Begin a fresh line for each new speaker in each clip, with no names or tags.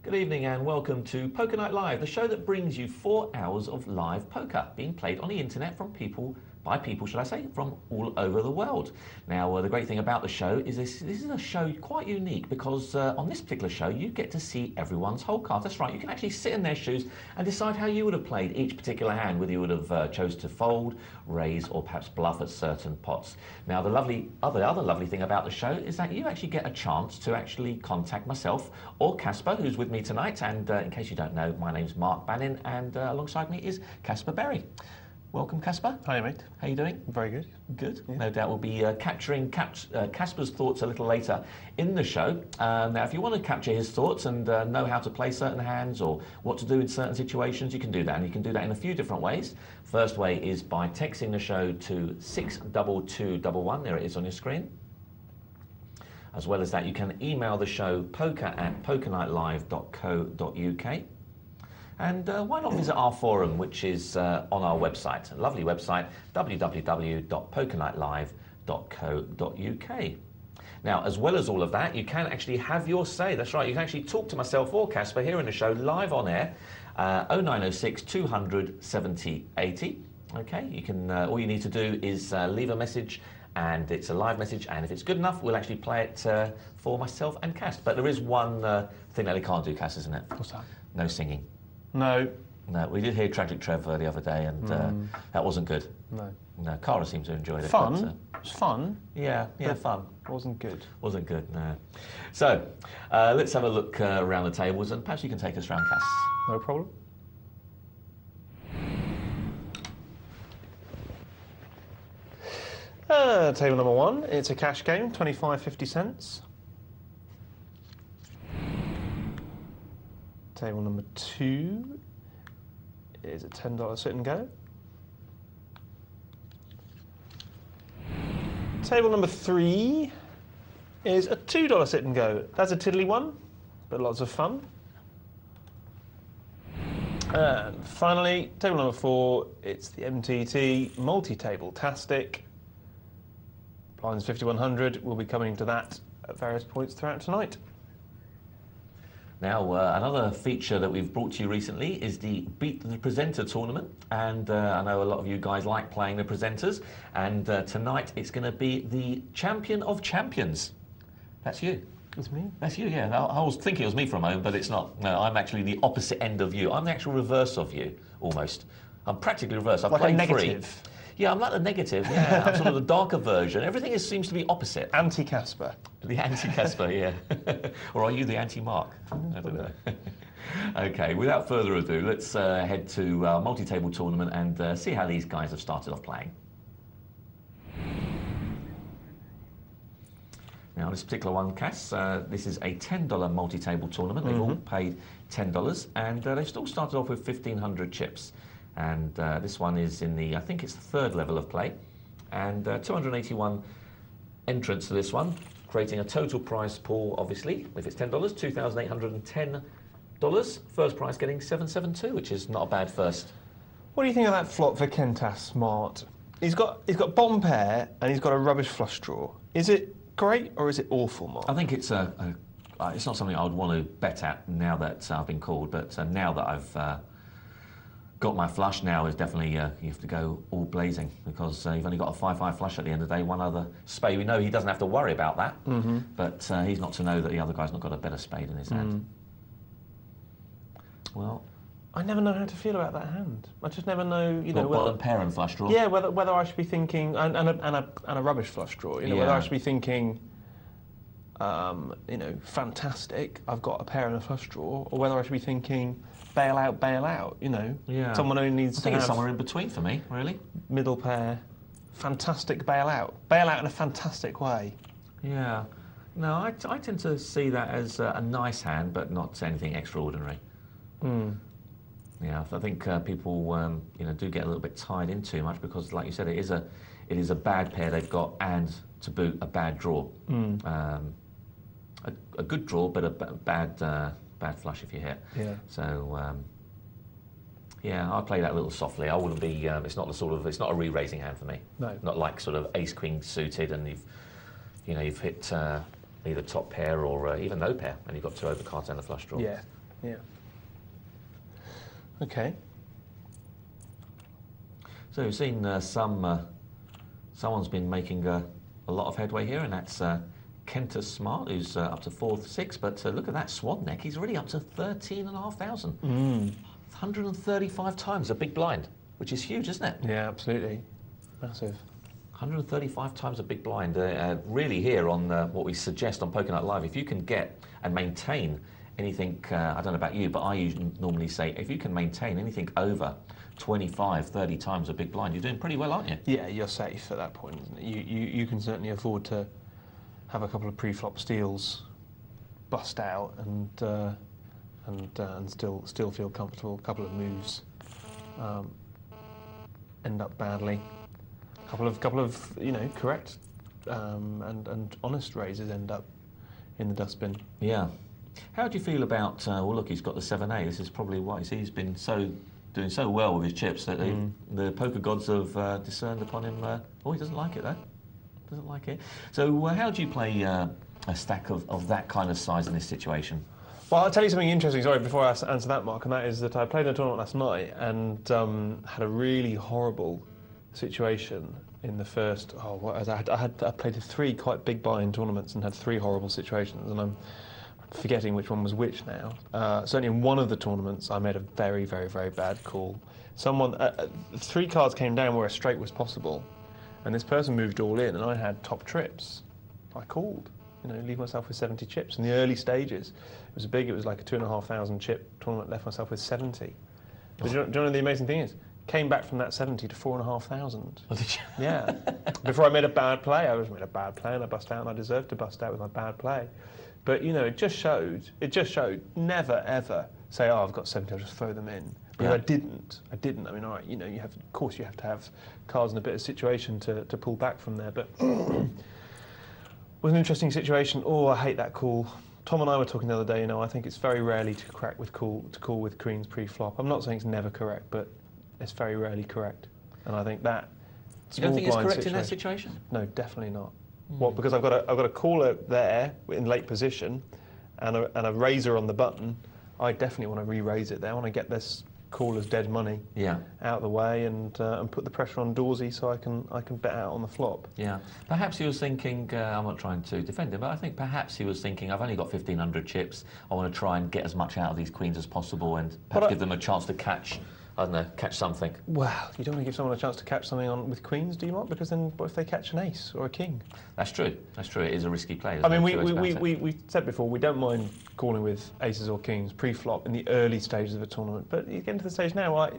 Good evening and welcome to Poker Night Live, the show that brings you 4 hours of live poker being played on the internet from people, by people, should I say, from all over the world. Now, the great thing about the show is this is a show quite unique because on this particular show, you get to see everyone's whole card. That's right, you can actually sit in their shoes and decide how you would have played each particular hand, whether you would have chose to fold, raise, or perhaps bluff at certain pots. Now, the other lovely thing about the show is that you actually get a chance to actually contact myself or Caspar, who's with me tonight. And in case you don't know, my name's Banin, and alongside me is Caspar Berry. Welcome, Caspar.
Hi, mate.
How are you doing?
Very good.
Good.
Yeah.
No doubt we'll be capturing Caspar's thoughts a little later in the show. Now, if you want to capture his thoughts and know how to play certain hands or what to do in certain situations, you can do that. And you can do that in a few different ways. First way is by texting the show to 62211. There it is on your screen. As well as that, you can email the show poker@pokernightlive.co.uk. And why not visit our forum, which is on our website, a lovely website, www.pokernightlive.co.uk. Now, as well as all of that, you can actually have your say. That's right, you can actually talk to myself or Caspar here in the show, live on air, 0906 200 70 80. Okay, you can, all you need to do is leave a message, and it's a live message, and if it's good enough, we'll actually play it for myself and Cas. But there is one thing that they can't do, Cas, isn't it?
What's that?
No singing.
No.
No, we did hear Tragic Trevor the other day, and that wasn't good.
No.
No, Cara seemed to enjoy it.
Fun.
But,
it was fun.
Yeah, fun.
Wasn't good.
Wasn't good, no. So, let's have a look around the tables, and perhaps you can take us round, Cass.
No problem. Table number 1, it's a cash game, 25.50 cents. Table number 2 is a $10 sit and go. Table number 3 is a $2 sit and go. That's a tiddly one, but lots of fun. And finally, table number 4, it's the MTT multi-table-tastic. Blinds 5100, we'll be coming to that at various points throughout tonight.
Now, another feature that we've brought to you recently is the Beat the Presenter tournament, and I know a lot of you guys like playing the presenters, and tonight it's going to be the Champion of Champions. That's you.
That's me?
That's you, yeah. I was thinking it was me for a moment, but it's not. No, I'm actually the opposite end of you. I'm the actual reverse of you, almost. I'm practically reverse. I've
like
played
a negative.
3. Yeah, I'm like the negative, yeah. I'm sort of the darker version. Everything seems to be opposite.
Anti-Caspar.
The anti-Caspar, yeah. Or are you the anti-Mark? I don't know. OK, without further ado, let's head to our multi-table tournament and see how these guys have started off playing. Now, this particular one, Cass, this is a $10 multi-table tournament. They've all paid $10, and they've still started off with 1,500 chips. And this one is in the, I think it's the 3rd level of play, and 281 entrants to this one, creating a total prize pool, obviously, if it's $10, $2,810. First prize getting 772, which is not a bad first.
What do you think of that flop for Kentas Smart? He's got bottom pair and he's got a rubbish flush draw. Is it great or is it awful, Mark?
I think it's it's not something I would want to bet at now that I've been called, but now that I've got my flush, now is definitely you have to go all blazing, because you've only got a 5-5 flush at the end of the day, one other spade. We know he doesn't have to worry about that, but he's not to know that the other guy's not got a better spade in his hand. Well,
I never know how to feel about that hand. I just never know, you know,
bottom pair and flush draw.
Yeah, whether I should be thinking and a rubbish flush draw. You know, whether I should be thinking, you know, fantastic, I've got a pair and a flush draw, or whether I should be thinking, bail out, you know.
Yeah.
Someone only needs to have
it's somewhere in between for me, really.
Middle pair, fantastic bail out in a fantastic way.
Yeah. No, I tend to see that as a nice hand, but not anything extraordinary. Yeah, I think people, you know, do get a little bit tied in too much because, like you said, it is a bad pair they've got, and to boot a bad draw. A good draw, but a bad flush if you hit. Yeah. So yeah, I play that a little softly. I wouldn't be. It's not a re-raising hand for me.
No.
Not like sort of ace queen suited, and you've hit either top pair or even no pair, and you've got 2 overcards and a flush draw.
Yeah. Yeah. Okay.
So we've seen someone's been making a lot of headway here, and that's Kentus Smart, who's up to 4-6. But look at that swan neck; he's already up to 13,500. 135 times a big blind, which is huge, isn't it?
Yeah, absolutely, massive.
135 times a big blind. Really, here on what we suggest on Poker Night Live, if you can get and maintain anything, I don't know about you, but I usually normally say if you can maintain anything over 25, 30 times a big blind, you're doing pretty well, aren't you?
Yeah, you're safe at that point, isn't it? You can certainly afford to have a couple of pre-flop steals bust out and still feel comfortable. A couple of moves end up badly. A couple of correct and honest raises end up in the dustbin.
Yeah. How do you feel about? Well, look, he's got the 7A. This is probably why he's been doing so well with his chips that the poker gods have discerned upon him. Oh, he doesn't like it though. Doesn't like it. So, how do you play a stack of that kind of size in this situation?
Well, I'll tell you something interesting, sorry, before I answer that, Mark, and that is that I played in a tournament last night and had a really horrible situation in the first. I played 3 quite big buy-in tournaments and had 3 horrible situations, and I'm forgetting which one was which now. Certainly in one of the tournaments, I made a very, very, very bad call. 3 cards came down where a straight was possible, and this person moved all in, and I had top trips. I called, leave myself with 70 chips in the early stages. It was like a 2,500 chip tournament, left myself with 70. But do you know the amazing thing is? Came back from that 70 to 4,500.
Oh, did you?
Yeah. Before I made a bad play, and I bust out, and I deserved to bust out with my bad play. But it just showed. Never ever say, "Oh, I've got 70, I'll just throw them in." Because I didn't. I mean, all right, you have, of course, you have to have cards in a bit of situation to pull back from there. But it was an interesting situation. Oh, I hate that call. Tom and I were talking the other day. I think it's very rarely to call with queens pre-flop. I'm not saying it's never correct, but it's very rarely correct. And I think that.
You don't think it's correct in that situation?
No, definitely not. Well, because I've got a caller there in late position, and a raiser on the button. I definitely want to re-raise it there. I want to get this caller's dead money out of the way and put the pressure on Dorsey so I can bet out on the flop.
Yeah, perhaps he was thinking. I'm not trying to defend him, but I think perhaps he was thinking, I've only got 1,500 chips. I want to try and get as much out of these queens as possible, and perhaps give them a chance to catch. I don't know, catch something. Well,
you don't want to give someone a chance to catch something with queens, do you, Mark? Because then what if they catch an ace or a king?
That's true. That's true. It is a risky play.
I mean, we said before, we don't mind calling with aces or kings pre-flop in the early stages of a tournament. But you get into the stage now,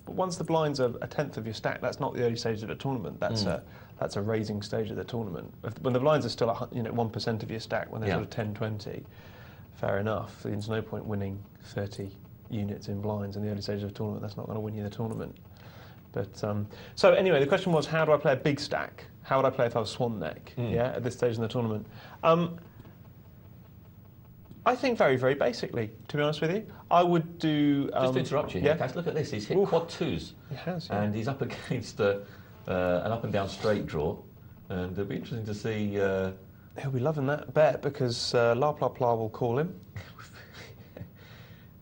once the blinds are a tenth of your stack, that's not the early stages of a tournament. That's a raising stage of the tournament. When the blinds are still 1% of your stack, when they're sort of 10, 20, fair enough. There's no point winning 30 units in blinds in the early stages of a tournament. That's not going to win you the tournament. But so anyway, the question was, how do I play a big stack? How would I play if I was swan neck? At this stage in the tournament. I think very, very basically, to be honest with you, I would do.
Just to interrupt you, Cass, look at this. He's hit quad twos.
He has,
and he's up against an up and down straight draw, and it'll be interesting to see.
He'll be loving that bet because La Pla Pla will call him.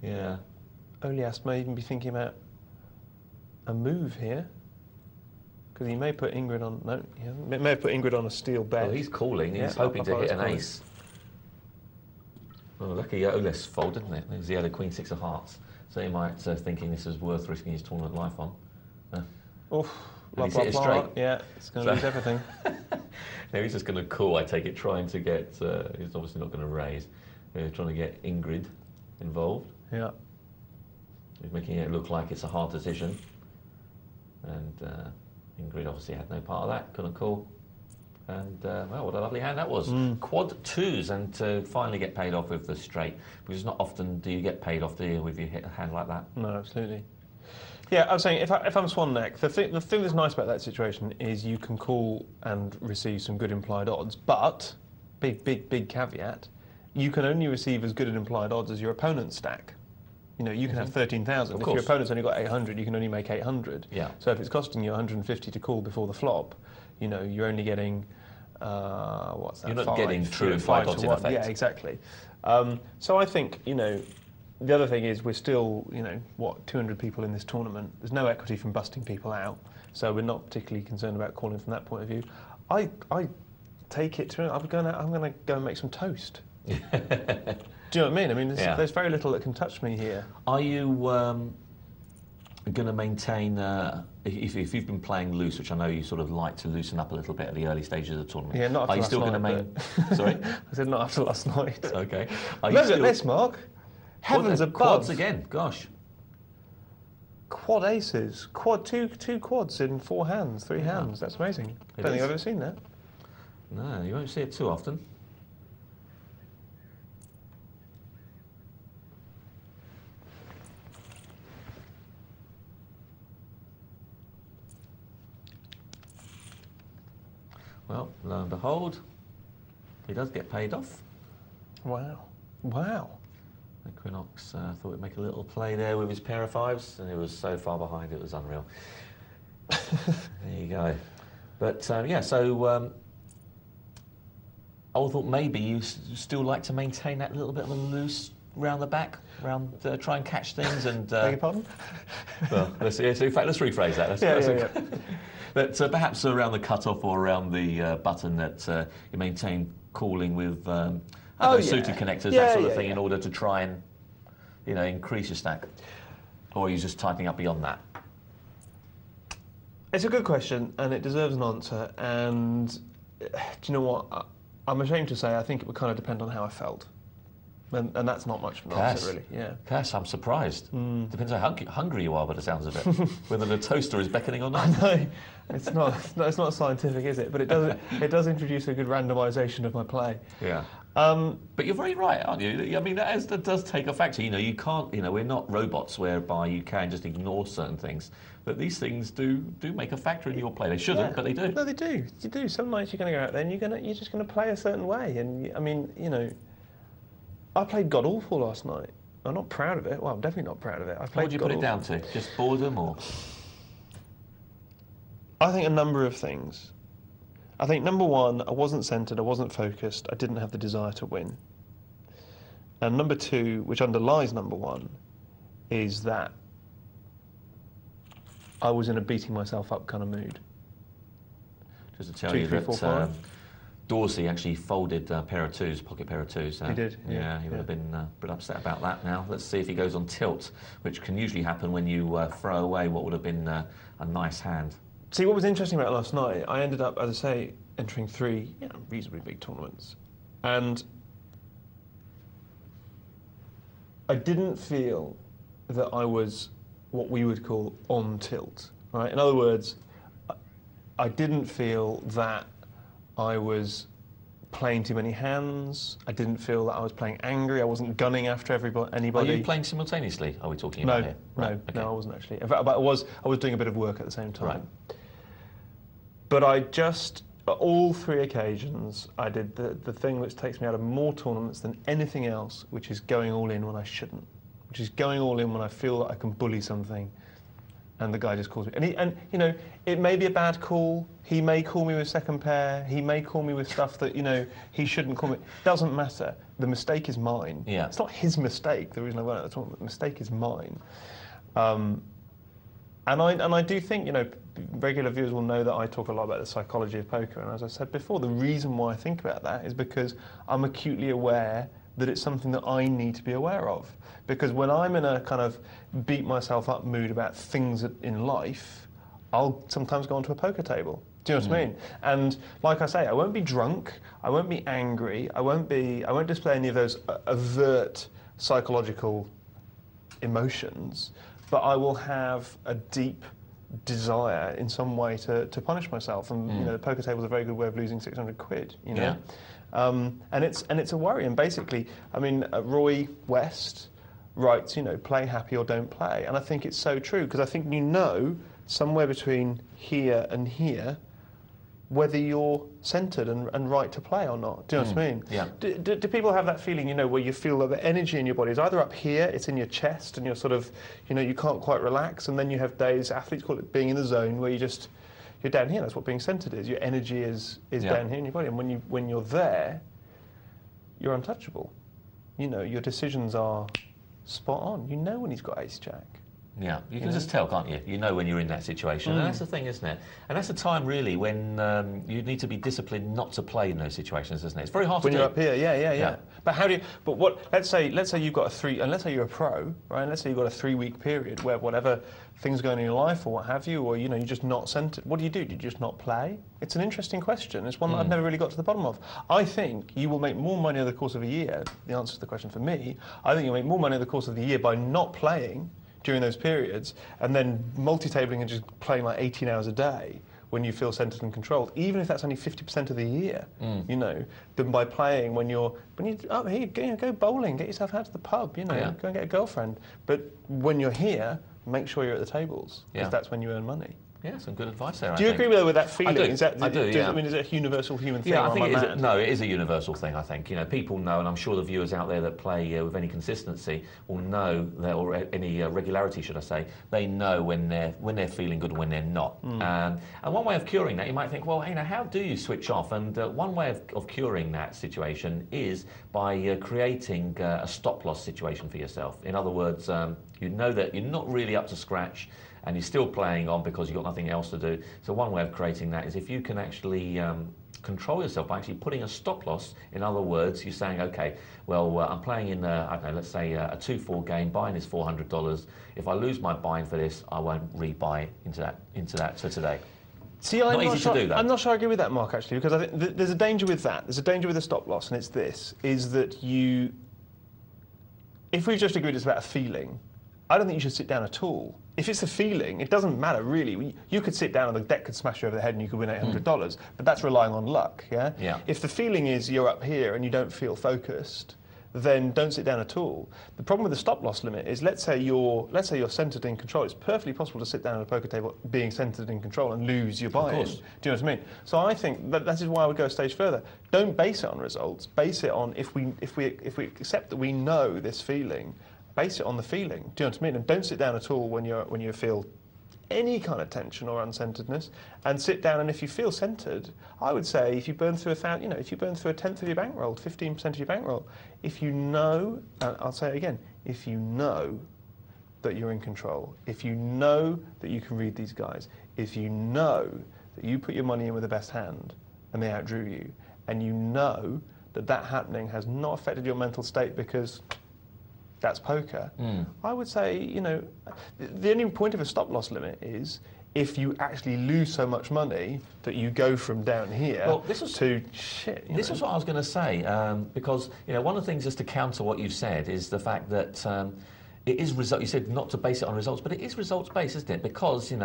Yeah.
Olias may even be thinking about a move here, because he may put Ingrid on. No, he may have put Ingrid on a steal bet.
Well, he's calling. He's hoping to hit an ace. Well, lucky Olias fold, didn't it? He had a queen 6 of hearts, so he might thinking this is worth risking his tournament life on.
Oof.
He's hit it straight.
Yeah, it's going to lose everything.
No, he's just going to call. I take it, trying to get. He's obviously not going to raise. Trying to get Ingrid involved.
Yeah.
He's making it look like it's a hard decision. And Ingrid obviously had no part of that, couldn't call. And, well, what a lovely hand that was. Quad twos, and to finally get paid off with the straight. Because not often do you get paid off, do you, if you hit a hand like that? No,
absolutely. Yeah, I was saying, if I'm swan neck, the thing that's nice about that situation is you can call and receive some good implied odds, but, big caveat, you can only receive as good an implied odds as your opponent's stack. You can have 13,000. If your opponent's only got 800, you can only make 800.
Yeah.
So if it's costing you 150 to call before the flop, you're only getting, what's that?
You're not getting true implied odds in effect.
Yeah, exactly. So I think, the other thing is we're still, 200 people in this tournament. There's no equity from busting people out, so we're not particularly concerned about calling from that point of view. I take it to, I'm going to go and make some toast. Do you know what I mean? I mean, there's very little that can touch me here.
Are you going to maintain, if you've been playing loose, which I know you sort of like to loosen up a little bit at the early stages of the tournament.
Yeah, not after
Are you still going to
maintain?
Sorry?
I said not after last night.
Okay.
Look at this, Mark. Heavens above.
Quads again, gosh.
Quad aces. Two quads in 4 hands, 3 hands. That's amazing. I don't think I've ever seen that.
No, you won't see it too often. Well, lo and behold, he does get paid off.
Wow. Wow.
Equinox thought he'd make a little play there with his pair of 5s, and he was so far behind, it was unreal. There you go. But yeah, so I thought maybe you still like to maintain that little bit of a loose round the back, try and catch things and...
Beg your pardon?
Well, in fact, let's rephrase that.
Yeah.
That perhaps around the cutoff or around the button that you maintain calling with suited connectors, that sort of thing, in order to try and increase your stack, or are you just tightening up beyond that?
It's a good question, and it deserves an answer. And do you know what? I'm ashamed to say I think it would kind of depend on how I felt. And that's not much of an answer, really. Yeah.
Cass, I'm surprised. Depends how hungry you are by the sounds of it. Whether the toaster is beckoning or not.
No, it's not scientific, is it? But it does introduce a good randomisation of my play.
Yeah. But you're very right, aren't you? I mean, that does take a factor. You can't. We're not robots whereby you can just ignore certain things. But these things do make a factor in your play. They shouldn't, but they do.
No, they do. You do. Some nights you're going to go out there and you're just going to play a certain way. And I mean, I played god awful last night. I'm not proud of it. Well, I'm definitely not proud of it.
What would you put it down to? Just boredom, or?
I think a number of things. I think number one, I wasn't centred, I wasn't focused, I didn't have the desire to win. And number two, which underlies number one, is that I was in a beating myself up kind of mood.
Just to tell you that Dorsey actually folded a pair of 2s, pocket pair of 2s.
He did.
Yeah, he would have been a bit upset about that now. Let's see if he goes on tilt, which can usually happen when you throw away what would have been a nice hand.
See, what was interesting about last night, I ended up, as I say, entering 3 reasonably big tournaments. And I didn't feel that I was what we would call on tilt. Right? In other words, I didn't feel that I was playing too many hands. I didn't feel that I was playing angry. I wasn't gunning after anybody.
Are you playing simultaneously? Are we talking about here?
Right. No, I wasn't actually. In fact, but I was doing a bit of work at the same time. Right. But I just, all 3 occasions, I did the thing which takes me out of more tournaments than anything else, which is going all in when I shouldn't, which is going all in when I feel that I can bully something, and the guy just calls me. And it may be a bad call. He may call me with second pair. He may call me with stuff that he shouldn't call me. Doesn't matter. The mistake is mine. Yeah. It's not his mistake. The reason I went out the tournament, the mistake is mine. And I do think, regular viewers will know that I talk a lot about the psychology of poker. And as I said before, the reason why I think about that is because I'm acutely aware that it's something that I need to be aware of. Because when I'm in a kind of beat myself up mood about things in life, I'll sometimes go onto a poker table. Do you know what I mean? And like I say, I won't be drunk, I won't be angry, I won't display any of those overt psychological emotions, but I will have a deep desire in some way to punish myself. And the poker table is a very good way of losing 600 quid. Yeah. And it's a worry. And basically, I mean, Roy West writes, play happy or don't play. And I think it's so true, because I think somewhere between here and here, whether you're centred and right to play or not. Do you know what I mean?
Yeah.
Do people have that feeling, where you feel that the energy in your body is either up here, it's in your chest, and you're sort of, you can't quite relax, and then you have days, athletes call it being in the zone, where you're down here. That's what being centred is. Your energy is down here in your body, and when you're there, you're untouchable. Your decisions are spot on. You know when he's got ace-jack.
Yeah, you can just tell, can't you? You know when you're in that situation. And that's the thing, isn't it? And that's the time, really, when you need to be disciplined not to play in those situations, isn't it? It's very hard to do.
When you're up here, yeah. But how do you... But what... Let's say you've got a 3... And let's say you're a pro, right? And let's say you've got a 3-week period where whatever things going on in your life or what have you, or, you know, you're just not centred. What do you do? Do you just not play? It's an interesting question. It's one that I've never really got to the bottom of. I think you will make more money over the course of a year. The answer to the question for me, I think you'll make more money over the course of the year by not playing during those periods, and then multi-tabling and just playing like 18 hours a day when you feel centred and controlled, even if that's only 50% of the year, you know, than by playing when you're up here, go bowling, get yourself out to the pub, you know, go and get a girlfriend. But when you're here, make sure you're at the tables, because that's when you earn money.
Yeah, some good advice there.
Do you agree with that feeling?
I do.
Is that,
I do. Yeah.
I mean, is it a universal human thing?
Yeah, I think it is.
Mad?
No, it is a universal thing. I think, you know, people know, and I'm sure the viewers out there that play with any consistency will know that, or any regularity, should I say, they know when they're feeling good and when they're not. And one way of curing that, you might think, well, hey, now how do you switch off? And one way of curing that situation is by creating a stop loss situation for yourself. In other words, you know that you're not really up to scratch, and you're still playing on because you've got nothing else to do. So one way of creating that is if you can actually control yourself by actually putting a stop loss. In other words, you're saying, okay, well, I'm playing in, I don't know, let's say a 2-4 game, buying is $400. If I lose my buying for this, I won't rebuy into that for today.
See, I'm not sure I agree with that, Mark, actually, because I think there's a danger with that. There's a danger with the stop loss, and it's this, is that you... If we've just agreed it's about a feeling, I don't think you should sit down at all. If it's a feeling, it doesn't matter really. You could sit down and the deck could smash you over the head and you could win $800, but that's relying on luck, yeah? If the feeling is you're up here and you don't feel focused, then don't sit down at all. The problem with the stop loss limit is, let's say you're centred in control. It's perfectly possible to sit down at a poker table being centred in control and lose your buy-in. Do you know what I mean? So I think that is why I would go a stage further. Don't base it on results. Base it on if we accept that we know this feeling. Base it on the feeling. Do you know what I mean? And don't sit down at all when you feel any kind of tension or uncenteredness, and sit down. And if you feel centered, I would say if you burn through if you burn through a tenth of your bankroll, 15% of your bankroll, if you know, and I'll say it again, if you know that you're in control, if you know that you can read these guys, if you know that you put your money in with the best hand and they outdrew you, and you know that happening has not affected your mental state because that's poker, I would say, you know, the only point of a stop loss limit is if you actually lose so much money that you go from down here to shit.
This is what I was going to say, because, you know, one of the things just to counter what you've said is the fact that it is result. You said not to base it on results, but it is results based, isn't it? Because you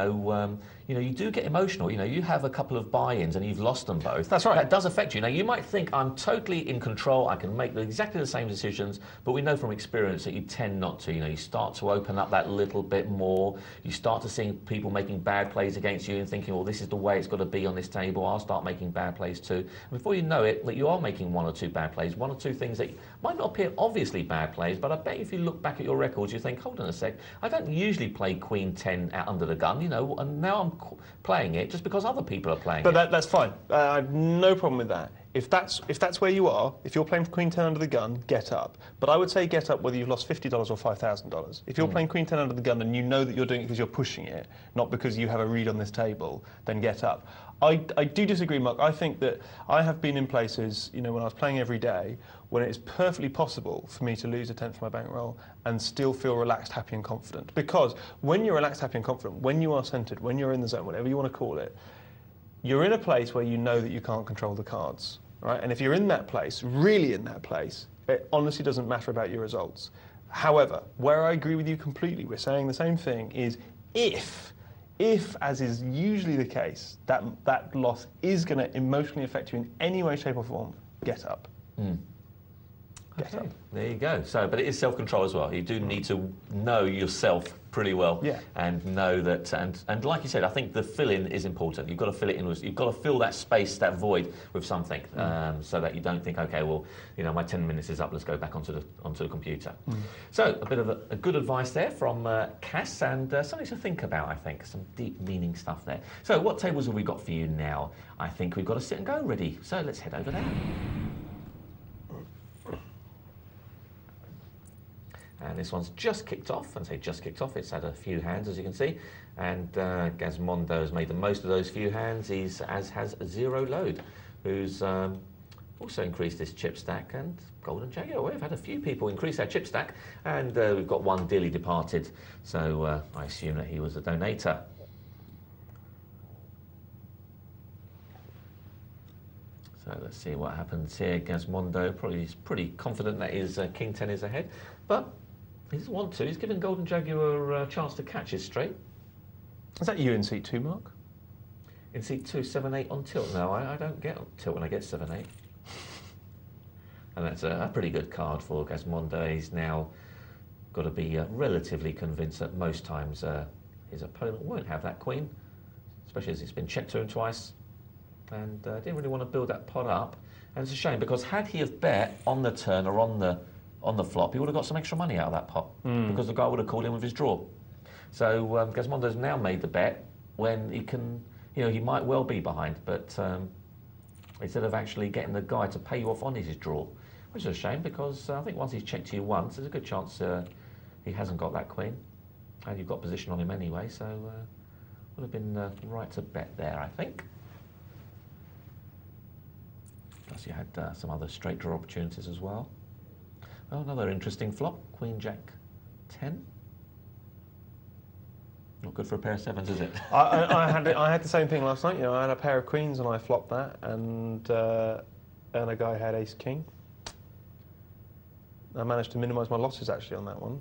do get emotional. You know, you have a couple of buy-ins and you've lost them both.
That's right.
That does affect you. Now, you might think I'm totally in control. I can make exactly the same decisions, but we know from experience that you tend not to. You know, you start to open up that little bit more. You start to see people making bad plays against you and thinking, well, this is the way it's got to be on this table. I'll start making bad plays too. And before you know it, that you are making 1 or 2 bad plays, 1 or 2 things that might not appear obviously bad plays, but I bet if you look back at your records, you think, hold on a sec, I don't usually play Queen 10 out under the gun, you know, and now I'm playing it just because other people are playing it.
But that's fine. I have no problem with that. If that's where you are, if you're playing Queen 10 under the gun, get up. But I would say get up whether you've lost $50 or $5,000. If you're playing Queen 10 under the gun and you know that you're doing it because you're pushing it, not because you have a read on this table, then get up. I do disagree, Mark. I think that I have been in places, you know, when I was playing every day, when it is perfectly possible for me to lose a tenth of my bankroll and still feel relaxed, happy and confident. Because when you're relaxed, happy and confident, when you are centred, when you're in the zone, whatever you want to call it, you're in a place where you know that you can't control the cards, right? And if you're in that place, really in that place, it honestly doesn't matter about your results. However, where I agree with you completely, we're saying the same thing, is if, as is usually the case, that loss is going to emotionally affect you in any way, shape or form, get up. Get up.
There you go. So, but it is self-control as well. You do need to know yourself pretty well, and know that. And like you said, I think the fill-in is important. You've got to fill it in. You've got to fill that space, that void, with something, so that you don't think, okay, well, you know, my 10 minutes is up. Let's go back onto the computer. So, a bit of a good advice there from Cass, and something to think about. I think some deep meaning stuff there. So, what tables have we got for you now? I think we've got a sit and go ready. So, let's head over there. And this one's just kicked off. And I say just kicked off, it's had a few hands, as you can see. And Gazmondo has made the most of those few hands, as has Zero Load, who's also increased his chip stack. And Golden Jaguar, we've had a few people increase their chip stack. And we've got one dearly departed, so I assume that he was a donator. So let's see what happens here. Gazmondo probably is pretty confident that his King 10 is ahead, but he doesn't want to. He's given Golden Jaguar a chance to catch his straight.
Is that you in seat 2, Mark?
In seat 2, 7-8 on tilt. No, I don't get on tilt when I get 7-8. And that's a pretty good card for Gazmondo. He's now got to be relatively convinced that most times his opponent won't have that queen, especially as it's been checked to him twice. And didn't really want to build that pot up. And it's a shame, because had he have bet on the turn or on the flop, he would have got some extra money out of that pot, because the guy would have called in with his draw. So Gazmondo's now made the bet when he can, he might well be behind, but instead of actually getting the guy to pay you off on his draw, which is a shame, because I think once he's checked to you once, there's a good chance he hasn't got that queen, and you've got position on him anyway, so would have been right to bet there, I think. Plus you had some other straight draw opportunities as well. Oh, another interesting flop, Queen Jack 10. Not good for a pair of sevens, is it?
I had the same thing last night. I had a pair of queens and I flopped that, and a guy had ace king. I managed to minimise my losses actually on that one,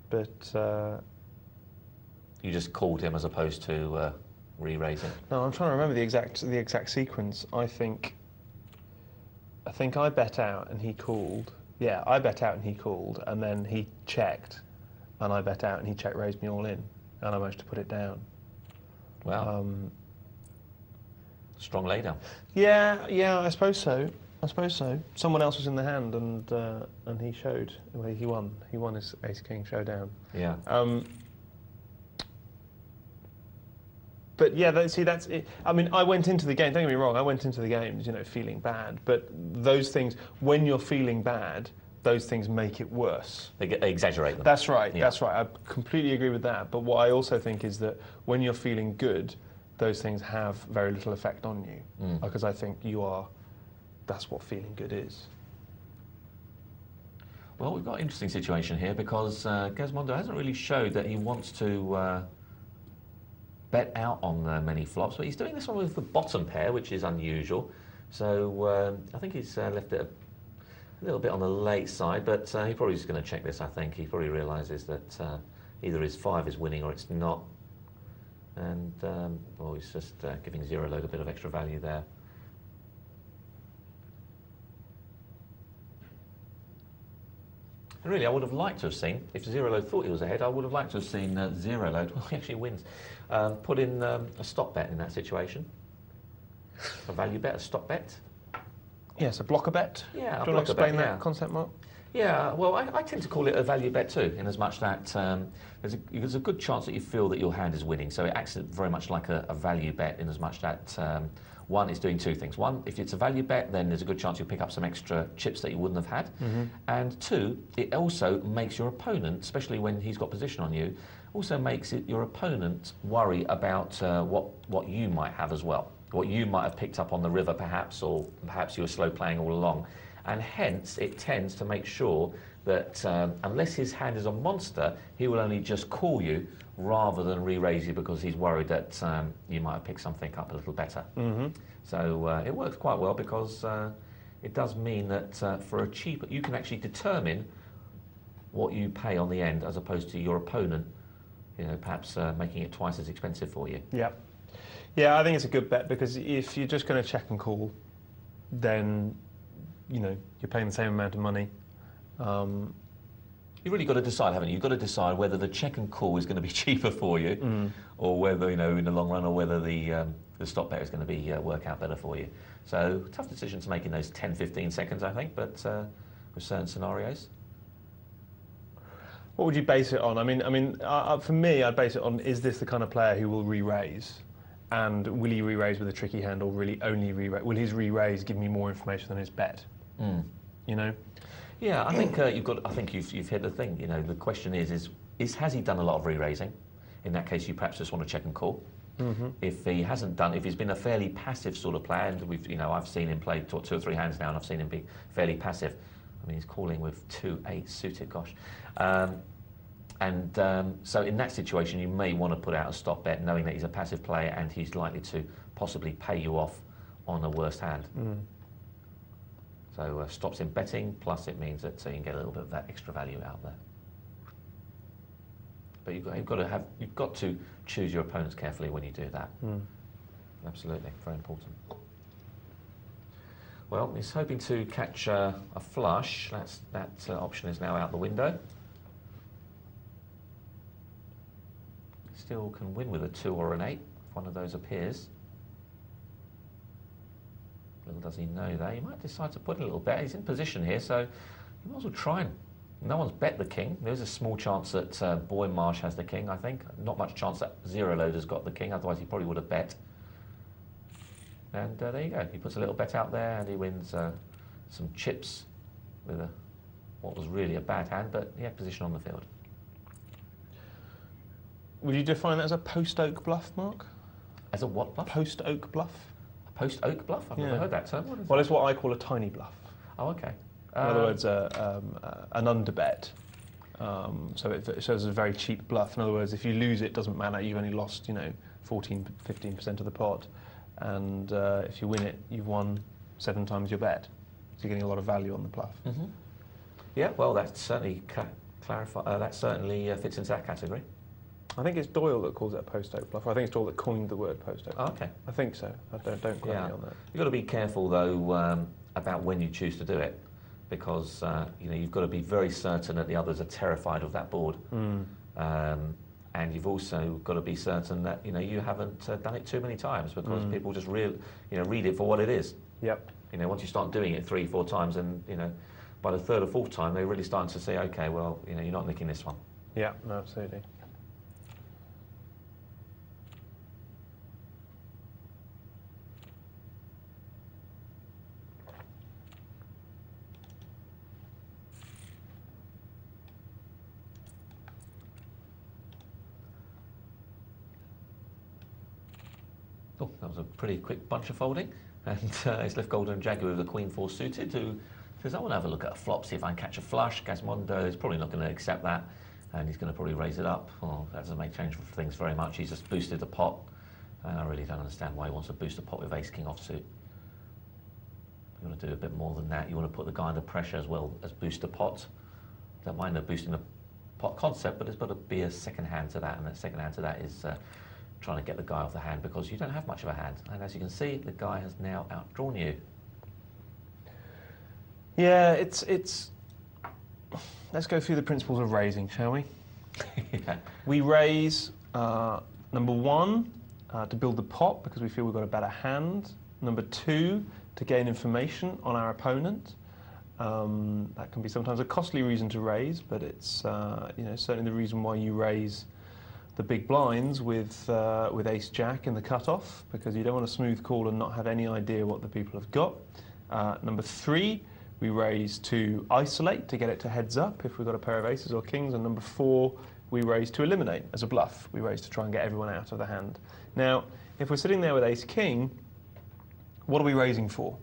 but
you just called him as opposed to re-raising.
No, I'm trying to remember the exact sequence. I think I bet out and he called. Yeah, I bet out and he called, and then he checked, and I bet out and he check raised me all in, and I managed to put it down.
Wow. Strong laydown.
Yeah, I suppose so. Someone else was in the hand, and he showed. Well, he won. He won his ace king showdown.
Yeah.
But yeah, that's it. I mean, I went into the game, don't get me wrong, I went into the games, feeling bad. But those things, when you're feeling bad, those things make it worse.
They exaggerate them.
That's right,
yeah.
That's right. I completely agree with that. But what I also think is that when you're feeling good, those things have very little effect on you. Because I think that's what feeling good is.
Well, we've got an interesting situation here, because Gazmondo hasn't really showed that he wants to bet out on many flops, but he's doing this one with the bottom pair, which is unusual. So I think he's left it a little bit on the late side, but he probably is going to check this, I think. He probably realises that either his 5 is winning or it's not. And, well, he's just giving Zero Load a bit of extra value there. And really, I would have liked to have seen, if Zero Load thought he was ahead, I would have liked to have seen Zero Load, well, he actually wins, put in a stop bet in that situation. A value bet, a stop bet.
Yes, a blocker bet.
Yeah,
do you want to explain that concept, Mark?
Yeah, well, I tend to call it a value bet too, in as much that there's a good chance that you feel that your hand is winning. So it acts very much like a value bet, in as much that one, it's doing two things. One, if it's a value bet, then there's a good chance you'll pick up some extra chips that you wouldn't have had. And two, it also makes your opponent, especially when he's got position on you, also makes your opponent worry about what you might have as well. What you might have picked up on the river perhaps, or perhaps you were slow playing all along. And hence, it tends to make sure that unless his hand is a monster, he will only just call you rather than re-raise you, because he's worried that you might have picked something up a little better. So it works quite well, because it does mean that for a cheaper, you can actually determine what you pay on the end, as opposed to your opponent, perhaps making it twice as expensive for you.
Yeah, I think it's a good bet, because if you're just going to check and call, then you're paying the same amount of money.
You've really got to decide, haven't you? You've got to decide whether the check and call is going to be cheaper for you, or whether, in the long run, or whether the stop bet is going to be work out better for you. So tough decision to make in those 10, 15 seconds, I think, but with certain scenarios.
What would you base it on? I mean, for me, I'd base it on: is this the kind of player who will re-raise? And will he re-raise with a tricky hand, or really only re-raise? Will his re-raise give me more information than his bet?
Yeah, I think you've got. I think you've hit the thing. You know, the question is has he done a lot of re-raising? In that case, you perhaps just want to check and call. Mm-hmm. If he hasn't done, if he's been a fairly passive sort of player, and I've seen him play 2 or 3 hands now, and I've seen him be fairly passive. I mean, he's calling with 2-8 suited. Gosh. So in that situation, you may want to put out a stop bet, knowing that he's a passive player and he's likely to possibly pay you off on a worst hand. Mm. So stops in betting, plus it means that you can get a little bit of that extra value out there. But you've got to choose your opponents carefully when you do that. Mm. Absolutely, very important. Well, he's hoping to catch a flush. That option is now out the window. Still can win with a 2 or an 8 if one of those appears. Little does he know that. He might decide to put a little bet. He's in position here, so he might as well try and... No one's bet the king. There's a small chance that Boy Marsh has the king, I think. Not much chance that Zero Loader's got the king, otherwise he probably would have bet. And there you go. He puts a little bet out there and he wins some chips with what was really a bad hand, but he had position on the field.
Would you define that as a post-oak bluff, Mark?
As a what bluff?
Post-oak bluff.
A post-oak bluff? I've never heard that term.
Well, it's what I call a tiny bluff.
Oh, okay.
In other words, an underbet. So it shows as a very cheap bluff. In other words, if you lose, it doesn't matter. You've only lost, 14, 15% of the pot. And if you win it, you've won 7 times your bet. So you're getting a lot of value on the bluff. Mm-hmm.
Yeah, well, that certainly fits into that category.
I think it's Doyle that calls it a post-oak bluff. I think it's Doyle that coined the word post-oak.
Oh, okay.
I think so. Don't quote me on that.
You've got to be careful, though, about when you choose to do it, because you've got to be very certain that the others are terrified of that board. Mm. And you've also got to be certain that you haven't done it too many times, because people just read it for what it is.
Yep.
Once you start doing it 3, 4 times, and by the 3rd or 4th time, they're really starting to say, okay, well, you're not nicking this one.
Yeah, no, absolutely.
Oh, that was a pretty quick bunch of folding. And it's left Golden Jaguar with the Queen 4 suited, who says, I want to have a look at a flop, see if I can catch a flush. Gasmondo is probably not going to accept that, and he's going to probably raise it up. Well, that doesn't make change for things very much. He's just boosted the pot, and I really don't understand why he wants to boost the pot with Ace-King offsuit. You want to do a bit more than that. You want to put the guy under pressure as well as boost the pot. Don't mind the boosting the pot concept, but there's got to be a second hand to that, and that second hand to that is trying to get the guy off the hand, because you don't have much of a hand. And as you can see, the guy has now outdrawn you.
Yeah, it's... Let's go through the principles of raising, shall we?
Yeah.
We raise, number 1, to build the pot, because we feel we've got a better hand. Number 2, to gain information on our opponent. That can be sometimes a costly reason to raise, but it's certainly the reason why you raise the big blinds with Ace-Jack in the cutoff, because you don't want a smooth call and not have any idea what the people have got. Number 3, we raise to isolate, to get it to heads up if we've got a pair of aces or kings. And number 4, we raise to eliminate as a bluff. We raise to try and get everyone out of the hand. Now, if we're sitting there with Ace-King, what are we raising for?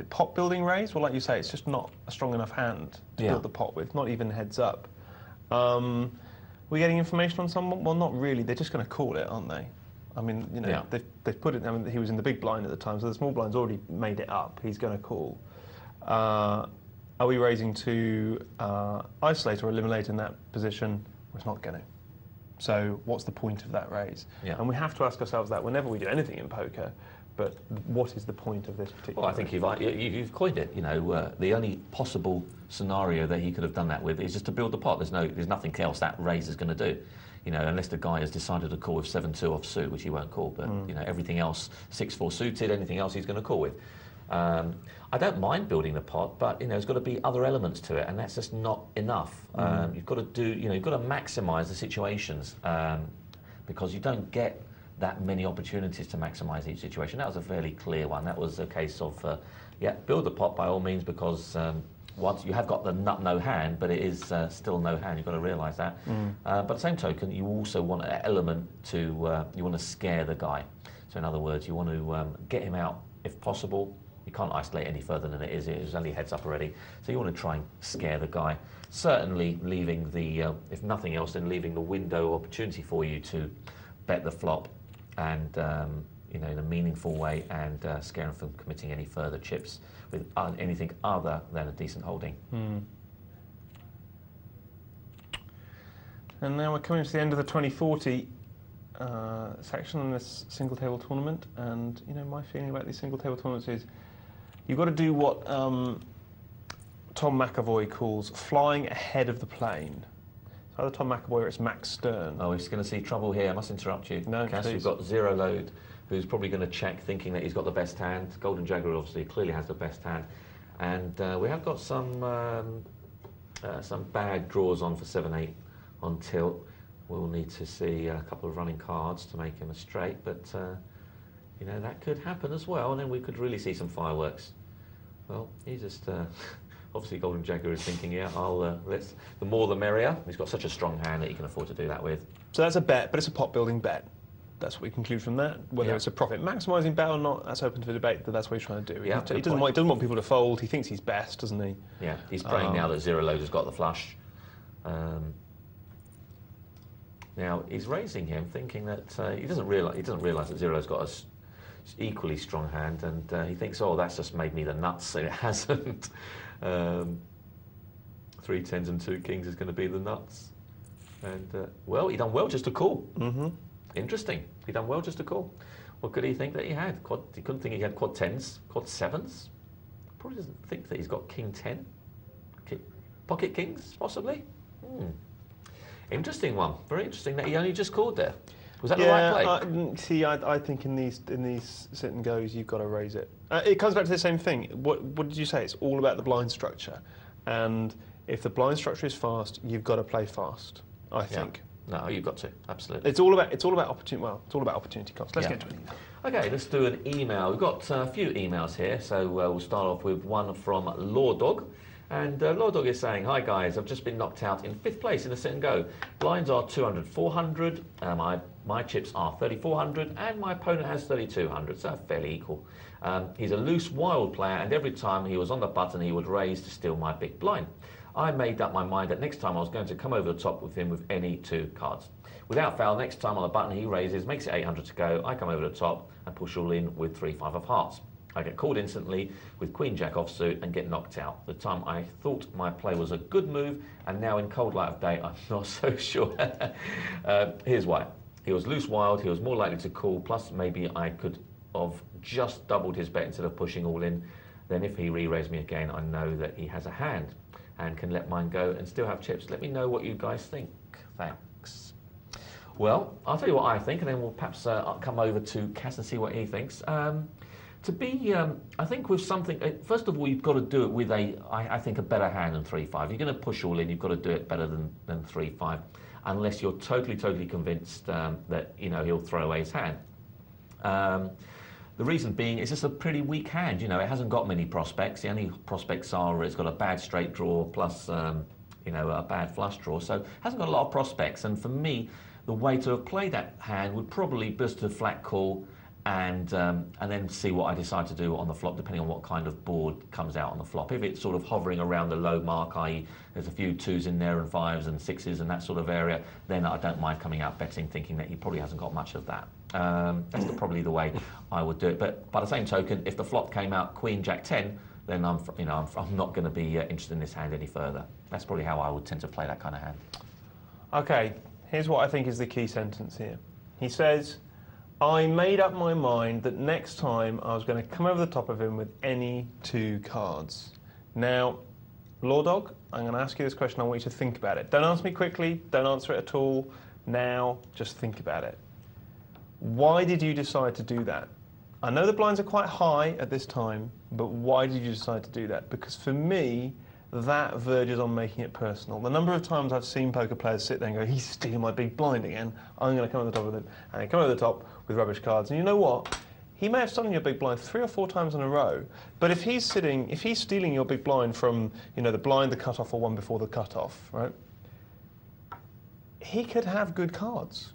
Pot building raise? Well, like you say, it's just not a strong enough hand to build the pot with, not even heads up. We're getting information on someone? Well, not really. They're just going to call it, aren't they? I mean, they've put it. I mean, he was in the big blind at the time, so the small blind's already made it up. He's going to call. Are we raising to isolate or eliminate in that position? Well, it's not going to. So what's the point of that raise? Yeah. And we have to ask ourselves that whenever we do anything in poker. But what is the point of this particular?
Well, I think you've coined it. The only possible scenario that he could have done that with is just to build the pot. There's nothing else that raise is going to do. Unless the guy has decided to call with 7-2 offsuit, which he won't call. But everything else, 6-4 suited, anything else he's going to call with. I don't mind building the pot, but there's got to be other elements to it, and that's just not enough. You've got to you've got to maximise the situations, because you don't get that many opportunities to maximise each situation. That was a fairly clear one. That was a case of, build the pot by all means, because once you have got the nut no hand, but it is still no hand. You've got to realise that. But at the same token, you also want an element to you want to scare the guy. So in other words, you want to get him out if possible. You can't isolate any further than it is. It is only heads up already. So you want to try and scare the guy. Certainly leaving the, if nothing else, then leaving the window of opportunity for you to bet the flop and, you know, in a meaningful way and scare him from committing any further chips with anything other than a decent holding.
And now we're coming to the end of the 2040 section on this single table tournament. And, you know, my feeling about these single table tournaments is you've got to do what Tom McAvoy calls flying ahead of the plane. It's either Tom McAvoy or it's Max Stern.
Oh, we're just going to see trouble here. I must interrupt you.
No,
Cass,
please.
we've got Zero Load, who's probably going to check, thinking that he's got the best hand. Golden Jaguar obviously clearly has the best hand. And we have got some bad draws on for 7-8 on tilt. We'll need to see a couple of running cards to make him a straight, but you know, that could happen as well, and then we could really see some fireworks. Well, he's just obviously Golden Jaguar is thinking, yeah, let's, the more the merrier. He's got such a strong hand that he can afford to do that with.
So that's a bet, but it's a pot building bet. That's what we conclude from that. Whether it's a profit maximising bet or not, that's open to debate, but that's what he's trying to do.
Yeah,
he doesn't want people to fold. He thinks he's best, doesn't he?
Yeah, he's playing now that Zero Load has got the flush. Now he's raising him, thinking that he doesn't realise that Zero's got a equally strong hand, and he thinks, oh, that's just made me the nuts. So it hasn't. 3 tens and 2 kings is going to be the nuts, and well, he done well just to call. Interesting. He done well just to call. What could he think that he had? He couldn't think he had quad 10s, quad 7s. Probably doesn't think that he's got king 10, pocket kings possibly. Interesting one. Very interesting that he only just called there. Was that the right play?
See, I think in these sit and goes, you've got to raise it. It comes back to the same thing. What did you say? It's all about the blind structure, and if the blind structure is fast, you've got to play fast. I think.
No, you've got to, absolutely.
It's all about opportunity. Well, it's all about opportunity cost. Let's get to an email.
Okay, let's do an email. We've got a few emails here, so we'll start off with one from Law Dog. And Law Dog is saying, hi guys, I've just been knocked out in 5th place in a sit and go. Blinds are 200, 400, my chips are 3,400, and my opponent has 3,200, so fairly equal. He's a loose, wild player, and every time he was on the button, he would raise to steal my big blind. I made up my mind that next time I was going to come over the top with him with any 2 cards. Without fail, next time on the button he raises, makes it 800 to go, I come over the top and push all in with 3-5 of hearts. I get called instantly with Queen Jack offsuit and get knocked out. The time I thought my play was a good move, and now in cold light of day, I'm not so sure. Here's why. He was loose wild, he was more likely to call, plus maybe I could have just doubled his bet instead of pushing all in. Then if he re-raised me again, I know that he has a hand and can let mine go and still have chips. Let me know what you guys think. Thanks. Well, I'll tell you what I think, and then we'll perhaps come over to Cass and see what he thinks. To be, I think with something, first of all, you've got to do it with I think, a better hand than 3-5. You're going to push all in, you've got to do it better than 3-5, unless you're totally convinced that, you know, he'll throw away his hand. The reason being, it's just a pretty weak hand. You know, it hasn't got many prospects. The only prospects are it's got a bad straight draw plus, you know, a bad flush draw. So it hasn't got a lot of prospects. And for me, the way to have played that hand would probably be just a flat call and then see what I decide to do on the flop, depending on what kind of board comes out on the flop. If it's sort of hovering around the low mark, i.e. there's a few 2s in there and 5s and 6s and that sort of area, then I don't mind coming out betting, thinking that he probably hasn't got much of that. That's probably the way I would do it. But by the same token, if the flop came out Queen Jack 10, then I'm not going to be interested in this hand any further. That's probably how I would tend to play that kind of hand.
Okay, here's what I think is the key sentence here. He says, I made up my mind that next time I was going to come over the top of him with any 2 cards. Now, Law Dog, I'm going to ask you this question. I want you to think about it. Don't answer me quickly. Don't answer it at all. Now, just think about it. Why did you decide to do that? I know the blinds are quite high at this time, but why did you decide to do that? Because for me, that verges on making it personal. The number of times I've seen poker players sit there and go, he's stealing my big blind again, I'm going to come over the top with him, and they come over the top with rubbish cards. And you know what? he may have stolen your big blind 3 or 4 times in a row, but if he's stealing your big blind from, you know, the blind, the cutoff, or one before the cutoff, right? He could have good cards.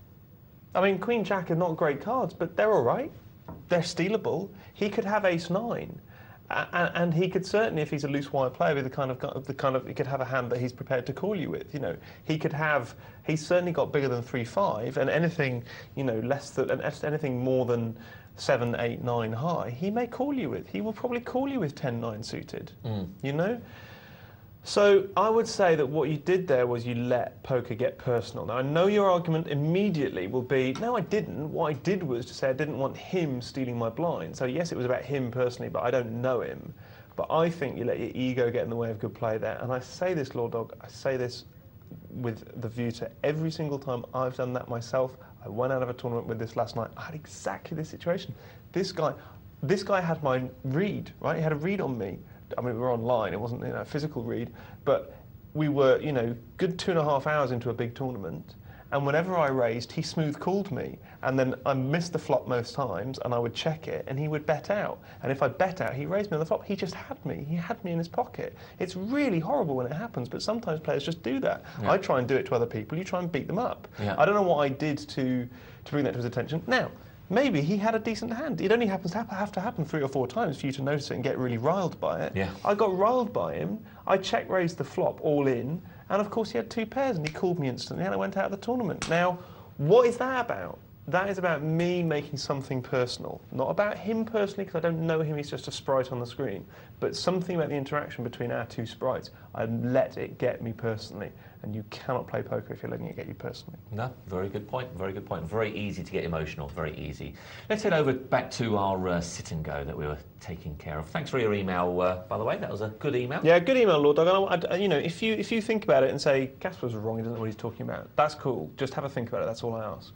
I mean, Queen Jack are not great cards, but they're all right. They're stealable. He could have Ace 9. And he could certainly, if he's a loose wire player, be the kind of he could have a hand that he's prepared to call you with. You know, he's certainly got bigger than 3-5, and anything, you know, anything more than 7, 8, 9 high, he may call you with. He will probably call you with 10, 9 suited. You know. So I would say that what you did there was you let poker get personal. Now, I know your argument immediately will be, no, I didn't. What I did was to say I didn't want him stealing my blind. So yes, it was about him personally, but I don't know him. But I think you let your ego get in the way of good play there. And I say this, Lord Dog, I say this with the view to every single time I've done that myself. I went out of a tournament with this last night. I had exactly this situation. This guy had my read, right? He had a read on me. I mean, we were online, it wasn't, you know, a physical read, but we were, you know, good 2.5 hours into a big tournament, and whenever I raised, he smooth called me, and then I missed the flop most times, and I would check it, and he would bet out, and if I bet out, he raised me on the flop. He just had me. He had me in his pocket. It's really horrible when it happens, but sometimes players just do that. Yeah. I try and do it to other people. You try and beat them up. Yeah. I don't know what I did to bring that to his attention. Now, maybe he had a decent hand. It only happens to have to happen 3 or 4 times for you to notice it and get really riled by it. Yeah. I got riled by him. I check-raised the flop all in, and of course he had 2 pairs, and he called me instantly, and I went out of the tournament. Now, what is that about? That is about me making something personal. Not about him personally, because I don't know him, he's just a sprite on the screen. But something about the interaction between our 2 sprites. I let it get me personally. And you cannot play poker if you're letting it get you personally.
No, very good point, very good point. Very easy to get emotional, very easy. Let's head over back to our sit and go that we were taking care of. Thanks for your email, by the way. That was a good email.
Yeah, good email, Lord Dog. You know, if you think about it and say, Caspar's wrong, he doesn't know what he's talking about, that's cool. Just have a think about it, that's all I ask.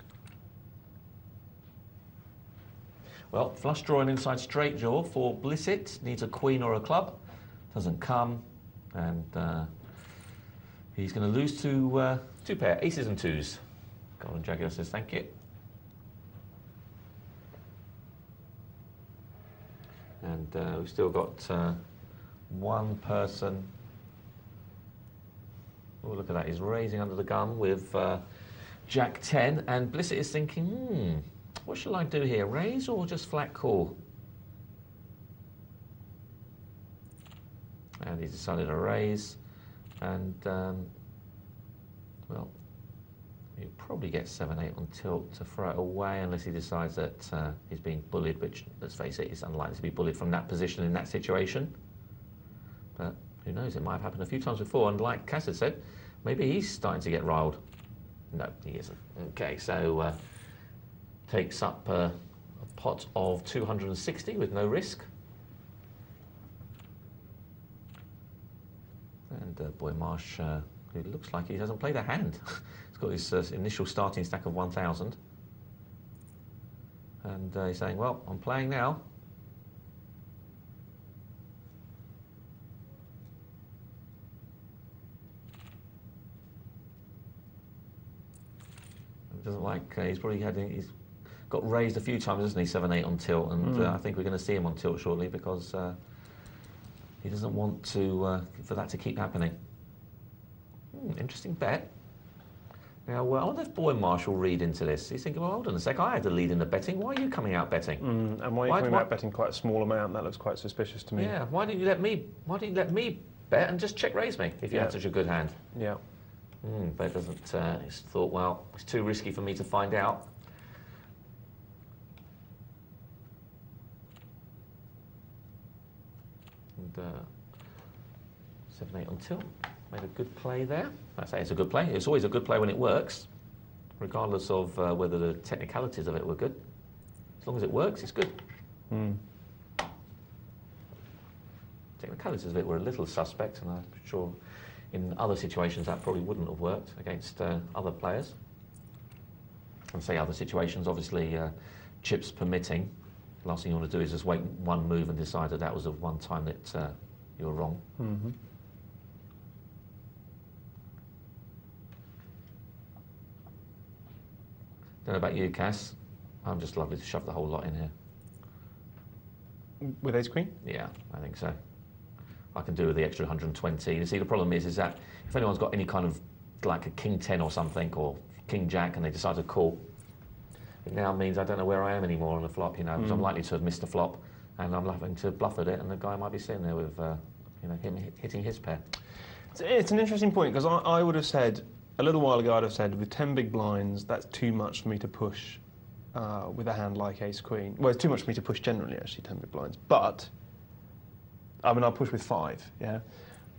Well, flush draw and inside straight draw for Blissit. Needs a queen or a club. Doesn't come. And he's going to lose to 2 pair, aces and 2s. Golden Jaguar says thank you. And we've still got one person. Oh, look at that. He's raising under the gun with Jack 10. And Blissit is thinking, what shall I do here? Raise or just flat call? And he's decided to raise. And, well, he'll probably get 7-8 on tilt to throw it away unless he decides that he's being bullied, which, let's face it, is unlikely to be bullied from that position in that situation. But who knows, it might have happened a few times before, and like Cass had said, maybe he's starting to get riled. No, he isn't. Okay, so takes up a pot of 260 with no risk. And Boy Marsh, who looks like he hasn't played a hand. He's got his initial starting stack of 1,000. And he's saying, well, I'm playing now. He doesn't like, he's got raised a few times, hasn't he, 7-8 on tilt. And I think we're going to see him on tilt shortly because he doesn't want to for that to keep happening. Interesting bet. Now, I wonder if Boy Marsh will read into this. He's thinking, well, hold on a sec, I had the lead in the betting. Why are you coming out betting?
And why are you coming out betting quite a small amount? That looks quite suspicious to me.
Yeah, why didn't you let me bet and just check raise me if you had such a good hand?
Yeah.
But it doesn't, he's thought, well, it's too risky for me to find out. And 7-8 on tilt. Made a good play there. I say it's a good play. It's always a good play when it works, regardless of whether the technicalities of it were good. As long as it works, it's good. Technicalities of it were a little suspect, and I'm sure in other situations that probably wouldn't have worked against other players. And say other situations, obviously chips permitting. Last thing you want to do is just wait one move and decide that that was the one time that you were wrong. Don't know about you, Cass. I'm just lovely to shove the whole lot in here.
With ace queen?
Yeah, I think so. I can do with the extra 120. You see, the problem is that if anyone's got any kind of like a king 10 or something, or king jack, and they decide to call, it now means I don't know where I am anymore on the flop, you know, because I'm likely to have missed the flop, and I'm having to bluff at it, and the guy might be sitting there with, you know, him hitting his pair.
It's an interesting point, because I would have said, a little while ago, I'd have said, with 10 big blinds, that's too much for me to push with a hand like ace queen. Well, it's too much for me to push generally, actually, 10 big blinds. But, I mean, I'll push with 5, yeah?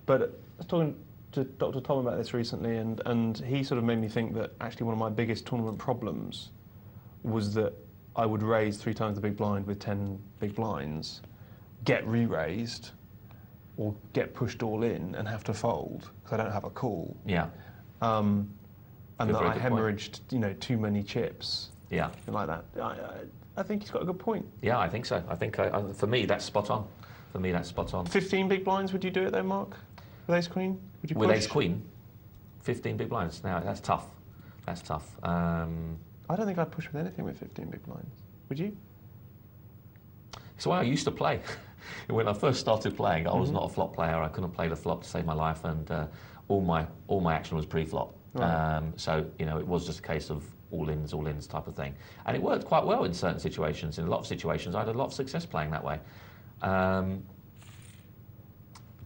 But I was talking to Dr. Tom about this recently, and he sort of made me think that actually one of my biggest tournament problems was that I would raise 3 times the big blind with 10 big blinds, get re-raised, or get pushed all in and have to fold because I don't have a call.
Yeah.
And that I hemorrhaged, you know, too many chips.
Yeah.
And like that. I think he's got a good point.
Yeah, I think so. I think for me that's spot on. For me that's spot on.
15 big blinds, would you do it though, Mark? With ace queen? Would you push?
With ace queen, 15 big blinds. Now that's tough. That's tough.
I don't think I'd push with anything with 15 big blinds. Would you?
It's the way I used to play. When I first started playing, I was not a flop player. I couldn't play the flop to save my life, and all my action was pre-flop. Right. So you know, it was just a case of all ins type of thing, and it worked quite well in certain situations. In a lot of situations, I had a lot of success playing that way.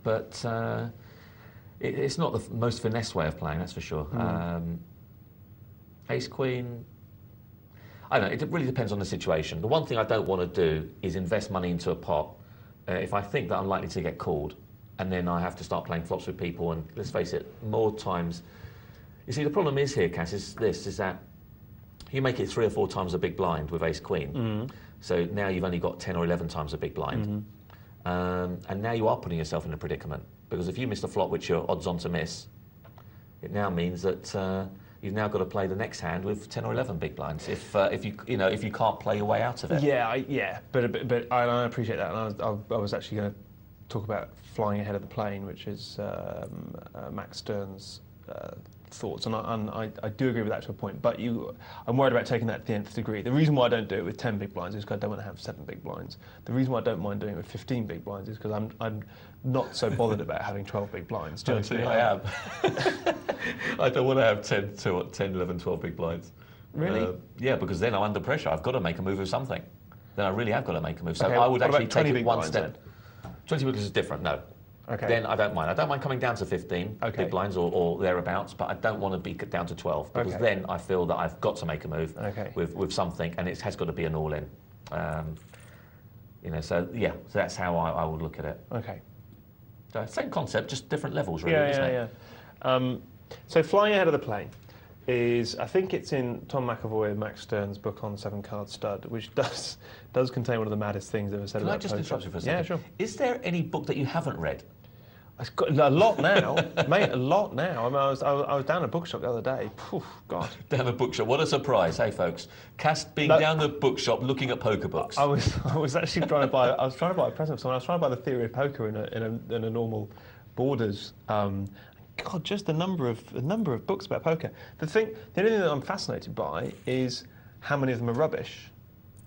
But it's not the most finesse way of playing, that's for sure. Ace queen. I don't know, it really depends on the situation. The one thing I don't want to do is invest money into a pot if I think that I'm likely to get called, and then I have to start playing flops with people, and let's face it, more times... You see, the problem is here, Cass, is that you make it 3 or 4 times a big blind with ace queen, so now you've only got 10 or 11 times a big blind, and now you are putting yourself in a predicament, because if you miss the flop, which you're odds on to miss, it now means that you've now got to play the next hand with 10 or 11 big blinds if you can't play your way out of it.
Yeah, but I appreciate that, and I was actually going to talk about flying ahead of the plane, which is Max Stern's thoughts, and I do agree with that to a point. But I'm worried about taking that to the nth degree. The reason why I don't do it with 10 big blinds is because I don't want to have 7 big blinds. The reason why I don't mind doing it with 15 big blinds is because I'm not so bothered about having 12 big blinds.
Do you know I am. I don't want to have 10, 11, 12 big blinds.
Really?
Yeah, because then I'm under pressure. I've got to make a move with something. Then I really have got to make a move. So
okay,
I would actually take it one step.
Then?
20 big blinds is different, no.
Okay.
Then I don't mind. I don't mind coming down to 15 big blinds or thereabouts, but I don't want to be down to 12 because then I feel that I've got to make a move with something, and it has got to be an all-in. You know, so yeah, so that's how I would look at it.
Okay.
So same concept, just different levels, really, isn't it?
Yeah. So flying ahead of the plane is, I think it's in Tom McAvoy and Max Stern's book on 7-card stud, which does contain one of the maddest things ever said about poker.
Can I just interrupt you for a second?
Yeah, sure.
Is there any book that you haven't read?
I've got a lot now, mate. A lot now. I mean, I was down a bookshop the other day. Phew, God.
Down a bookshop. What a surprise, hey folks. Cass being down the bookshop looking at poker books.
I was actually trying to buy. I was trying to buy a present for someone. I was trying to buy the Theory of Poker in a normal Borders. God, just the number of books about poker. The only thing that I'm fascinated by is how many of them are rubbish.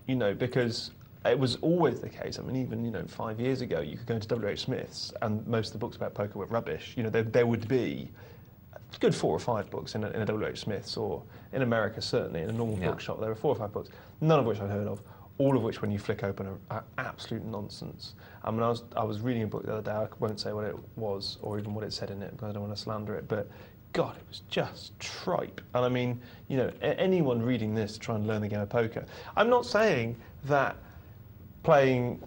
You know, because it was always the case. I mean, even 5 years ago, you could go into W.H. Smith's, and most of the books about poker were rubbish. You know, there would be a good 4 or 5 books in a W.H. Smith's, or in America certainly in a normal bookshop there were 4 or 5 books, none of which I'd heard of. All of which, when you flick open, are absolute nonsense. I mean, I was reading a book the other day. I won't say what it was or even what it said in it because I don't want to slander it. But God, it was just tripe. And I mean, anyone reading this to try and learn the game of poker. I'm not saying that playing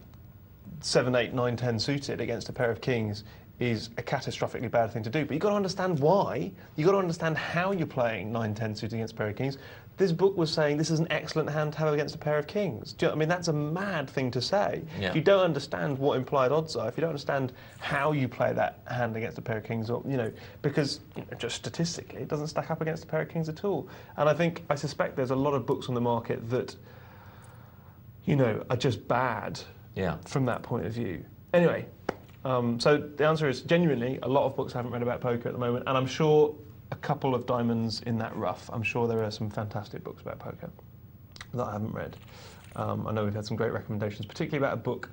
7, 8, 9, 10 suited against a pair of kings is a catastrophically bad thing to do. But you've got to understand why. You've got to understand how you're playing 9, 10 suited against a pair of kings. This book was saying this is an excellent hand to have against a pair of kings. Do you know what I mean? That's a mad thing to say. Yeah. If you don't understand what implied odds are, if you don't understand how you play that hand against a pair of kings, or because just statistically it doesn't stack up against a pair of kings at all. And I suspect there's a lot of books on the market that are just bad from that point of view. Anyway, so the answer is genuinely a lot of books I haven't read about poker at the moment, and I'm sure a couple of diamonds in that rough. I'm sure there are some fantastic books about poker that I haven't read. I know we've had some great recommendations, particularly about a book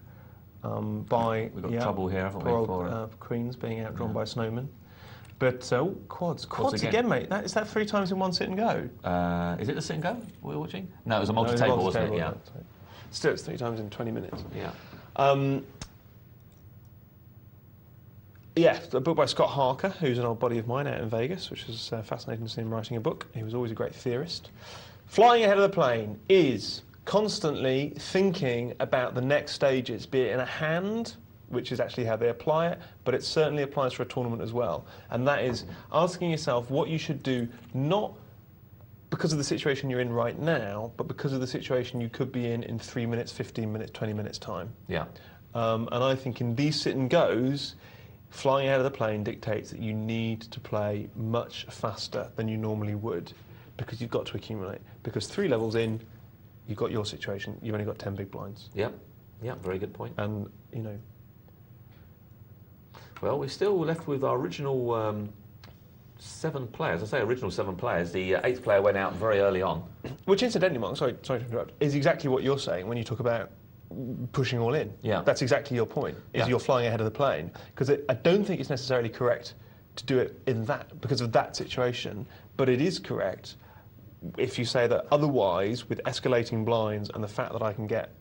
by
We've got trouble here, haven't we?
For queens being outdrawn by snowmen. But quads again, mate. Is that 3 times in one sit and go?
Is it the sit and go we're watching? No, it was a multi-table, wasn't it? Yeah.
Still, it's 3 times in 20 minutes.
Yeah.
Yeah, a book by Scott Harker, who's an old buddy of mine out in Vegas, which was fascinating to see him writing a book. He was always a great theorist. Flying ahead of the plane is constantly thinking about the next stages, be it in a hand, which is actually how they apply it, but it certainly applies for a tournament as well. And that is asking yourself what you should do, not because of the situation you're in right now, but because of the situation you could be in 3 minutes, 15 minutes, 20 minutes time.
Yeah.
And I think in these sit and goes, flying out of the plane dictates that you need to play much faster than you normally would, because you've got to accumulate. Because 3 levels in, you've got your situation. You've only got 10 big blinds.
Yep. Yeah, very good point.
And, you know...
Well, we're still left with our original 7 players. I say original 7 players. The 8th player went out very early on.
Which, incidentally, Mark, sorry to interrupt, is exactly what you're saying when you talk about pushing all in.
Yeah.
That's exactly your point, is you're flying ahead of the plane. Because I don't think it's necessarily correct to do it in that, because of that situation, but it is correct if you say that otherwise, with escalating blinds and the fact that I can get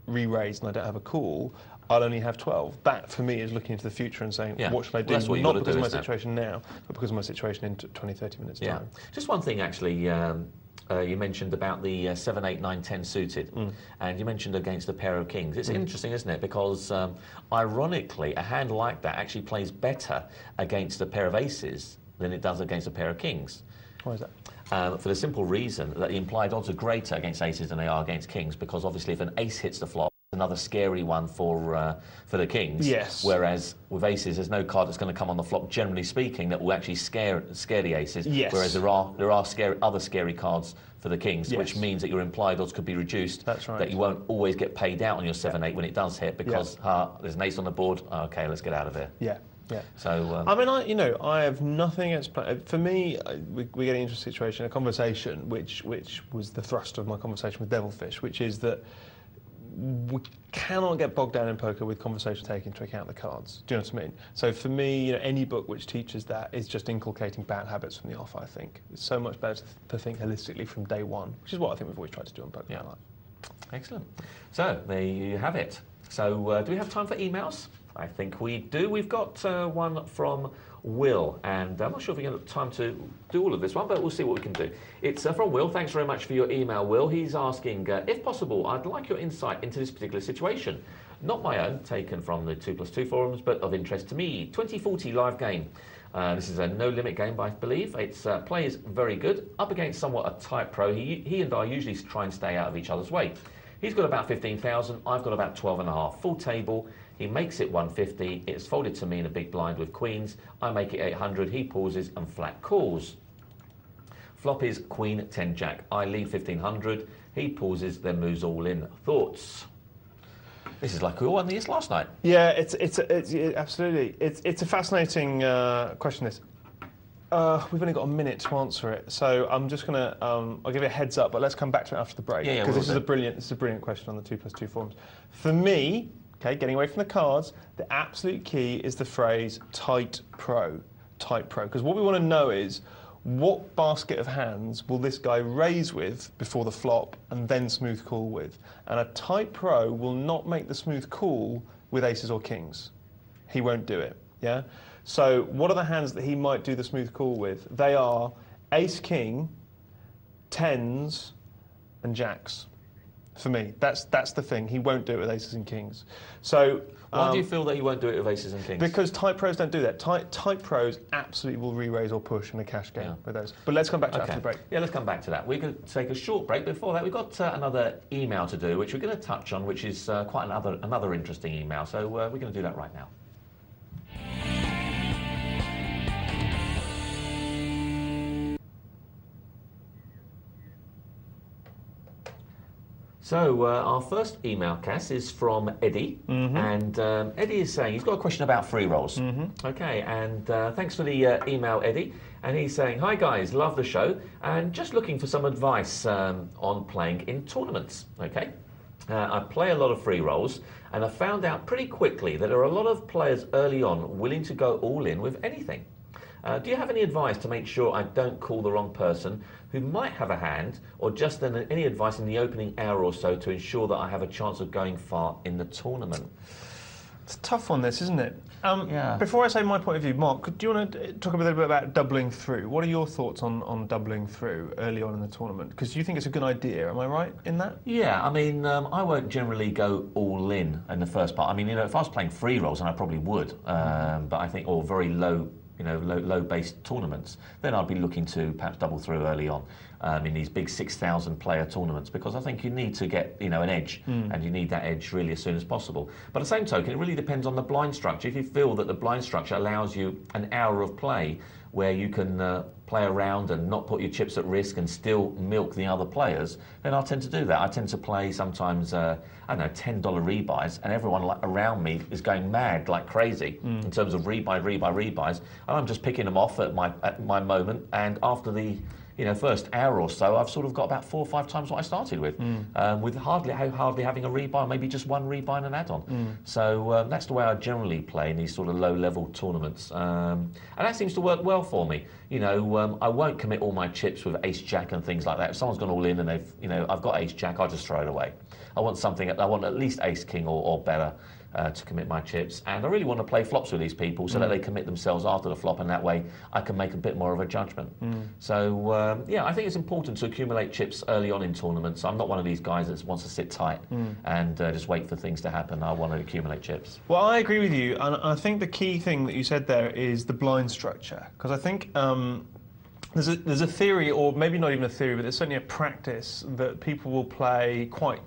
re-raised and I don't have a call, I'll only have 12. That, for me, is looking into the future and saying, what should I do?
Well,
not because of my situation now, but because of my situation in 20, 30 minutes' time.
Just one thing, actually. You mentioned about the 7, 8, 9, 10 suited, and you mentioned against a pair of kings. It's interesting, isn't it? Because ironically, a hand like that actually plays better against a pair of aces than it does against a pair of kings.
Why is that?
For the simple reason that the implied odds are greater against aces than they are against kings, because obviously if an ace hits the flop, another scary one for the kings.
Yes.
Whereas with aces, there's no card that's going to come on the flop, generally speaking, that will actually scare the aces.
Yes.
Whereas there are other scary cards for the kings, which means that your implied odds could be reduced.
That's right.
That you won't always get paid out on your 7-8 when it does hit, because there's an ace on the board. Oh, okay, let's get out of here.
Yeah. Yeah.
So
I mean, I have nothing against. For me, we're getting into a situation, a conversation, which was the thrust of my conversation with Devilfish, which is that we cannot get bogged down in poker with conversation taking into account the cards. Do you know what I mean? So for me, any book which teaches that is just inculcating bad habits from the off, I think. It's so much better to think holistically from day one, which is what I think we've always tried to do on Poker Night Live.
Excellent. So there you have it. So do we have time for emails? I think we do. We've got one from Will, and I'm not sure if we have time to do all of this one, but we'll see what we can do. It's from Will. Thanks very much for your email, Will. He's asking, if possible, I'd like your insight into this particular situation. Not my own, taken from the 2+2 forums, but of interest to me. 2040 live game. This is a no-limit game, I believe. It's play is very good. Up against somewhat a tight pro. He and I usually try and stay out of each other's way. He's got about 15,000. I've got about 12.5. Full table. He makes it 150. It's folded to me in a big blind with queens. I make it 800. He pauses and flat calls. Flop is queen 10 jack. I leave 1500. He pauses, then moves all in. Thoughts? This is like we all won this last night.
Yeah, it's absolutely. It's a fascinating question. This. We've only got a minute to answer it, so I'm just gonna. I'll give you a heads up, but let's come back to it after the break, because this is a brilliant question on the 2+2 forums. For me, okay, getting away from the cards, the absolute key is the phrase tight pro, because what we want to know is what basket of hands will this guy raise with before the flop and then smooth call with, and a tight pro will not make the smooth call with aces or kings. He won't do it. Yeah. So what are the hands that he might do the smooth call with? They are ace king, tens, and jacks. For me, that's the thing. He won't do it with aces and kings. So
why do you feel that he won't do it with aces and kings?
Because tight pros don't do that. Tight pros absolutely will re-raise or push in a cash game with those. But let's come back to that after the break.
Yeah, let's come back to that. We're going to take a short break. Before that, we've got another email to do, which we're going to touch on, which is quite another interesting email. So we're going to do that right now. So our first email, Cass, is from Eddie, and Eddie is saying he's got a question about free rolls. Okay, and thanks for the email, Eddie. And he's saying, hi guys, love the show, and just looking for some advice on playing in tournaments. Okay, I play a lot of free rolls, and I found out pretty quickly that there are a lot of players early on willing to go all in with anything. Do you have any advice to make sure I don't call the wrong person who might have a hand, or just any advice in the opening hour or so to ensure that I have a chance of going far in the tournament?
It's a tough one, this, isn't it?
Yeah.
Before I say my point of view, Mark, do you want to talk a little bit about doubling through? What are your thoughts on doubling through early on in the tournament? Because you think it's a good idea, am I right in that?
Yeah, I mean, I won't generally go all in the first part. I mean, if I was playing free rolls, and I probably would, but I think, or very low, low-based tournaments, then I'd be looking to perhaps double through early on in these big 6,000 player tournaments, because I think you need to get an edge, and you need that edge really as soon as possible. But at the same token, it really depends on the blind structure. If you feel that the blind structure allows you an hour of play where you can play around and not put your chips at risk and still milk the other players, then I tend to do that. I tend to play sometimes, I don't know, $10 rebuys, and everyone around me is going mad like crazy in terms of rebuys, and I'm just picking them off at my moment, and after the first hour or so, I've sort of got about 4 or 5 times what I started with hardly having a rebuy, maybe just one rebuy and an add-on. So that's the way I generally play in these sort of low-level tournaments, and that seems to work well for me. I won't commit all my chips with ace-jack and things like that. If someone's gone all in and I've got ace-jack, I'll just throw it away. I want at least ace-king or better to commit my chips, and I really want to play flops with these people so that they commit themselves after the flop, and that way I can make a bit more of a judgment. So yeah, I think it's important to accumulate chips early on in tournaments. I'm not one of these guys that wants to sit tight and just wait for things to happen. I want to accumulate chips.
Well, I agree with you, and I think the key thing that you said there is the blind structure, because I think there's a theory, or maybe not even a theory, but there's certainly a practice that people will play quite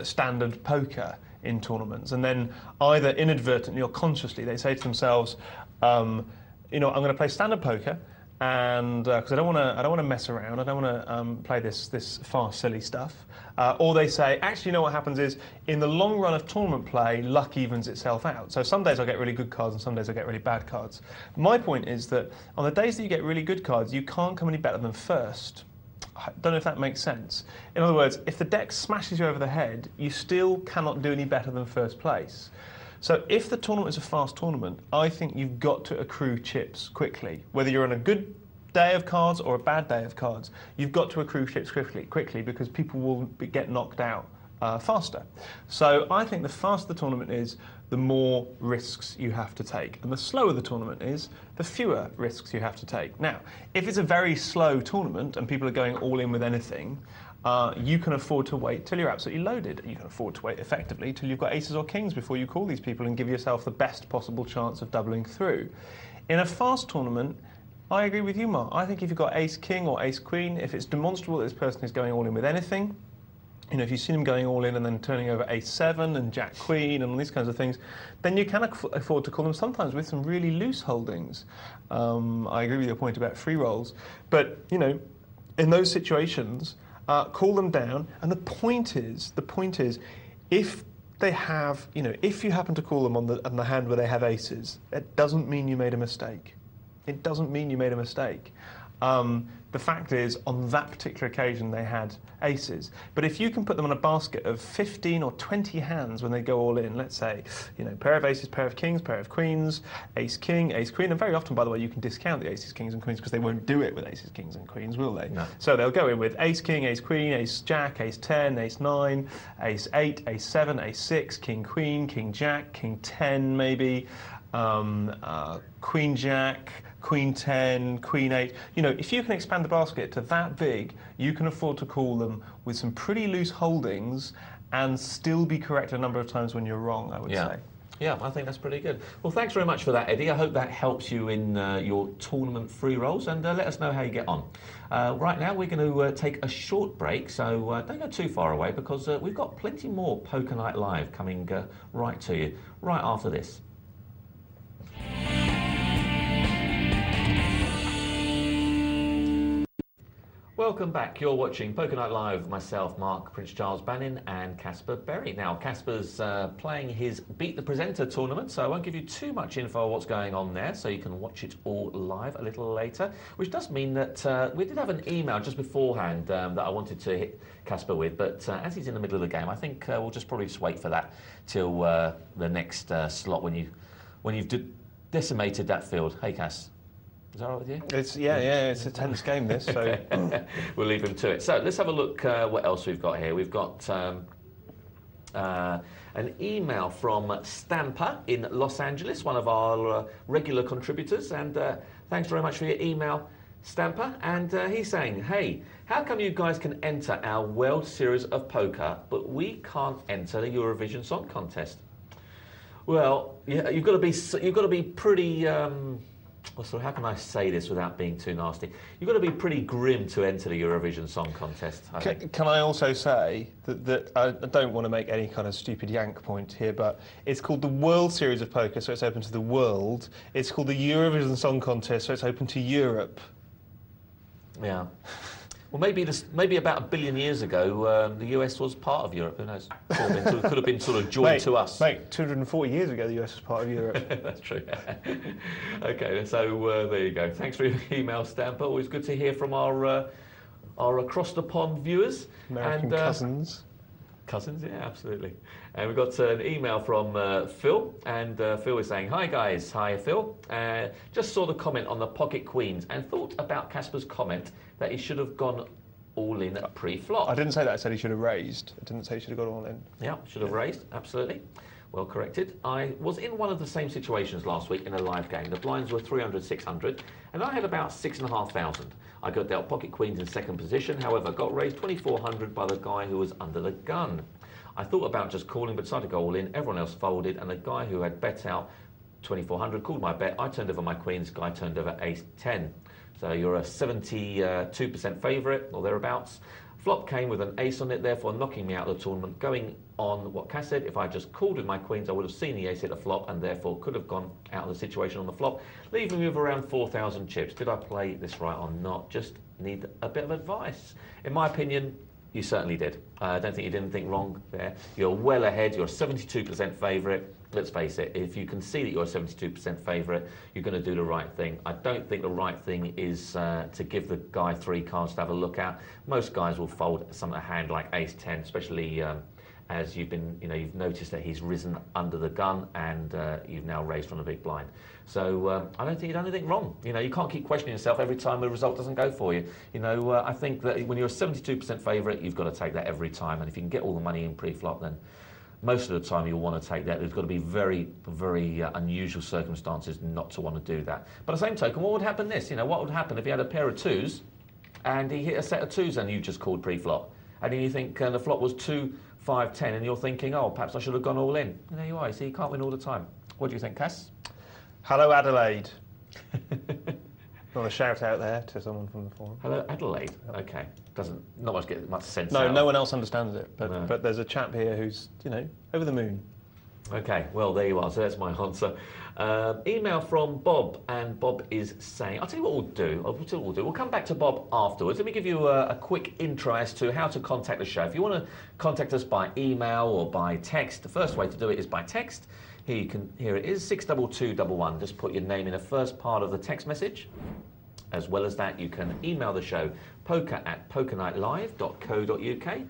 standard poker in tournaments, and then either inadvertently or consciously they say to themselves, I'm going to play standard poker, and because I don't want to mess around, I don't want to play this fast silly stuff, or they say, actually, what happens is in the long run of tournament play, luck evens itself out. So some days I get really good cards and some days I get really bad cards. My point is that on the days that you get really good cards, you can't come any better than first. I don't know if that makes sense. In other words, if the deck smashes you over the head, you still cannot do any better than first place. So if the tournament is a fast tournament, I think you've got to accrue chips quickly. Whether you're on a good day of cards or a bad day of cards, you've got to accrue chips quickly because people will get knocked out faster. So I think the faster the tournament is, the more risks you have to take. And the slower the tournament is, the fewer risks you have to take. Now, if it's a very slow tournament and people are going all in with anything, you can afford to wait till you're absolutely loaded. You can afford to wait effectively till you've got aces or kings before you call these people and give yourself the best possible chance of doubling through. In a fast tournament, I agree with you, Mark. I think if you've got ace-king or ace-queen, if it's demonstrable that this person is going all in with anything, if you see them going all in and then turning over ace-7 and jack-queen and all these kinds of things, then you can afford to call them sometimes with some really loose holdings. I agree with your point about free rolls. But, in those situations, call them down. And the point is, if they have, if you happen to call them on the hand where they have aces, it doesn't mean you made a mistake. It doesn't mean you made a mistake. The fact is, on that particular occasion, they had aces. But if you can put them on a basket of 15 or 20 hands when they go all in, let's say, pair of aces, pair of kings, pair of queens, ace-king, ace-queen, and very often, by the way, you can discount the aces, kings, and queens because they won't do it with aces, kings, and queens, will they?
No.
So they'll go in with ace-king, ace-queen, ace-jack, ace-10, ace-9, ace-8, ace-7, ace-6, king-queen, king-jack, king-10 maybe, queen-jack, Queen 10, Queen 8. If you can expand the basket to that big, you can afford to call them with some pretty loose holdings and still be correct a number of times when you're wrong, I would say.
Yeah, I think that's pretty good. Well, thanks very much for that, Eddie. I hope that helps you in your tournament free rolls, and let us know how you get on. Right now, we're going to take a short break, so don't go too far away because we've got plenty more Poker Night Live coming right to you right after this. Welcome back. You're watching Poker Night Live with myself, Mark, Prince Charles Banin, and Caspar Berry. Now, Caspar's playing his Beat the Presenter tournament, so I won't give you too much info on what's going on there, so you can watch it all live a little later, which does mean that we did have an email just beforehand that I wanted to hit Caspar with, but as he's in the middle of the game, I think we'll just probably just wait for that till the next slot when you've decimated that field. Hey, Cass. Is that all right with you?
It's a tense game, this, so...
We'll leave him to it. So let's have a look what else we've got here. We've got an email from Stamper in Los Angeles, one of our regular contributors, and thanks very much for your email, Stamper. And he's saying, hey, how come you guys can enter our World Series of Poker, but we can't enter the Eurovision Song Contest? Well, yeah, you've got to be pretty... how can I say this without being too nasty? You've got to be pretty grim to enter the Eurovision Song Contest, I think.
Can I also say that I don't want to make any kind of stupid yank point here, but it's called the World Series of Poker, so it's open to the world. It's called the Eurovision Song Contest, so it's open to Europe.
Yeah. Well, maybe about 1 billion years ago, the US was part of Europe. Who knows? Could have been sort of joined to us.
Mate, 240 years ago, the US was part of Europe.
That's true. Okay, so there you go. Thanks for your email, Stamper. Always good to hear from our across the pond viewers.
American cousins.
Cousins, yeah, absolutely. And we've got an email from Phil, and Phil is saying, hi guys, hi Phil. Just saw the comment on the pocket queens and thought about Caspar's comment that he should have gone all in at pre-flop.
I didn't say that, I said he should have raised. I didn't say he should have gone all in.
Yeah, should have raised, absolutely. Well corrected. I was in one of the same situations last week in a live game. The blinds were 300, 600, and I had about 6,500. I got dealt pocket queens in second position, however, got raised 2,400 by the guy who was under the gun. I thought about just calling, but decided to go all in. Everyone else folded, and the guy who had bet out 2,400 called my bet. I turned over my queens, guy turned over ace-10. So you're a 72% favourite, or thereabouts. Flop came with an ace on it, therefore knocking me out of the tournament. Going on what Cass said, if I just called with my queens, I would have seen the ace hit a flop and therefore could have gone out of the situation on the flop, leaving me with around 4,000 chips. Did I play this right or not? Just need a bit of advice. In my opinion, you certainly did. I don't think you did anything wrong there. You're well ahead. You're a 72% favourite. Let's face it, if you can see that you're a 72% favourite, you're going to do the right thing. I don't think the right thing is to give the guy 3 cards to have a look at. Most guys will fold some of the hand like ace-10, especially as you've noticed that he's risen under the gun and you've now raised from the big blind. So I don't think you've done anything wrong. You can't keep questioning yourself every time the result doesn't go for you. I think that when you're a 72% favourite, you've got to take that every time. And if you can get all the money in pre-flop, then most of the time you'll want to take that. There's got to be very, very unusual circumstances not to want to do that. But at the same token, what would happen what would happen if he had a pair of 2s and he hit a set of 2s and you just called pre-flop? And then you think the flop was 2, 5, 10, and you're thinking, oh, perhaps I should have gone all in. And there you are. See, you can't win all the time. What do you think, Cass?
Hello, Adelaide. Not a shout out there to someone from the forum.
Hello, Adelaide. Okay, not much sense.
No one else understands it. But there's a chap here who's over the moon.
Okay, well there you are. So that's my answer. Email from Bob, and Bob is saying, I'll tell you what we'll do. We'll come back to Bob afterwards. Let me give you a quick intro as to how to contact the show. If you want to contact us by email or by text, the first way to do it is by text. Here it is, 62211. Just put your name in the first part of the text message. As well as that, you can email the show, poker@pokernightlive.co.uk.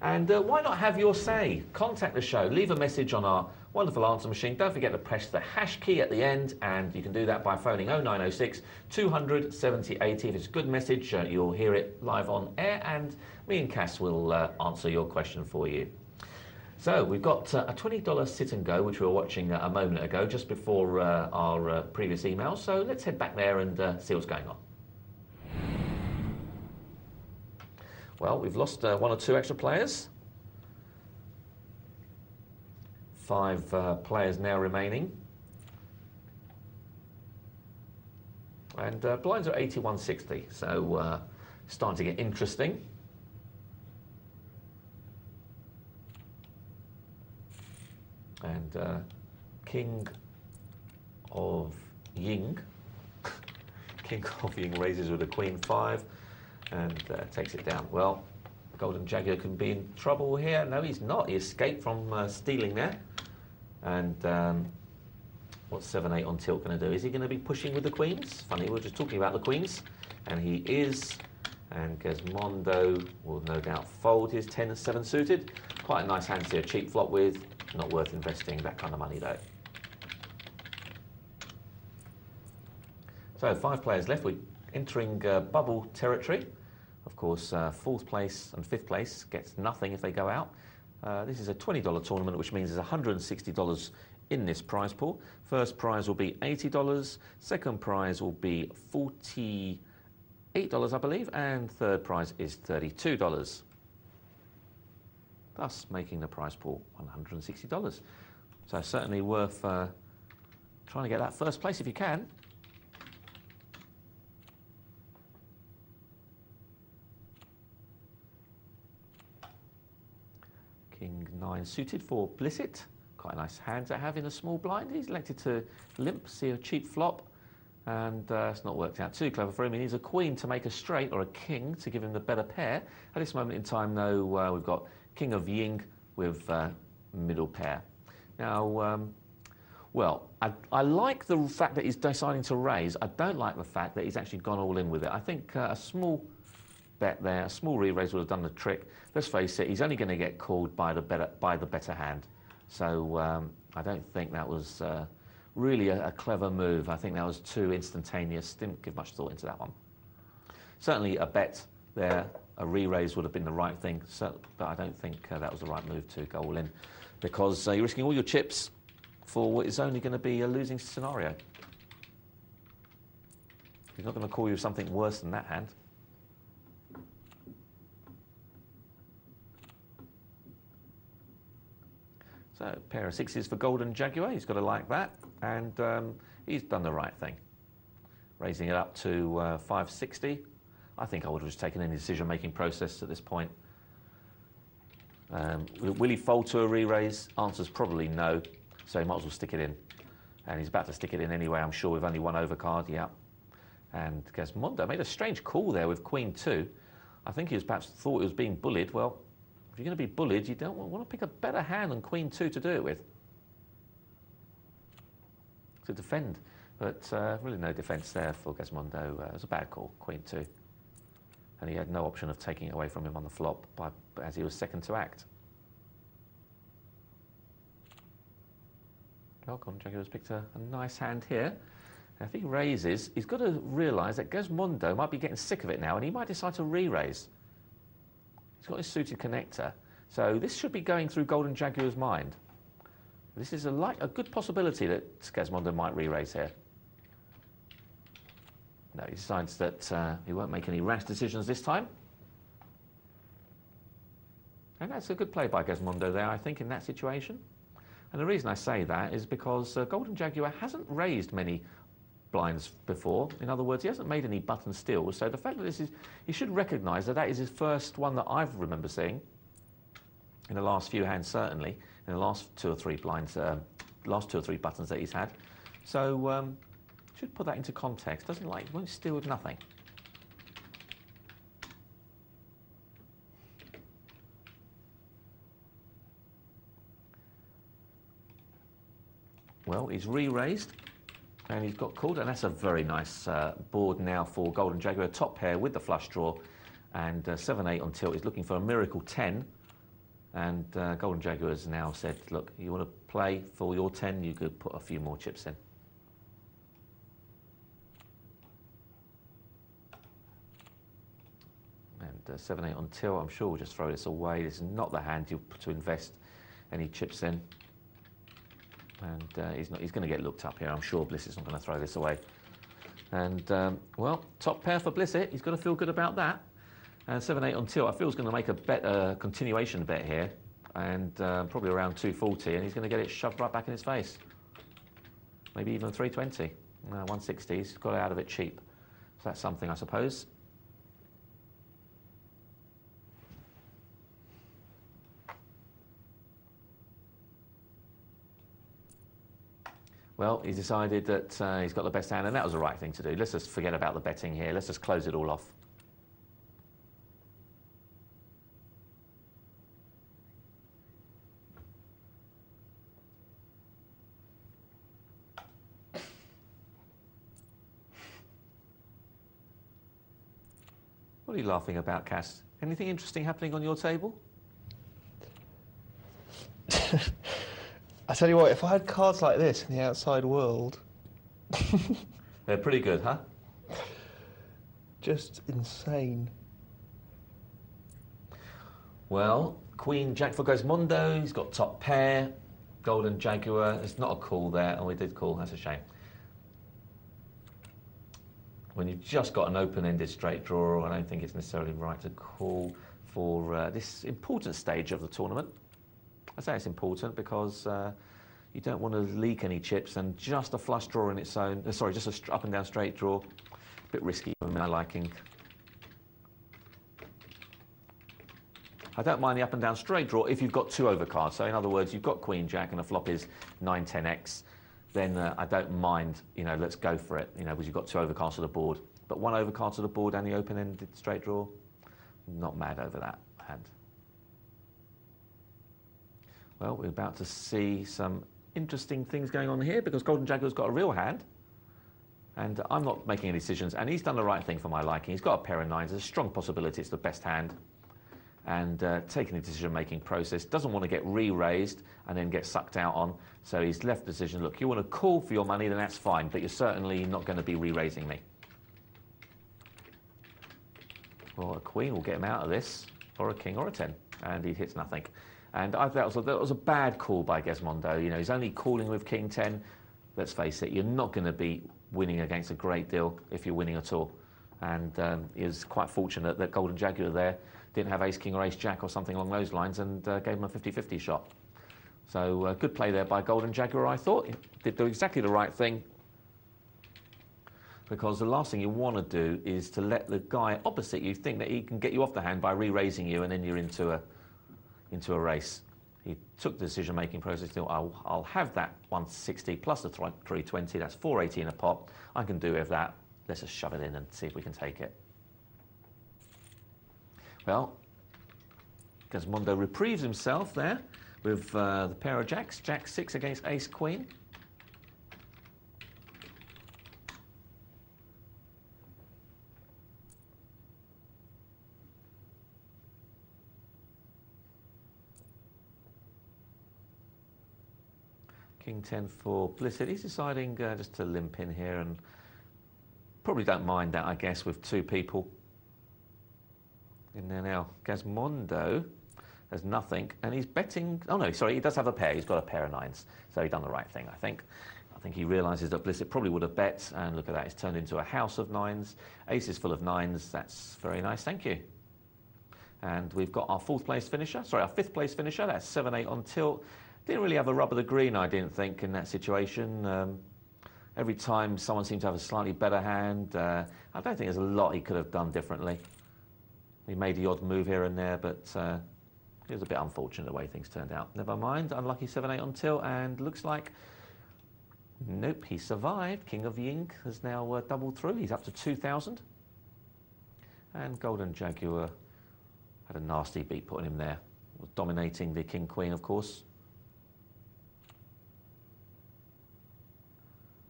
And why not have your say? Contact the show, leave a message on our wonderful answer machine. Don't forget to press the hash key at the end, and you can do that by phoning 0906 200 7080. If it's a good message, you'll hear it live on air, and me and Cass will answer your question for you. So we've got a $20 sit and go, which we were watching a moment ago, just before our previous email. So let's head back there and see what's going on. Well, we've lost 1 or 2 extra players. 5 players now remaining. And blinds are 8160, so starting to get interesting. And King of Ying. King of Ying raises with a Queen 5. and takes it down. Well, Golden Jaguar can be in trouble here. No, he's not. He escaped from stealing there. And what's 7-8 on tilt going to do? Is he going to be pushing with the queens? Funny, we were just talking about the queens. And he is. And Gizmondo will no doubt fold his 10-7 suited. Quite a nice hand to see a cheap flop with. Not worth investing that kind of money though. So 5 players left. We're entering bubble territory. Of course, 4th place and 5th place gets nothing if they go out. This is a $20 tournament, which means there's $160 in this prize pool. First prize will be $80. Second prize will be $48, I believe. And third prize is $32. Thus making the prize pool $160. So certainly worth trying to get that first place if you can. King 9 suited for Blissit. Quite a nice hand to have in a small blind. He's elected to limp, see a cheap flop, and it's not worked out too clever for him. He needs a queen to make a straight or a king to give him the better pair. At this moment in time, though, we've got King of Ying with middle pair. Now, well, I like the fact that he's deciding to raise. I don't like the fact that he's actually gone all in with it. I think a small bet there, a small re-raise would have done the trick. Let's face it, he's only going to get called by the better hand. So I don't think that was really a clever move. I think that was too instantaneous. Didn't give much thought into that one. Certainly a bet there, a re-raise would have been the right thing, but I don't think that was the right move to go all in, because you're risking all your chips for what is only going to be a losing scenario. He's not going to call you something worse than that hand. So, pair of 6s for Golden Jaguar. He's got to like that, and he's done the right thing. Raising it up to 560. I think I would have just taken any decision-making process at this point. Will he fold to a re-raise? Answer's probably no, so he might as well stick it in. And he's about to stick it in anyway, I'm sure, with only one overcard, yeah. And Gizmondo made a strange call there with Queen 2. I think he was perhaps thought he was being bullied. Well, if you're going to be bullied, you don't want to pick a better hand than Queen 2 to do it with. To defend. But really no defence there for Gizmondo. It was a bad call, Queen 2. And he had no option of taking it away from him on the flop as he was second to act. Golden Jaguar has picked a nice hand here. Now, if he raises, he's got to realise that Gizmondo might be getting sick of it now, and he might decide to re-raise. He's got his suited connector, so this should be going through Golden Jaguar's mind. This is a good possibility that Gizmondo might re-raise here. No, he decides that he won't make any rash decisions this time. And that's a good play by Gizmondo there, I think, in that situation. And the reason I say that is because Golden Jaguar hasn't raised many blinds before. In other words, he hasn't made any button steals. So the fact that this is, he should recognise that that is his first one that I remember seeing. In the last few hands, certainly. In the last 2 or 3 blinds, last 2 or 3 buttons that he's had. So should put that into context. Won't steal with nothing. Well, he's re-raised. And he's got called, and that's a very nice board now for Golden Jaguar. Top pair with the flush draw, and 7-8 on tilt. He's looking for a miracle 10, and Golden Jaguar has now said, look, you want to play for your 10, you could put a few more chips in. And 7-8 on tilt, I'm sure we'll just throw this away. This is not the hand you put to invest any chips in. And he's going to get looked up here. I'm sure Blissett's not going to throw this away. And, well, top pair for Blissett. He's got to feel good about that. And 7-8 on tilt. I feel he's going to make a bet, continuation bet here. And probably around 240. And he's going to get it shoved right back in his face. Maybe even 320. 160. He's got out of it cheap. So that's something, I suppose. Well, he's decided that he's got the best hand, and that was the right thing to do. Let's just forget about the betting here. Let's just close it all off. What are you laughing about, Cass? Anything interesting happening on your table?
I tell you what, if I had cards like this in the outside world...
They're pretty good, huh?
Just insane.
Well, Queen Jack for Cosmondo, he's got top pair, Golden Jaguar. It's not a call there. Oh, we did call, that's a shame. When you've just got an open-ended straight draw, I don't think it's necessarily right to call for this important stage of the tournament. I say it's important because you don't want to leak any chips, and just a flush draw in its own, sorry, just a up and down straight draw, a bit risky for my liking. I don't mind the up and down straight draw if you've got two overcards. So in other words, you've got Queen Jack and a flop is 9, 10x, then I don't mind, you know, let's go for it, you know, because you've got two overcards to the board. But one overcard to the board and the open-ended straight draw, not mad over that hand. Well, we're about to see some interesting things going on here because Golden Jaguar's got a real hand. And I'm not making any decisions, and he's done the right thing for my liking. He's got a pair of nines. There's a strong possibility it's the best hand. And taking the decision-making process, doesn't want to get re-raised and then get sucked out on. So he's left the decision, look, you want to call for your money, then that's fine, but you're certainly not going to be re-raising me. Well, a queen will get him out of this, or a king or a 10, and he hits nothing. And I thought that was a bad call by Gesmondo. You know, he's only calling with king 10. Let's face it, you're not going to be winning against a great deal if you're winning at all. And he was quite fortunate that Golden Jaguar there didn't have ace king or ace jack or something along those lines, and gave him a 50-50 shot. So good play there by Golden Jaguar, I thought. He did do exactly the right thing, because the last thing you want to do is to let the guy opposite you think that he can get you off the hand by re-raising you, and then you're into a race. He took the decision-making process. I'll have that 160 plus the 320. That's 480 in a pot. I can do with that. Let's just shove it in and see if we can take it. Well, Gesmondo reprieves himself there with the pair of jacks. Jack 6 against ace queen. King 10 for Blizzard. He's deciding just to limp in here, and probably don't mind that, I guess, with two people. And now Gesmondo has nothing, and he's betting. Oh no, sorry, he does have a pair. He's got a pair of nines, so he's done the right thing, I think. I think he realises that Blizzard probably would have bet, and look at that, it's turned into a house of nines. Ace is full of nines. That's very nice, thank you. And we've got our fourth place finisher. Sorry, our fifth place finisher. That's 7-8 on tilt. Didn't really have a rub of the green, I didn't think, in that situation. Every time someone seemed to have a slightly better hand. I don't think there's a lot he could have done differently. He made the odd move here and there, but it was a bit unfortunate the way things turned out. Never mind, unlucky 7-8 on tilt, and looks like, nope, he survived. King of Ying has now doubled through. He's up to 2,000. And Golden Jaguar had a nasty beat putting him there. Was dominating the King-Queen, of course.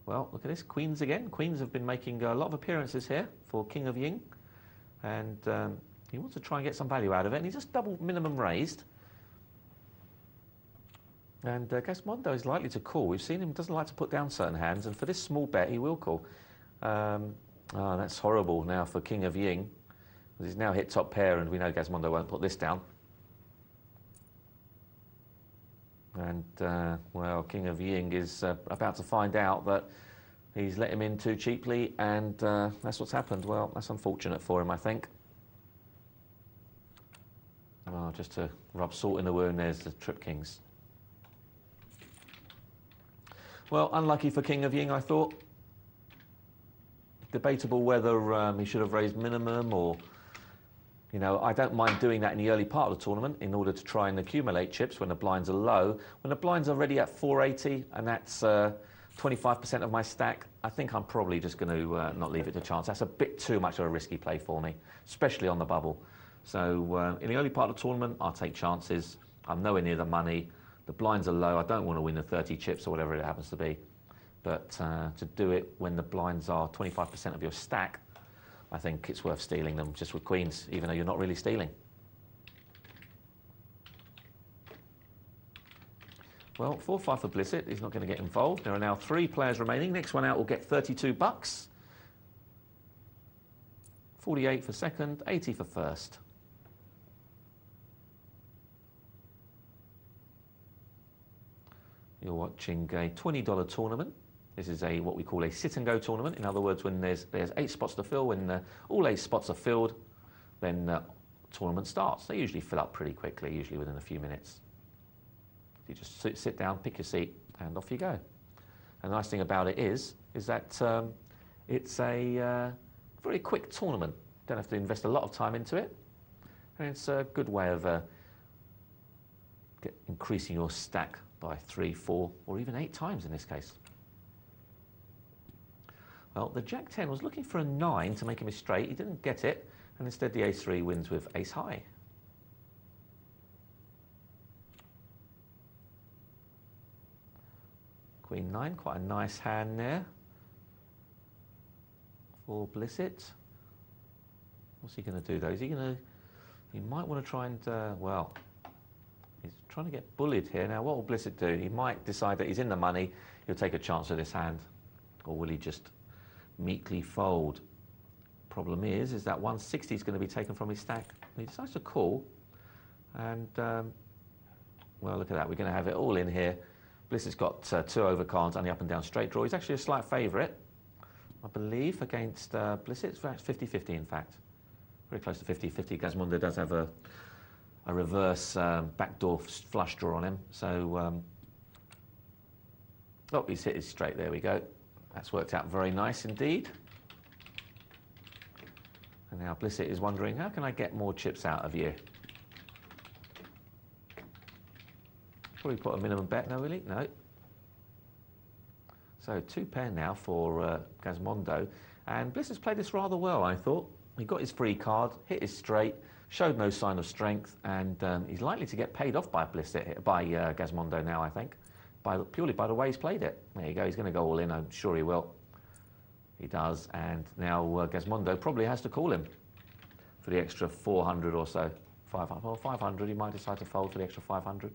Well, look at this, queens again. Queens have been making a lot of appearances here for King of Ying. And he wants to try and get some value out of it, and he's just double minimum raised. And Gesmondo is likely to call. We've seen him doesn't like to put down certain hands, and for this small bet, he will call. Oh, that's horrible now for King of Ying. He's now hit top pair, and we know Gesmondo won't put this down. And, well, King of Ying is about to find out that he's let him in too cheaply, and that's what's happened. Well, that's unfortunate for him, I think. Oh, just to rub salt in the wound, there's the trip kings. Well, unlucky for King of Ying, I thought. Debatable whether he should have raised minimum or... You know, I don't mind doing that in the early part of the tournament in order to try and accumulate chips when the blinds are low. When the blinds are already at 480, and that's 25% of my stack, I think I'm probably just going to not leave it to chance. That's a bit too much of a risky play for me, especially on the bubble. So in the early part of the tournament, I'll take chances. I'm nowhere near the money. The blinds are low. I don't want to win the 30 chips or whatever it happens to be. But to do it when the blinds are 25% of your stack, I think it's worth stealing them just with queens, even though you're not really stealing. Well, 4-5 for Blissett. He's not going to get involved. There are now 3 players remaining. Next one out will get 32 bucks. 48 for second, 80 for first. You're watching a $20 tournament. This is what we call a sit-and-go tournament. In other words, when there's 8 spots to fill, when all 8 spots are filled, then tournament starts. They usually fill up pretty quickly, usually within a few minutes. You just sit down, pick your seat, and off you go. And the nice thing about it is that it's a very quick tournament. Don't have to invest a lot of time into it. And it's a good way of increasing your stack by 3, 4, or even 8 times in this case. Well, the Jack-10 was looking for a 9 to make him a straight. He didn't get it, and instead the Ace-3 wins with Ace-High. Queen-9, quite a nice hand there for Blissett. What's he going to do, though? He might want to try and, well, he's trying to get bullied here. Now, what will Blissett do? He might decide that he's in the money. He'll take a chance with this hand. Or will he just meekly fold? Problem is that 160 is going to be taken from his stack. He decides to call. And, well, look at that. We're going to have it all in here. Blissett's got 2 overcards and the up and down straight draw. He's actually a slight favourite, I believe, against Blissett. It's 50-50, in fact. Very close to 50-50. Gazmondo does have a reverse backdoor flush draw on him. So, oh, he's hit his straight. There we go. That's worked out very nice indeed. And now Blissett is wondering, how can I get more chips out of you? Probably put a minimum bet, no, really? No. So 2 pair now for Gazmondo. And Blissett's played this rather well, I thought. He got his free card, hit his straight, showed no sign of strength, and he's likely to get paid off by Gazmondo now, I think, purely by the way he's played it. There you go, he's going to go all in, I'm sure he will. He does, and now Gazmondo probably has to call him for the extra 400 or so. 500, well, 500, he might decide to fold for the extra 500.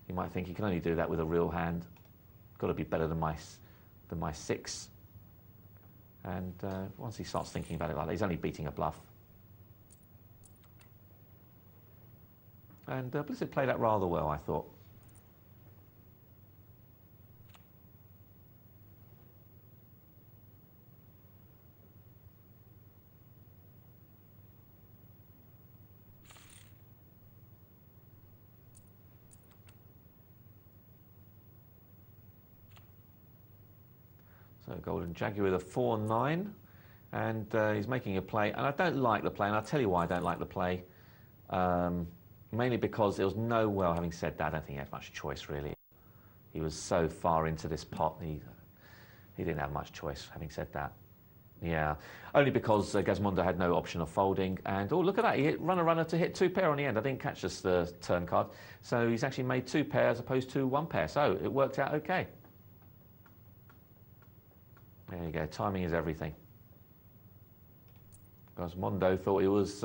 He might think he can only do that with a real hand. Got to be better than my 6. And once he starts thinking about it like that, he's only beating a bluff. And Blissett played that rather well, I thought. So Golden Jaguar with a 4-9, and he's making a play, and I don't like the play, and I'll tell you why I don't like the play. Mainly because there was no, well, having said that, I don't think he had much choice, really. He was so far into this pot, he didn't have much choice, having said that. Yeah, only because Gazmondo had no option of folding, and oh, look at that, he hit runner to hit 2 pair on the end. I didn't catch this the turn card, so he's actually made 2 pair as opposed to 1 pair, so it worked out okay. There you go, timing is everything. Gazmondo thought he was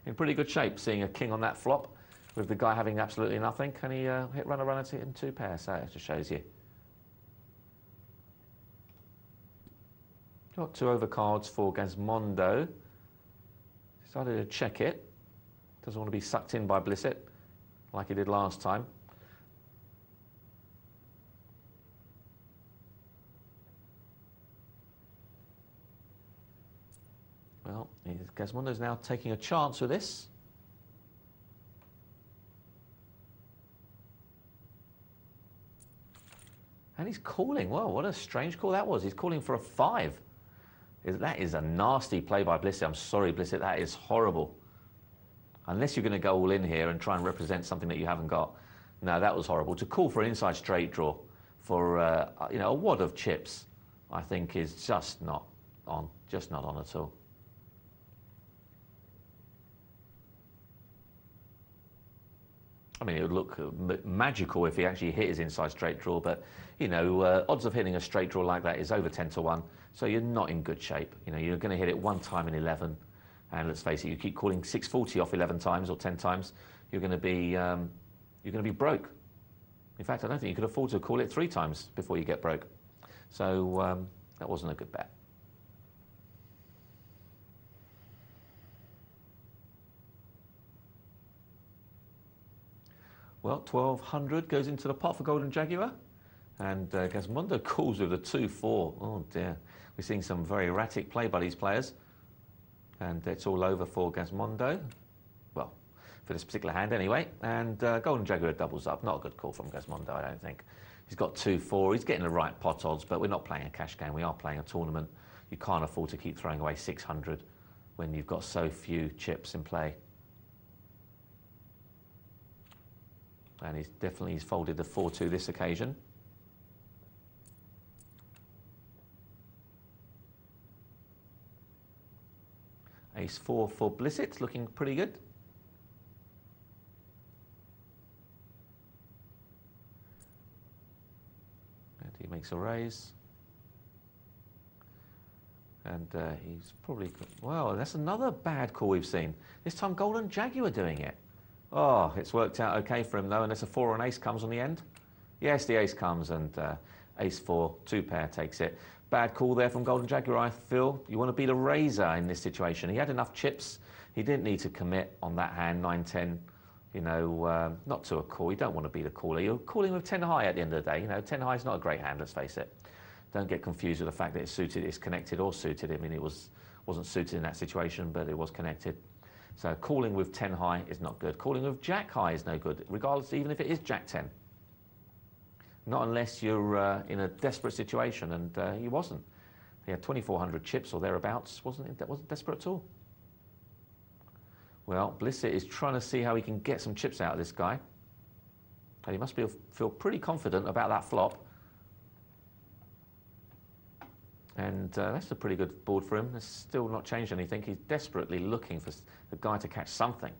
in pretty good shape, seeing a king on that flop, with the guy having absolutely nothing, and he hit runner to hit in 2 pairs, so it just shows you. Got 2 overcards for Gazmondo. Decided to check it. Doesn't want to be sucked in by Blissett, like he did last time. Well, Gazmondo's now taking a chance with this. And he's calling. Well, what a strange call that was. He's calling for a 5. That is a nasty play by Blissett. I'm sorry, Blissett, that is horrible. Unless you're going to go all in here and try and represent something that you haven't got. No, that was horrible. To call for an inside straight draw for you know, a wad of chips, I think is just not on at all. I mean, it would look magical if he actually hit his inside straight draw, but, you know, odds of hitting a straight draw like that is over 10 to 1, so you're not in good shape. You know, you're going to hit it one time in 11, and let's face it, you keep calling 640 off 11 times or 10 times, you're going to be broke. In fact, I don't think you could afford to call it 3 times before you get broke. So that wasn't a good bet. Well, 1200 goes into the pot for Golden Jaguar, and Gazmondo calls with a 2-4. Oh dear, we're seeing some very erratic play by these players, and it's all over for Gazmondo. Well, for this particular hand anyway, and Golden Jaguar doubles up. Not a good call from Gazmondo, I don't think. He's got 2-4, he's getting the right pot odds, but we're not playing a cash game, we are playing a tournament. You can't afford to keep throwing away 600 when you've got so few chips in play. And he's folded the 4-2 this occasion. Ace-4 for Blissett, looking pretty good. And he makes a raise. And he's probably... Well, that's another bad call we've seen. This time Golden Jaguar doing it. Oh, it's worked out okay for him though, unless a 4 or an ace comes on the end. Yes, the ace comes, and ace-4, 2-pair takes it. Bad call there from Golden Jaguar, I feel. You want to be the raiser in this situation. He had enough chips. He didn't need to commit on that hand, 9-10. You know, not to a call. You don't want to be the caller. You're calling with 10 high at the end of the day. You know, 10 high is not a great hand, let's face it. Don't get confused with the fact that it's suited, it's connected or suited. I mean, it wasn't suited in that situation, but it was connected. So calling with 10 high is not good. Calling with jack high is no good, regardless, even if it is jack 10. Not unless you're in a desperate situation, and he wasn't. He had 2,400 chips or thereabouts. That wasn't desperate at all. Well, Blissett is trying to see how he can get some chips out of this guy. And he must feel pretty confident about that flop. And that's a pretty good board for him. It's still not changed anything. He's desperately looking for the guy to catch something.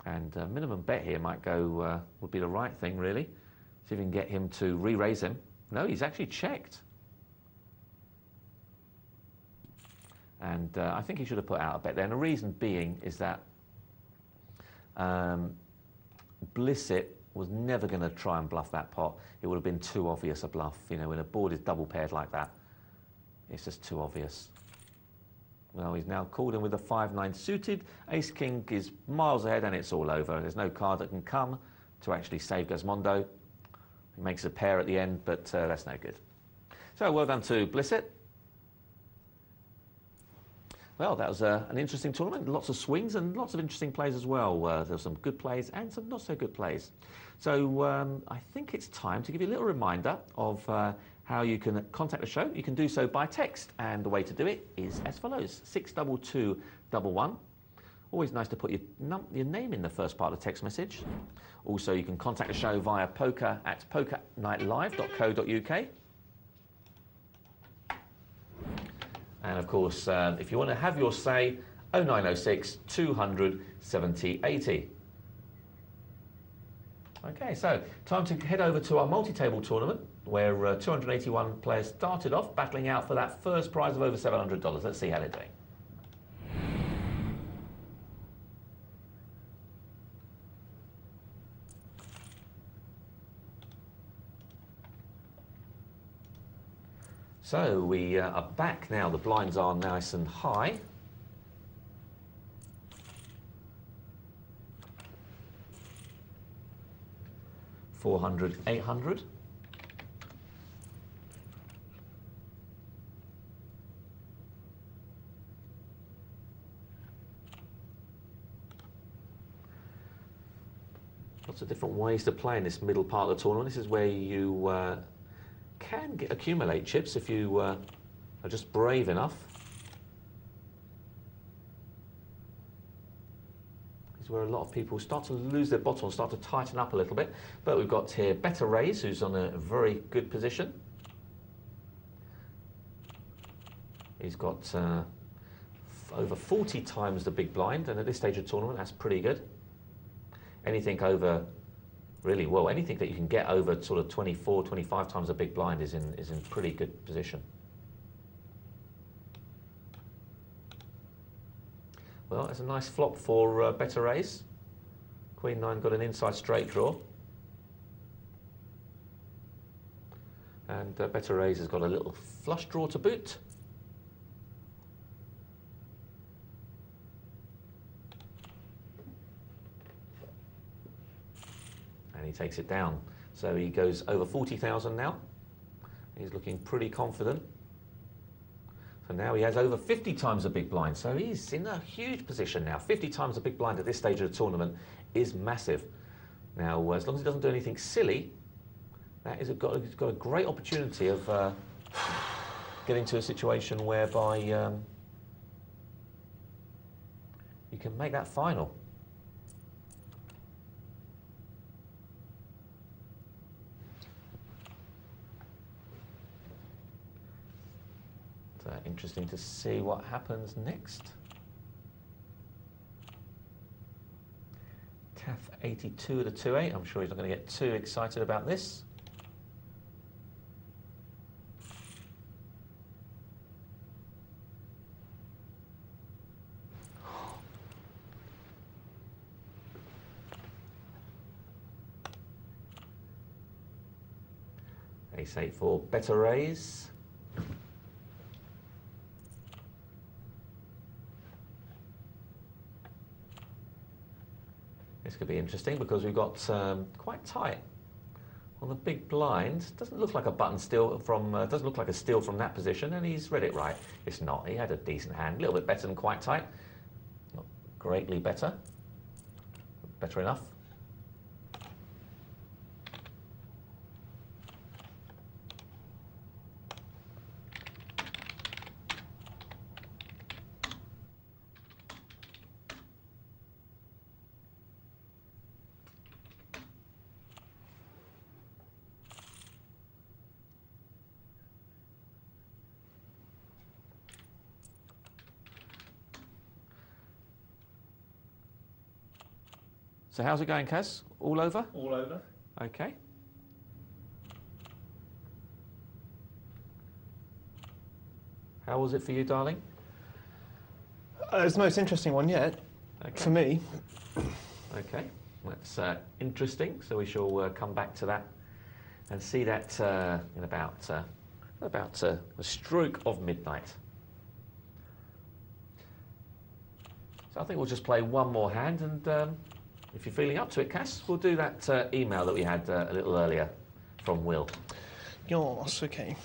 And minimum bet here might go, would be the right thing, really. See if we can get him to re-raise him. No, he's actually checked. And I think he should have put out a bet there. And the reason being is that Blissett was never going to try and bluff that pot. It would have been too obvious a bluff. You know, when a board is double paired like that, it's just too obvious. Well, he's now called in with a 5-9 suited. Ace-King is miles ahead, and it's all over. There's no card that can come to actually save Gazmondo. He makes a pair at the end, but that's no good. So, well done to Blissett. Well, that was an interesting tournament. Lots of swings and lots of interesting plays as well. There were some good plays and some not so good plays. So I think it's time to give you a little reminder of how you can contact the show. You can do so by text, and the way to do it is as follows: 62211. Always nice to put your name in the first part of the text message. Also, you can contact the show via poker@pokernightlive.co.uk. And of course, if you want to have your say, 0906 200 70 80. Okay, so time to head over to our multi-table tournament, where 281 players started off battling out for that first prize of over $700. Let's see how they're doing. So we are back now. The blinds are nice and high. $400, $800. Lots of different ways to play in this middle part of the tournament. This is where you can accumulate chips if you are just brave enough. This is where a lot of people start to lose their bottle and start to tighten up a little bit. But we've got here Better Raise, who's on a very good position. He's got over 40 times the big blind, and at this stage of the tournament, that's pretty good. anything over, really, well, anything that you can get over sort of 24, 25 times a big blind is in pretty good position. Well, it's a nice flop for better raise. Queen 9 got an inside straight draw. And better raise has got a little flush draw to boot. And he takes it down. So he goes over 40,000 now. He's looking pretty confident. So now he has over 50 times a big blind. So he's in a huge position now. 50 times a big blind at this stage of the tournament is massive. Now, as long as he doesn't do anything silly, he's got a great opportunity of getting to a situation whereby you can make that final. Interesting to see what happens next. Cath 82 at a 2-8. I'm sure he's not going to get too excited about this. Ace-8 for better raise. This could be interesting because we've got quite tight on the big blind. Doesn't look like a button steal from, doesn't look like a steal from that position, and he's read it right. It's not. He had a decent hand, a little bit better than quite tight. Not greatly better. Better enough. So how's it going, Kaz? All over?
All over.
Okay. How was it for you, darling?
It's the most interesting one yet, for me.
Okay, that's interesting. So we shall come back to that and see that in about a stroke of midnight. So I think we'll just play one more hand, and if you're feeling up to it, Cass, we'll do that email that we had a little earlier from Will.
Yes, okay.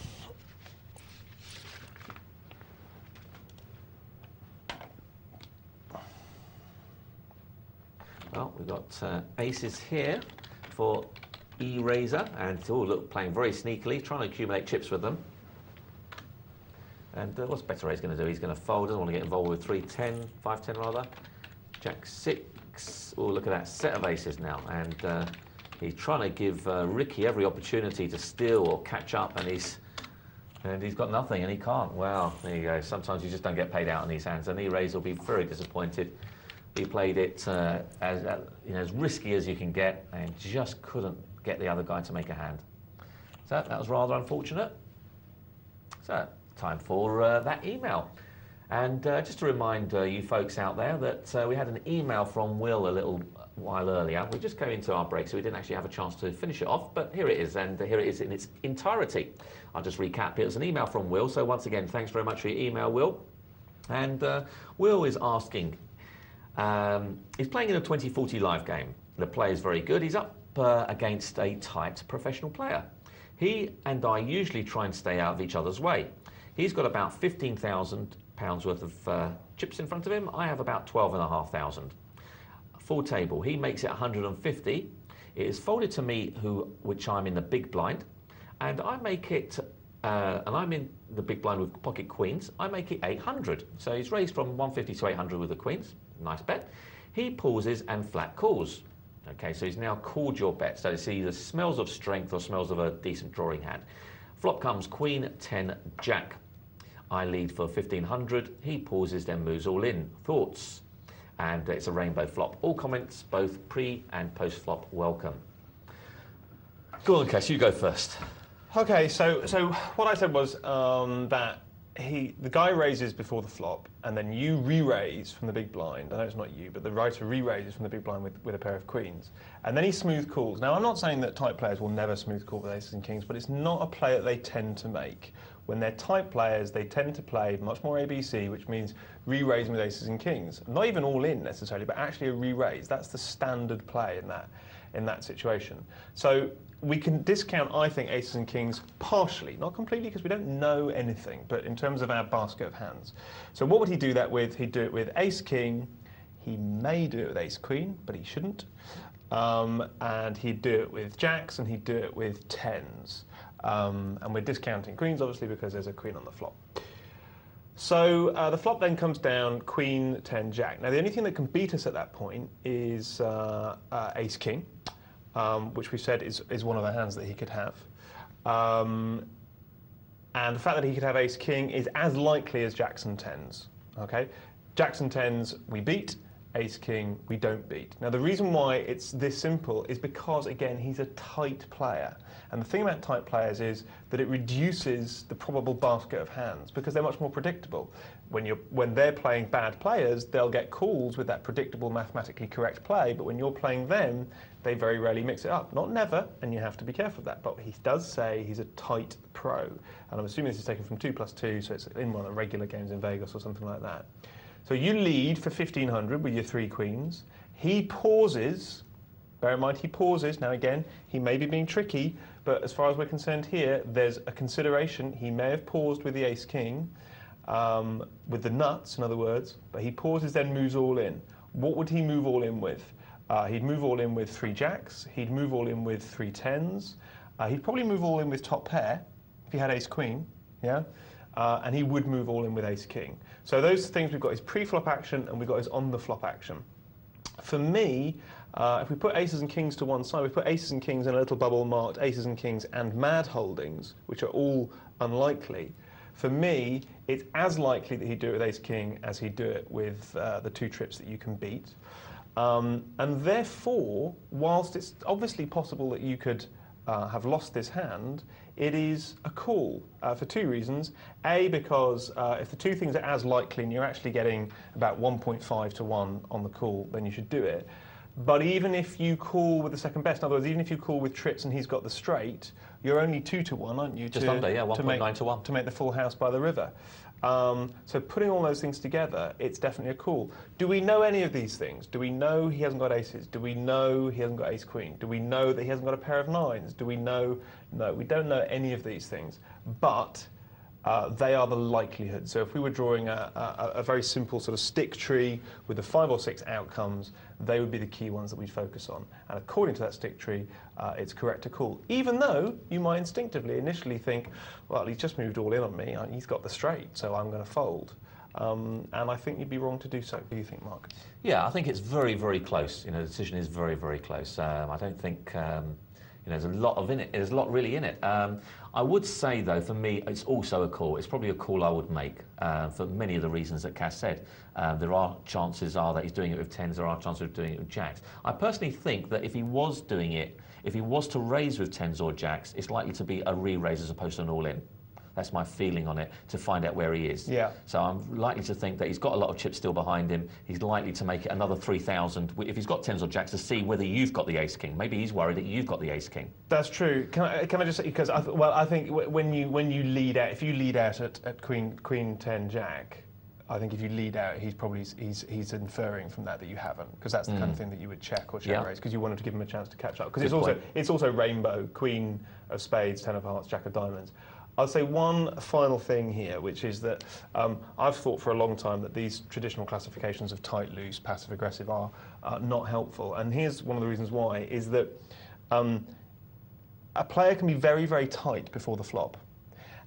Well, we've got aces here for E-Razor, and look, playing very sneakily, trying to accumulate chips with them. And what's better raise going to do? He's going to fold, doesn't want to get involved with 3-10, 5-10 rather. Jack-6. Oh, look at that set of aces now, and he's trying to give Ricky every opportunity to steal or catch up, and he's got nothing, and he can't. Well, there you go. Sometimes you just don't get paid out in these hands, and E-Razor will be very disappointed. He played it as risky as you can get, and just couldn't get the other guy to make a hand. So that was rather unfortunate. So time for that email. And just to remind you folks out there that we had an email from Will a little while earlier. We just came into our break, so we didn't actually have a chance to finish it off, but here it is, and here it is in its entirety. I'll just recap. It was an email from Will, so once again, thanks very much for your email, Will. And Will is asking, he's playing in a 2040 live game. The player is very good. He's up against a tight professional player. He and I usually try and stay out of each other's way. He's got about £15,000 worth of chips in front of him. I have about 12,500. Full table. He makes it 150. It is folded to me, which I'm in the big blind, and I make it. And I'm in the big blind with pocket queens. I make it 800. So he's raised from 150 to 800 with the queens. Nice bet. He pauses and flat calls. Okay, so he's now called your bet. So it's either smells of strength or smells of a decent drawing hand. Flop comes Queen, 10, Jack. I lead for 1500. He pauses, then moves all in. Thoughts? and it's a rainbow flop. All comments, both pre and post flop, welcome. Go on, Kes, you go first.
Okay, so what I said was that the guy raises before the flop, and then you re-raise from the big blind. I know it's not you, but the writer re-raises from the big blind with a pair of queens. And then he smooth calls. Now, I'm not saying that tight players will never smooth call with aces and kings, but it's not a play that they tend to make. When they're tight players, they tend to play much more ABC, which means re-raising with aces and kings. Not even all in necessarily, but actually a re-raise. That's the standard play in that situation. So we can discount, I think, aces and kings partially, not completely, because we don't know anything, but in terms of our basket of hands. So what would he do that with? He'd do it with ace-king. He may do it with ace-queen, but he shouldn't. And he'd do it with jacks, and he'd do it with tens. And we're discounting queens, obviously, because there's a queen on the flop. So the flop then comes down queen, 10, jack. Now, the only thing that can beat us at that point is ace-king. Which we said is one of the hands that he could have. And the fact that he could have ace-king is as likely as jacks and tens. Okay? Jacks and tens we beat, ace-king we don't beat. Now the reason why it's this simple is because, again, he's a tight player. And the thing about tight players is that it reduces the probable basket of hands because they're much more predictable. When they're playing bad players, they'll get calls with that predictable, mathematically correct play, but when you're playing them, they very rarely mix it up. Not never, and you have to be careful of that, but he does say he's a tight pro. And I'm assuming this is taken from 2+2, so it's in one of the regular games in Vegas or something like that. So you lead for 1,500 with your 3 queens. He pauses. Bear in mind, he pauses. Now, again, he may be being tricky, but as far as we're concerned here, there's a consideration. He may have paused with the ace-king, with the nuts, in other words, but he pauses, then moves all in. What would he move all in with? He'd move all in with 3 jacks. He'd move all in with 3 tens. He'd probably move all in with top pair if he had ace-queen, yeah? And he would move all in with ace-king. So those things, we've got his pre-flop action and we've got his on-the-flop action. For me, if we put aces and kings to one side, we put aces and kings in a little bubble marked aces and kings and mad holdings, which are all unlikely. For me, it's as likely that he'd do it with ace-king as he'd do it with the 2 trips that you can beat. And therefore, whilst it's obviously possible that you could have lost this hand, it is a call for 2 reasons. A, because if the 2 things are as likely and you're actually getting about 1.5 to 1 on the call, then you should do it. But even if you call with the second best, in other words, even if you call with trips and he's got the straight, you're only 2 to 1, aren't you?
Just under, yeah, 1.9 to 1.
To make the full house by the river. So putting all those things together, it's definitely a call. Do we know any of these things? Do we know he hasn't got aces? Do we know he hasn't got ace-queen? Do we know that he hasn't got a pair of 9s? Do we know? No, we don't know any of these things. But they are the likelihood. So if we were drawing a very simple sort of stick tree with the 5 or 6 outcomes, they would be the key ones that we'd focus on. And according to that stick tree, it's correct to call. Even though you might instinctively initially think, well, he's just moved all in on me. He's got the straight, so I'm going to fold. And I think you'd be wrong to do so. What do you think, Mark?
Yeah, I think it's very, very close. You know, the decision is very, very close. I don't think there's a lot of in it. There's a lot really in it. I would say, though, for me, it's also a call. It's probably a call I would make for many of the reasons that Cass said. There are chances that he's doing it with tens. There are chances of doing it with jacks. I personally think that if he was doing it, if he was to raise with tens or jacks, it's likely to be a re-raise as opposed to an all-in. That's my feeling on it, to find out where he is. Yeah. So I'm likely to think that he's got a lot of chips still behind him. He's likely to make it another 3,000 if he's got tens or jacks to see whether you've got the ace-king. Maybe he's worried that you've got the ace-king.
That's true. Can I just say, because I think when you lead out, if you lead out at queen 10 jack, I think if you lead out, he's inferring from that you haven't, because that's the kind of thing that you would check or check raise, because you wanted to give him a chance to catch up. Because it's also rainbow, queen of spades, 10 of hearts, jack of diamonds. I'll say one final thing here, which is that I've thought for a long time that these traditional classifications of tight, loose, passive, aggressive are not helpful. And here's one of the reasons why, is that a player can be very, very tight before the flop.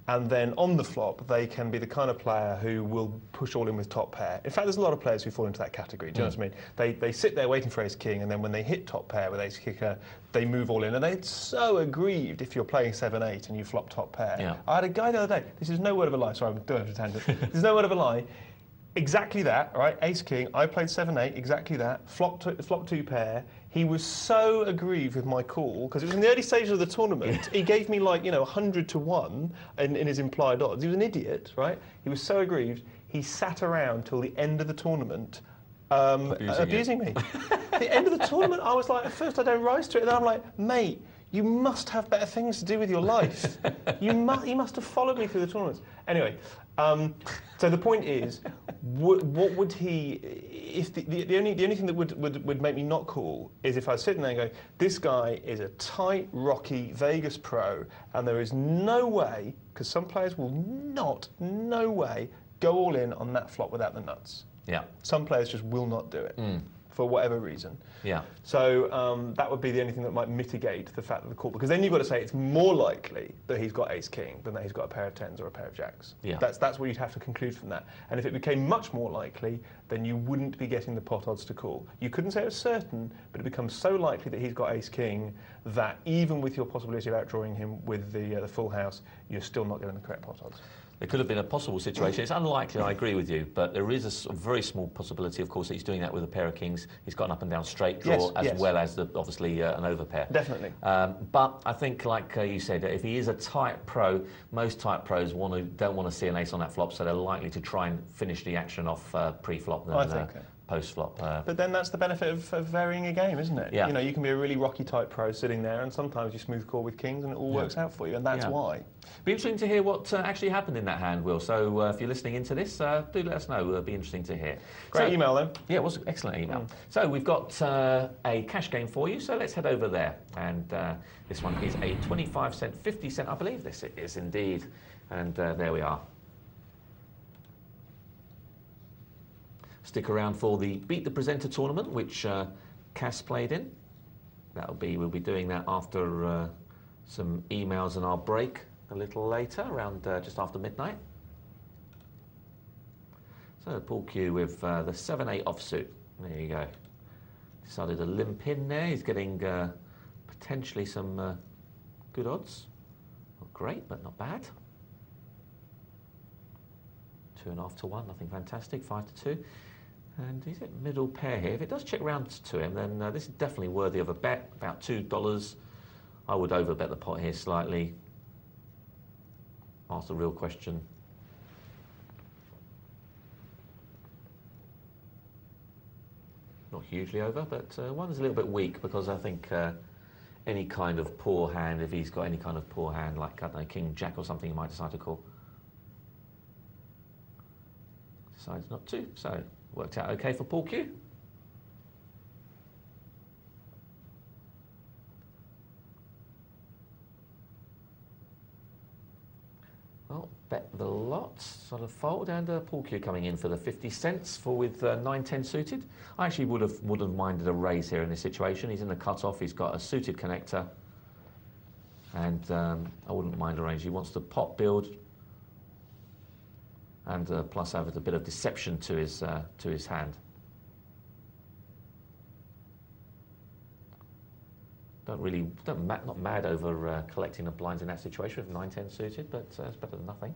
And then on the flop, they can be the kind of player who will push all in with top pair. In fact, there's a lot of players who fall into that category. Do you know what I mean? They sit there waiting for ace-king, and then when they hit top pair with ace-kicker, they move all in. And they're so aggrieved if you're playing 7-8 and you flop top pair. Yeah. I had a guy the other day, this is no word of a lie, sorry, I'm doing it for a tangent. This is no word of a lie. Exactly that, right? Ace King. I played 7-8, exactly that. Flop two pair. He was so aggrieved with my call because it was in the early stages of the tournament. He gave me like 100 to 1 in his implied odds. He was an idiot, right? He was so aggrieved. He sat around till the end of the tournament abusing me. At the end of the tournament, I was like, at first I don't rise to it, and then I'm like, mate, you must have better things to do with your life. You must have followed me through the tournaments. Anyway, so the point is, what would he? If the only thing that would make me not cool is if I was sitting there and going, this guy is a tight, rocky Vegas pro, and there is no way, because some players will not, no way, go all in on that flop without the nuts.
Yeah.
Some players just will not do it. For whatever reason.
Yeah.
So that would be the only thing that might mitigate the fact of the call, because then you've got to say it's more likely that he's got ace king than that he's got a pair of tens or a pair of jacks.
Yeah.
That's what you'd have to conclude from that. And if it became much more likely, then you wouldn't be getting the pot odds to call. You couldn't say it was certain, but it becomes so likely that he's got ace king that even with your possibility of outdrawing him with the full house, you're still not getting the correct pot odds.
There could have been a possible situation. It's unlikely, I agree with you, but there is a very small possibility, of course, that he's doing that with a pair of kings. He's got an up and down straight draw, as well as obviously an overpair.
Definitely.
But I think, like you said, if he is a tight pro, most tight pros don't want to see an ace on that flop, so they're likely to try and finish the action off pre-flop than post-flop.
But then that's the benefit of varying a game, isn't it?
Yeah.
You know, you can be a really rocky type pro sitting there, and sometimes you smooth call with kings, and it all works out for you, and that's why.
Be interesting to hear what actually happened in that hand, Will. So if you're listening into this, do let us know. It'll be interesting to hear.
Great email, then.
Yeah, it was an excellent email. So we've got a cash game for you, so let's head over there. And this one is a 25-cent, 50-cent, I believe this it is indeed. And there we are. Stick around for the Beat the Presenter tournament, which Cass played in. We'll be doing that after some emails and our break a little later, around just after midnight. So Paul Q with the 7-8 offsuit. There you go. Decided to limp in there. He's getting potentially some good odds. Not great, but not bad. 2.5 to 1, nothing fantastic. 5 to 2. And he's at middle pair here. If it does check round to him, then this is definitely worthy of a bet, about $2. I would overbet the pot here slightly. Ask the real question. Not hugely over, but one's a little bit weak because I think any kind of poor hand, if he's got any kind of poor hand, like, I don't know, King Jack or something, he might decide to call. Decides not to, so worked out okay for Paul Q. Well, bet the lot, sort of fold, and Paul Q coming in for the 50 cents with 9-10 suited. I actually would have minded a raise here in this situation. He's in the cutoff, he's got a suited connector, and I wouldn't mind a raise. He wants to pot build, and plus have a bit of deception to his hand. Not mad over collecting the blinds in that situation with 9-10 suited, but it's better than nothing.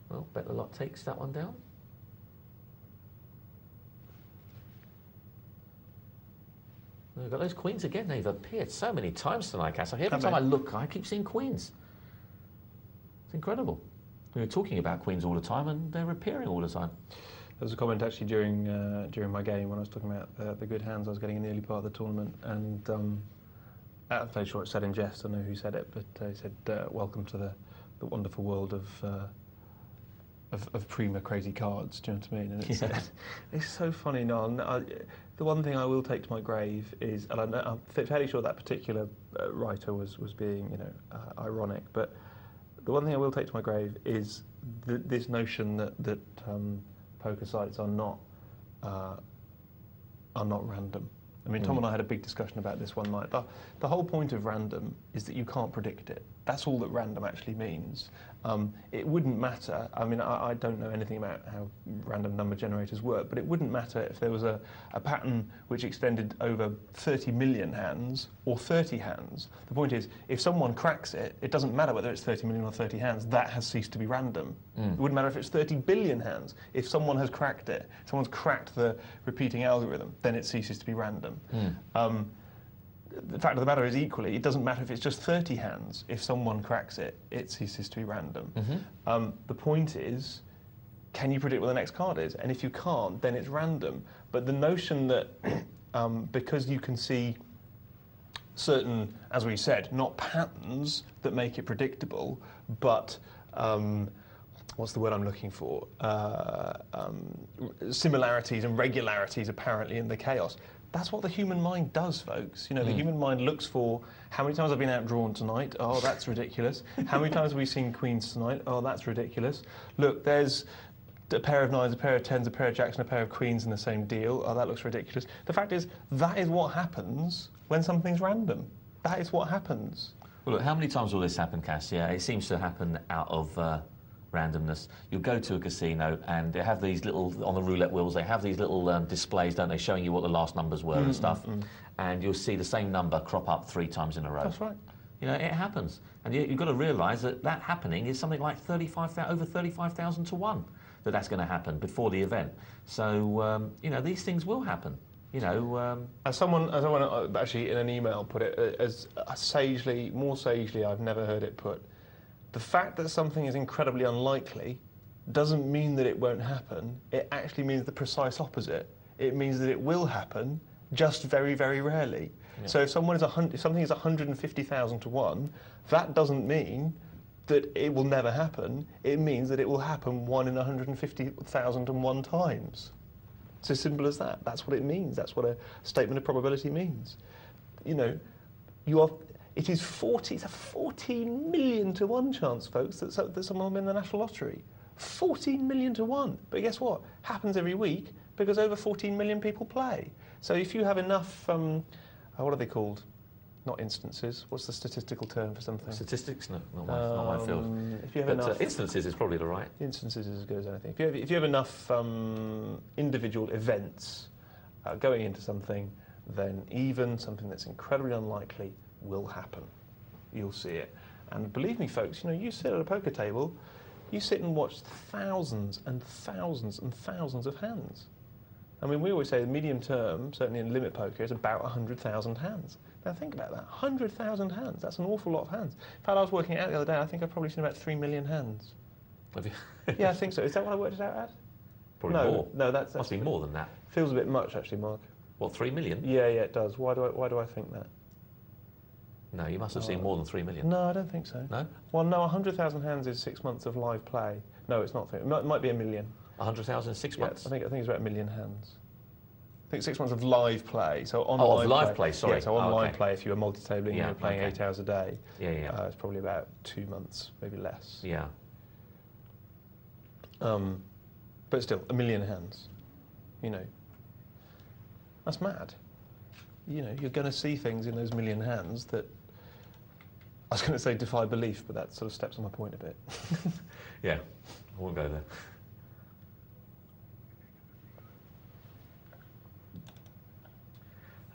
Well, bet the lot takes that one down. We've got those queens again. They've appeared so many times tonight, Cass. Every time I look, I keep seeing queens. It's incredible. We were talking about queens all the time, and they're appearing all the time.
There was a comment actually during my game when I was talking about the good hands I was getting in the early part of the tournament, and at the play short, it said in jest. I don't know who said it, but he said, "Welcome to the wonderful world of prima crazy cards." Do you know what I mean? And it's so funny, Noel. The one thing I will take to my grave is, and I'm fairly sure that particular writer was being, ironic, but the one thing I will take to my grave is this notion that poker sites are not random. I mean, Tom and I had a big discussion about this one night. The whole point of random is that you can't predict it. That's all that random actually means. It wouldn't matter. I mean, I don't know anything about how random number generators work, but it wouldn't matter if there was a pattern which extended over 30 million hands or 30 hands. The point is, if someone cracks it, it doesn't matter whether it's 30 million or 30 hands. That has ceased to be random. It wouldn't matter if it's 30 billion hands. If someone has cracked it, someone's cracked the repeating algorithm, then it ceases to be random. The fact of the matter is, equally, it doesn't matter if it's just 30 hands. If someone cracks it, it ceases to be random. The point is, can you predict what the next card is? And if you can't, then it's random. But the notion that because you can see certain, as we said, not patterns that make it predictable, but what's the word I'm looking for? Similarities and regularities apparently in the chaos. That's what the human mind does, folks. You know, the human mind looks for how many times I've been outdrawn tonight. Oh, that's ridiculous. How many times have we seen queens tonight? Oh, that's ridiculous. Look, there's a pair of nines, a pair of tens, a pair of jacks, and a pair of queens in the same deal. Oh, that looks ridiculous. The fact is, that is what happens when something's random. That is what happens.
Well, look, how many times will this happen, Cass? Yeah, it seems to happen out of randomness. You'll go to a casino and they have these little, on the roulette wheels, they have these little displays, don't they, showing you what the last numbers were and stuff. And you'll see the same number crop up 3 times in a row.
That's right.
You know, it happens. And you've got to realise that that happening is something like over 35,000 to 1 that's going to happen before the event. So, you know, these things will happen. You know,
as someone actually in an email put it, as sagely, more sagely, I've never heard it put. The fact that something is incredibly unlikely doesn't mean that it won't happen. It actually means the precise opposite. It means that it will happen, just very, very rarely. Yeah. So if something is 150,000 to 1, that doesn't mean that it will never happen. It means that it will happen 1 in 150,001 times. It's as simple as that. That's what it means. That's what a statement of probability means. You know, it's a 14 million to 1 chance, folks, that someone will win the national lottery. 14 million to 1. But guess what? Happens every week because over 14 million people play. So if you have enough, what are they called? Not instances. What's the statistical term for something?
Statistics? No, not my field.
If you have enough,
instances is probably the right.
Instances is as good as anything. If you have enough individual events going into something, then even something that's incredibly unlikely will happen. You'll see it. And believe me, folks, you know, you sit at a poker table, you sit and watch thousands and thousands and thousands of hands. I mean, we always say the medium term, certainly in limit poker, is about 100,000 hands. Now think about that, 100,000 hands, that's an awful lot of hands. In fact, I was working it out the other day, I think I've probably seen about 3 million hands.
Have you?
Yeah, I think so. Is that what I worked it out at?
Probably more.
No, that's
must be more than that.
Feels a bit much, actually, Mark.
What, 3 million?
Yeah, it does. Why do I think that?
No, you must have seen more than 3 million.
No, I don't think so.
No?
Well, no, 100,000 hands is 6 months of live play. No, it's not. It might be 1 million.
100,000 in 6 months?
I think it's about 1 million hands. I think 6 months of live play. So on
live play. Sorry.
Yeah, so on play, if you were multi-tabling and you were playing 8 hours a day,
it's
probably about 2 months, maybe less.
Yeah.
But still, 1 million hands. You know, that's mad. You know, you're going to see things in those 1 million hands that, I was going to say defy belief, but that sort of steps on my point a bit.
Yeah, I won't go there.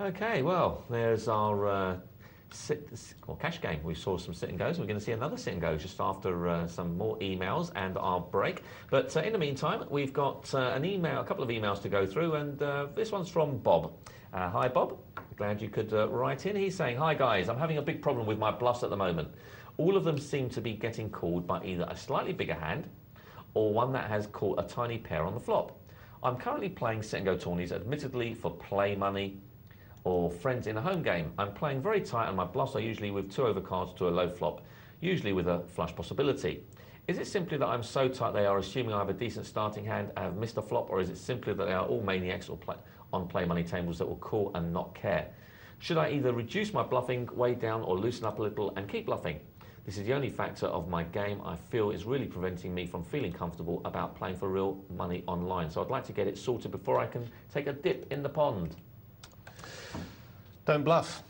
Okay, well, there's our cash game. We saw some sit and goes. We're going to see another sit and go just after some more emails and our break. But in the meantime, we've got a couple of emails to go through, and this one's from Bob. Hi, Bob. Glad you could write in. He's saying, hi, guys. I'm having a big problem with my bluffs at the moment. All of them seem to be getting called by either a slightly bigger hand or one that has caught a tiny pair on the flop. I'm currently playing sit and go tourneys, admittedly for play money or friends in a home game. I'm playing very tight and my bluffs are usually with 2 overcards to a low flop, usually with a flush possibility. Is it simply that I'm so tight they are assuming I have a decent starting hand and have missed a flop, or is it simply that they are all maniacs or on play money tables that will call and not care? Should I either reduce my bluffing way down or loosen up a little and keep bluffing? This is the only factor of my game I feel is really preventing me from feeling comfortable about playing for real money online. So I'd like to get it sorted before I can take a dip in the pond.
Don't bluff.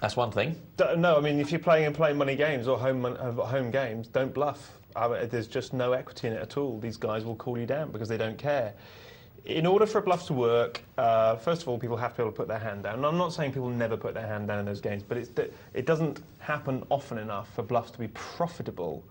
That's one thing.
No, I mean, if you're playing money games or home games, don't bluff. There's just no equity in it at all. These guys will call you down because they don't care. In order for a bluff to work, first of all, people have to be able to put their hand down. And I'm not saying people never put their hand down in those games, but it doesn't happen often enough for bluffs to be profitable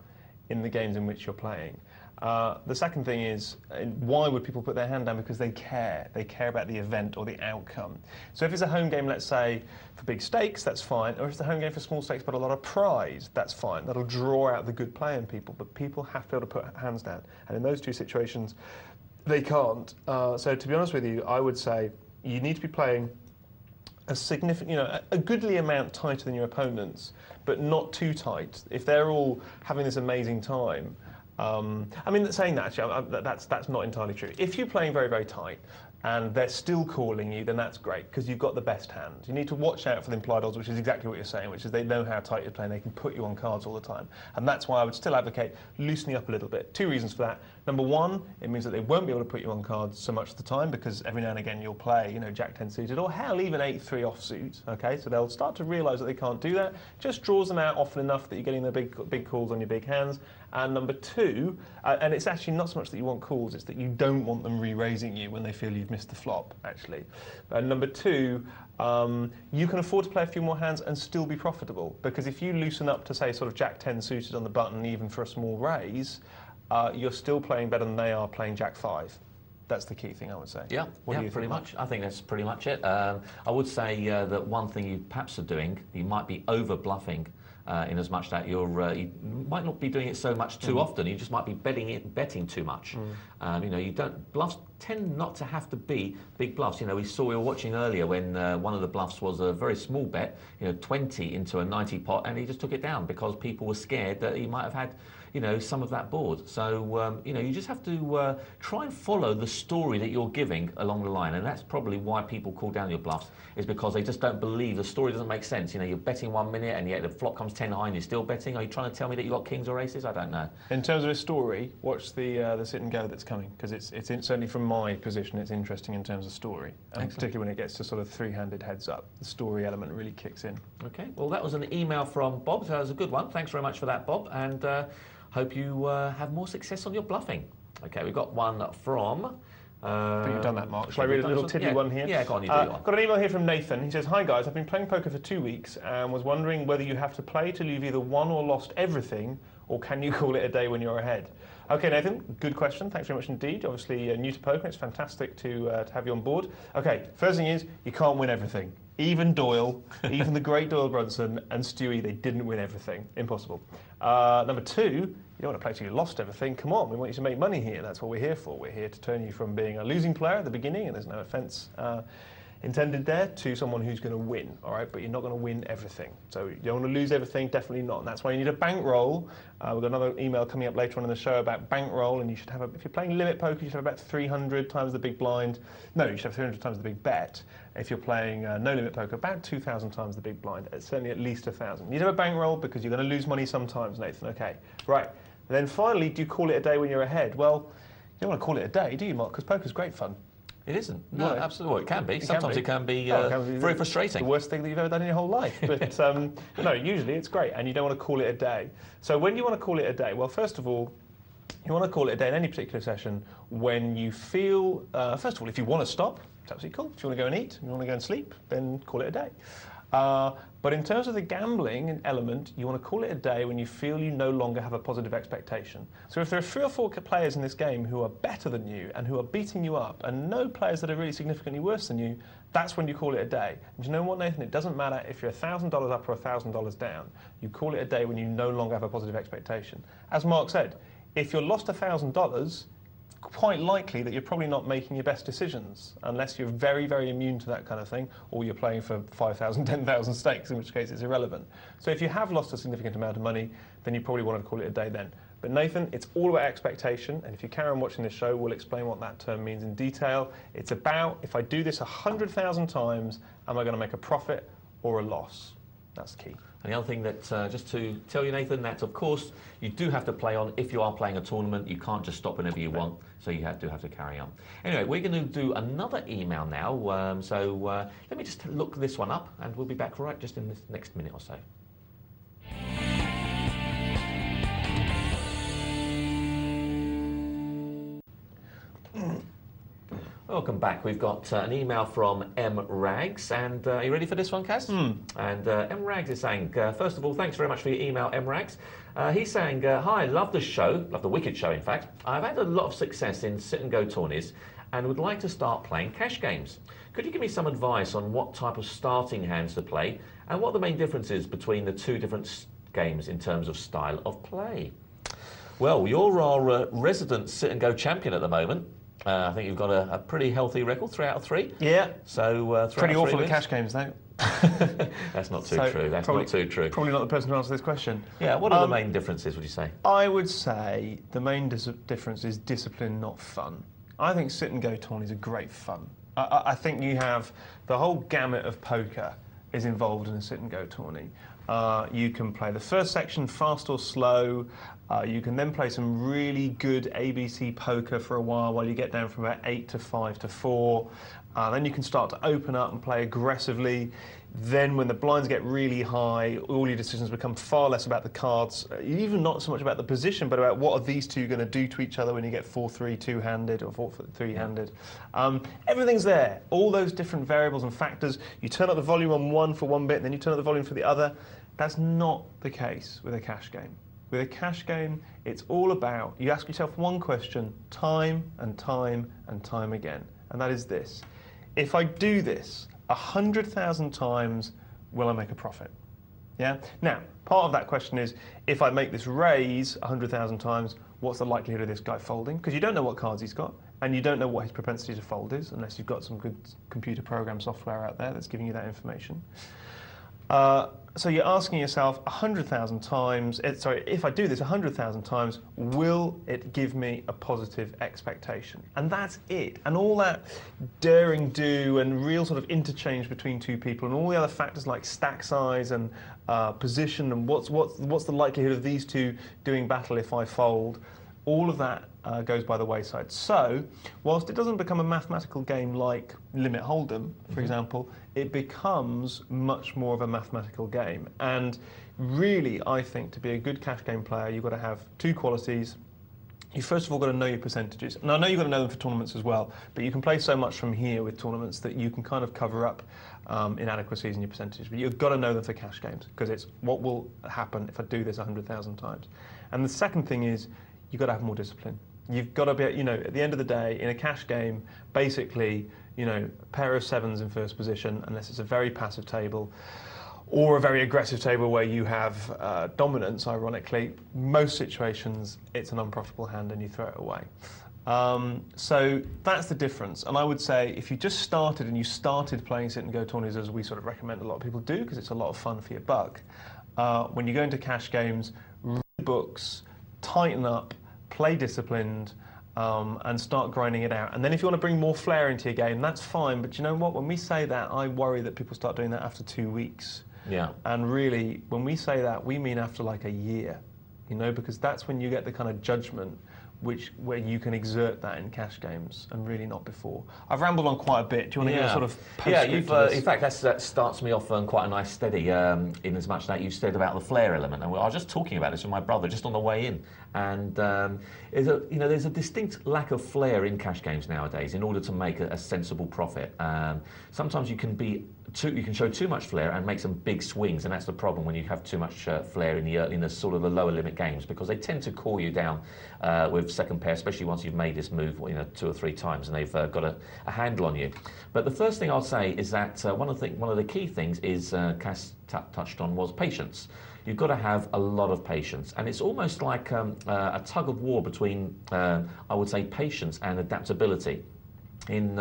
in the games in which you're playing. The second thing is, why would people put their hand down? Because they care. They care about the event or the outcome. So if it's a home game, let's say, for big stakes, that's fine. Or if it's a home game for small stakes but a lot of prize, that's fine. That'll draw out the good play in people. But people have to be able to put hands down. And in those two situations, they can't. So to be honest with you, I would say you need to be playing a significant, a goodly amount tighter than your opponents, but not too tight. If they're all having this amazing time, I mean, saying that, actually, that's not entirely true. If you're playing very, very tight and they're still calling you, then that's great, because you've got the best hand. You need to watch out for the implied odds, which is exactly what you're saying, which is they know how tight you're playing, they can put you on cards all the time. And that's why I would still advocate loosening up a little bit. Two reasons for that. Number one, it means that they won't be able to put you on cards so much of the time, because every now and again you'll play, Jack 10 suited, or hell, even 8-3 offsuit, okay? So they'll start to realise that they can't do that. Just draws them out often enough that you're getting the big calls on your big hands. And number two, and it's actually not so much that you want calls, it's that you don't want them re-raising you when they feel you've missed the flop, actually. And number two, you can afford to play a few more hands and still be profitable, because if you loosen up to, say, sort of Jack 10 suited on the button, even for a small raise, you're still playing better than they are playing Jack 5. That's the key thing, I would say.
Yeah, pretty much. I think that's pretty much it. I would say that one thing you perhaps are doing, you might be over-bluffing in as much that you might not be doing it so much too often. You just might be betting too much. Bluffs tend not to have to be big bluffs. We were watching earlier when one of the bluffs was a very small bet, 20 into a 90 pot, and he just took it down because people were scared that he might have had some of that board. So, you just have to try and follow the story that you're giving along the line. And that's probably why people call down your bluffs, is because they just don't believe the story doesn't make sense. You're betting 1 minute and yet the flop comes 10 high and you're still betting. Are you trying to tell me that you got kings or aces? I don't know. In terms of a story, watch the sit and go that's coming, because it's certainly from my position, it's interesting in terms of story. And particularly when it gets to sort of three-handed heads up, the story element really kicks in. Okay, well, that was an email from Bob. So that was a good one. Thanks very much for that, Bob. And hope you have more success on your bluffing. Okay, we've got one from... I think you've done that, Mark. Shall I read a little tiddly one here? Yeah, go on, you do one. Got an email here from Nathan. He says, "Hi guys, I've been playing poker for 2 weeks and was wondering whether you have to play till you've either won or lost everything, or can you call it a day when you're ahead?" Okay, Nathan, good question. Thanks very much indeed. Obviously, new to poker, it's fantastic to have you on board. Okay, first thing is, you can't win everything. Even Doyle, even the great Doyle Brunson and Stewie, they didn't win everything. Impossible. Number two, you don't want to play till you lost everything. Come on, we want you to make money here. That's what we're here for. We're here to turn you from being a losing player at the beginning, and there's no offence intended there, to someone who's going to win, all right? But you're not going to win everything. So you don't want to lose everything, definitely not. And that's why you need a bankroll. We've got another email coming up later on in the show about bankroll, and you should have, if you're playing limit poker, you should have about 300 times the big blind. No, you should have 300 times the big bet. If you're playing no limit poker, about 2,000 times the big blind. It's certainly at least 1,000. You need to have a bankroll because you're going to lose money sometimes, Nathan. Okay, right. And then finally, do you call it a day when you're ahead? Well, you don't want to call it a day, do you, Mark? Because poker's great fun. It isn't. No, absolutely. Well, it can be. Sometimes it can be very frustrating. The worst thing that you've ever done in your whole life. But no, usually it's great, and you don't want to call it a day. So when you want to call it a day, well, first of all, you want to call it a day in any particular session when you feel, first of all, if you want to stop, it's absolutely cool. If you want to go and eat, you want to go and sleep, then call it a day. But in terms of the gambling element, you want to call it a day when you feel you no longer have a positive expectation. So if there are 3 or 4 players in this game who are better than you and who are beating you up, and no players that are really significantly worse than you, that's when you call it a day. And you know what, Nathan? It doesn't matter if you're $1,000 up or $1,000 down. You call it a day when you no longer have a positive expectation. As Mark said, if you're lost $1,000, quite likely that you're probably not making your best decisions unless you're very, very immune to that kind of thing, or you're playing for 5,000, 10,000 stakes, in which case it's irrelevant. So if you have lost a significant amount of money, then you probably want to call it a day then. But Nathan, it's all about expectation, and if you carry on watching this show, we'll explain what that term means in detail. It's about, if I do this 100,000 times, am I going to make a profit or a loss?
That's the key.
And the other thing that, just to tell you, Nathan, that of course you do have to play on. If you are playing a tournament, you can't just stop whenever you want, so you have to carry on. Anyway, we're going to do another email now, let me just look this one up, and we'll be back right just in this next minute or so. Welcome back. We've got an email from M. Rags, and are you ready for this one, Kaz? And M. Rags is saying, first of all, thanks very much for your email, M. Rags. He's saying, hi, love the show, love the Wicked show, in fact. I've had a lot of success in sit-and-go tourneys and would like to start playing cash games. Could you give me some advice on what type of starting hands to play and what the main difference is between the two different games in terms of style of play? Well, you're our resident sit-and-go champion at the moment. I think you've got a pretty healthy record, 3 out of 3.
Yeah.
So
pretty awful at cash games, though.
That's not too true. That's not too true.
Probably not the person to answer this question.
Yeah. What are the main differences, would you say?
I would say the main difference is discipline, not fun. I think sit-and-go tourneys are great fun. I think you have the whole gamut of poker is involved in a sit-and-go tourney. You can play the first section fast or slow. You can then play some really good ABC poker for a while you get down from about 8 to 5 to 4. Then you can start to open up and play aggressively. Then when the blinds get really high, all your decisions become far less about the cards, even not so much about the position, but about what are these two going to do to each other when you get 4-3 two-handed or 4-3-handed. Everything's there, all those different variables and factors. You turn up the volume on one for one bit, and then you turn up the volume for the other. That's not the case with a cash game. With a cash game, it's all about, you ask yourself one question, time and time and time again, and that is this. If I do this 100,000 times, will I make a profit? Yeah? Now, part of that question is, if I make this raise 100,000 times, what's the likelihood of this guy folding? Because you don't know what cards he's got, and you don't know what his propensity to fold is, unless you've got some good computer program software out there that's giving you that information. So you're asking yourself 100,000 times, if I do this 100,000 times, will it give me a positive expectation? And that's it. And all that daring do and real sort of interchange between two people and all the other factors like stack size and position and what's the likelihood of these two doing battle if I fold, all of that goes by the wayside. So, whilst it doesn't become a mathematical game like Limit Hold'em, for example, it becomes much more of a mathematical game. And really, I think, to be a good cash game player, you've got to have two qualities. You first of all got to know your percentages. And I know you've got to know them for tournaments as well, but you can play so much from here with tournaments that you can kind of cover up inadequacies in your percentages. But you've got to know them for cash games, because it's what will happen if I do this 100,000 times. And the second thing is, you've got to have more discipline. You've got to be, at the end of the day, in a cash game, basically, a pair of sevens in first position, unless it's a very passive table, or a very aggressive table where you have dominance, ironically, most situations, it's an unprofitable hand and you throw it away. So that's the difference. And I would say if you just started and you started playing sit-and-go tourneys, as we sort of recommend a lot of people do, because it's a lot of fun for your buck, when you go into cash games, read books, tighten up, play disciplined, and start grinding it out. And then if you want to bring more flair into your game, that's fine. But you know what? When we say that, I worry that people start doing that after 2 weeks. Yeah. And really, when we say that, we mean after like a year, because that's when you get the kind of judgment where you can exert that in cash games, and really not before. I've rambled on quite a bit. Do you want to get a sort of postscript to this?
In fact, that starts me off on quite a nice steady, in as much that you said about the flair element. And I was just talking about this with my brother just on the way in. And there's a distinct lack of flair in cash games nowadays in order to make a sensible profit. Sometimes you can show too much flair and make some big swings, and that's the problem when you have too much flair in the sort of the lower limit games, because they tend to call you down with second pair, especially once you've made this move 2 or 3 times and they've got a handle on you. But the first thing I'll say is that one of the key things is Cass touched on was patience. You've got to have a lot of patience, and it's almost like a tug of war between I would say patience and adaptability. In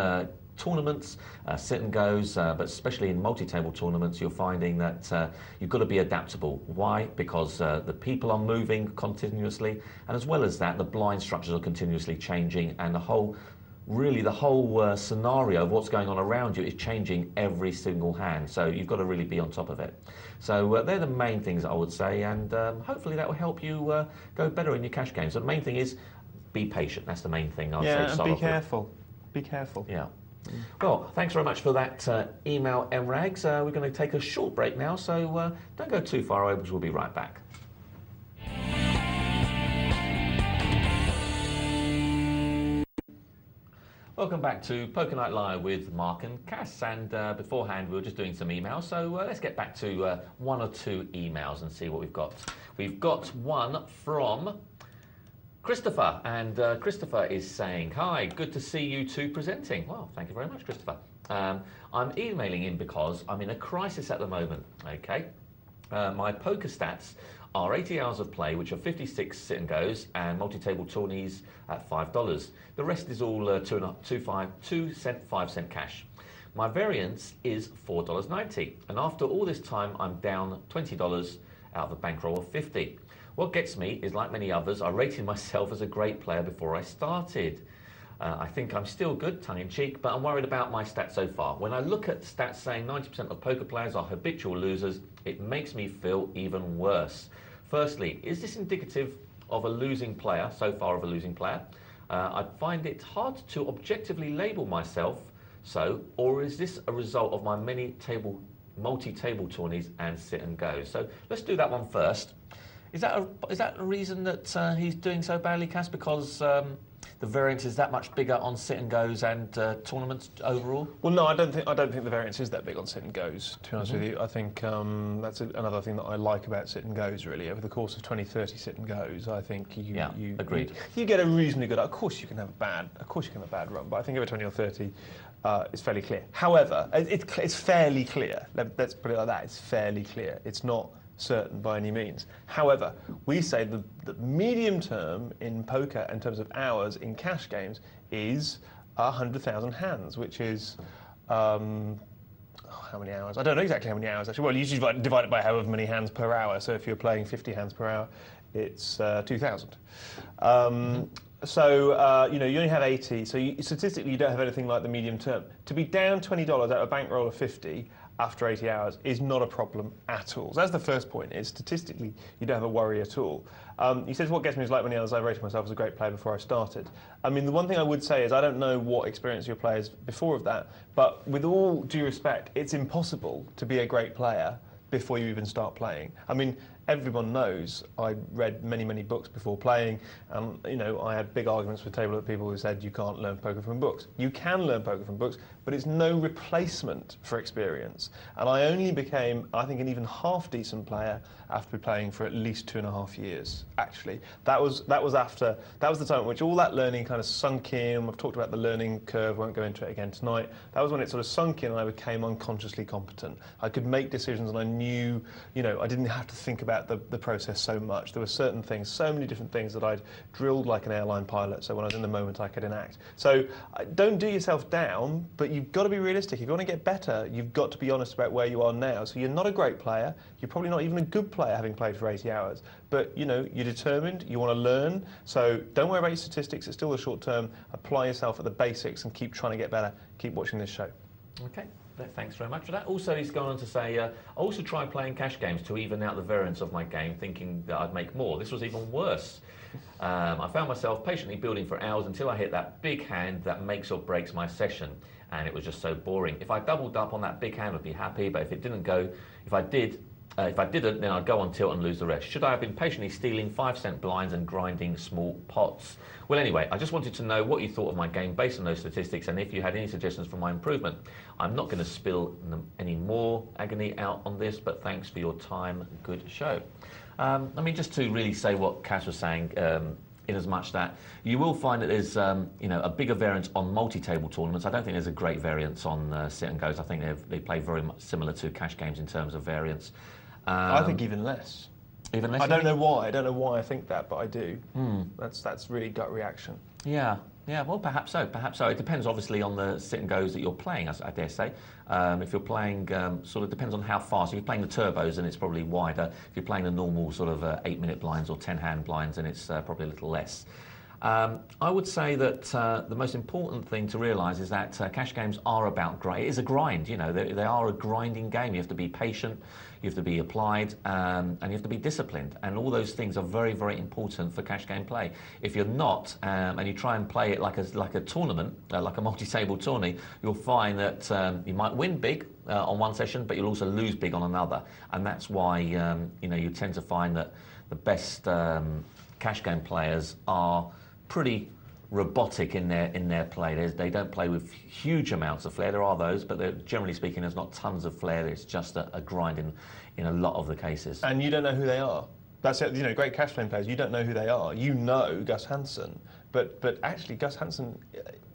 tournaments, sit and goes, but especially in multi-table tournaments, you're finding that you've got to be adaptable. Why? Because the people are moving continuously, and as well as that, the blind structures are continuously changing, and the whole really the whole scenario of what's going on around you is changing every single hand. So you've got to really be on top of it. So they're the main things I would say, and hopefully that will help you go better in your cash games. So the main thing is be patient. That's the main thing I'd say.
Yeah, and be careful. Be careful.
Yeah. Well, thanks very much for that email, MRags. We're going to take a short break now, so don't go too far away, because we'll be right back. Welcome back to Poker Night Live with Mark and Cass, and beforehand we were just doing some emails, so let's get back to one or two emails and see what we've got. We've got one from Christopher, and Christopher is saying, "Hi, good to see you two presenting." Well, thank you very much, Christopher. I'm emailing in because I'm in a crisis at the moment, okay? My poker stats are 80 hours of play, which are 56 sit and goes, and multi-table tourneys at $5. The rest is all 2 cent, 5 cent cash. My variance is $4.90, and after all this time, I'm down $20 out of a bankroll of 50. What gets me is, like many others, I rated myself as a great player before I started. I think I'm still good, tongue-in-cheek, but I'm worried about my stats so far. When I look at stats saying 90% of poker players are habitual losers, it makes me feel even worse. Firstly, is this indicative of a losing player, so far of a losing player? I find it hard to objectively label myself so, or is this a result of my multi-table tourneys and sit and go? So let's do that one first. Is that a reason that he's doing so badly, Cass? Because the variance is that much bigger on sit and goes and tournaments overall? Well,
no, I don't think the variance is that big on sit and goes, to be honest with you. I think that's another thing that I like about sit and goes, really. Over the course of 20, 30 sit and goes, I think you
agreed.
You get a reasonably good. Of course you can have a bad run, but I think over 20 or 30 it's fairly clear. However, it's fairly clear. Let's put it like that. It's fairly clear. It's not certain by any means. However, we say the medium term in poker in terms of hours in cash games is 100,000 hands, which is how many hours? I don't know exactly how many hours actually. Well, you usually divide it by however many hands per hour. So if you're playing 50 hands per hour, it's 2,000. So you only have 80. So statistically, you don't have anything like the medium term. To be down $20 out of a bankroll of 50 after 80 hours is not a problem at all. So that's the first point, is statistically you don't have a worry at all. He says, what gets me is like many others, I rated myself as a great player before I started. I mean, the one thing I would say is I don't know what experience your players before of that, but with all due respect, it's impossible to be a great player before you even start playing. I mean, everyone knows I read many, many books before playing, and I had big arguments with table people who said you can't learn poker from books. You can learn poker from books, but it's no replacement for experience. And I only became, I think, an even half-decent player after playing for at least 2.5 years, actually. That was the time at which all that learning kind of sunk in. I've talked about the learning curve, won't go into it again tonight. That was when it sort of sunk in and I became unconsciously competent. I could make decisions and I knew, I didn't have to think about the process so much. There were certain things, so many different things that I'd drilled like an airline pilot, so when I was in the moment I could enact. So don't do yourself down, but you've got to be realistic. If you want to get better, you've got to be honest about where you are now. So you're not a great player, you're probably not even a good player having played for 80 hours, but you're determined, you want to learn, so don't worry about your statistics, it's still the short term. Apply yourself at the basics and keep trying to get better. Keep watching this show. Okay.
Thanks very much for that. Also, he's gone on to say, I also tried playing cash games to even out the variance of my game, thinking that I'd make more. This was even worse. I found myself patiently building for hours until I hit that big hand that makes or breaks my session, and it was just so boring. If I doubled up on that big hand, I'd be happy, but if it didn't go, if I didn't, then I'd go on tilt and lose the rest. Should I have been patiently stealing 5-cent blinds and grinding small pots? Well, anyway, I just wanted to know what you thought of my game based on those statistics, and if you had any suggestions for my improvement. I'm not going to spill any more agony out on this, but thanks for your time. Good show. I mean, just to really say what Cass was saying, in as much that you will find that there's a bigger variance on multi-table tournaments. I don't think there's a great variance on sit and goes. I think they play very much similar to cash games in terms of variance.
I think even less.
Even less?
I don't know why. I don't know why I think that, but I do. That's really gut reaction.
Yeah. Yeah, well, perhaps so. Perhaps so. It depends, obviously, on the sit and goes that you're playing, I dare say. If you're playing, sort of depends on how fast. If you're playing the turbos, then it's probably wider. If you're playing the normal sort of 8-minute blinds or 10-hand blinds, then it's probably a little less. I would say that the most important thing to realise is that cash games are about grind. It is a grind, you know. They are a grinding game. You have to be patient, you have to be applied, and you have to be disciplined. And all those things are very, very important for cash game play. If you're not, and you try and play it like a tournament, like a multi-table tourney, you'll find that you might win big on one session, but you'll also lose big on another. And that's why you know, you tend to find that the best cash game players are pretty robotic in their play. They don't play with huge amounts of flair. There are those, but generally speaking, there's not tons of flair. It's just a grind in a lot of the cases.
And you don't know who they are. That's it. You know, great cash game players. You don't know who they are. You know Gus Hansen, but actually Gus Hansen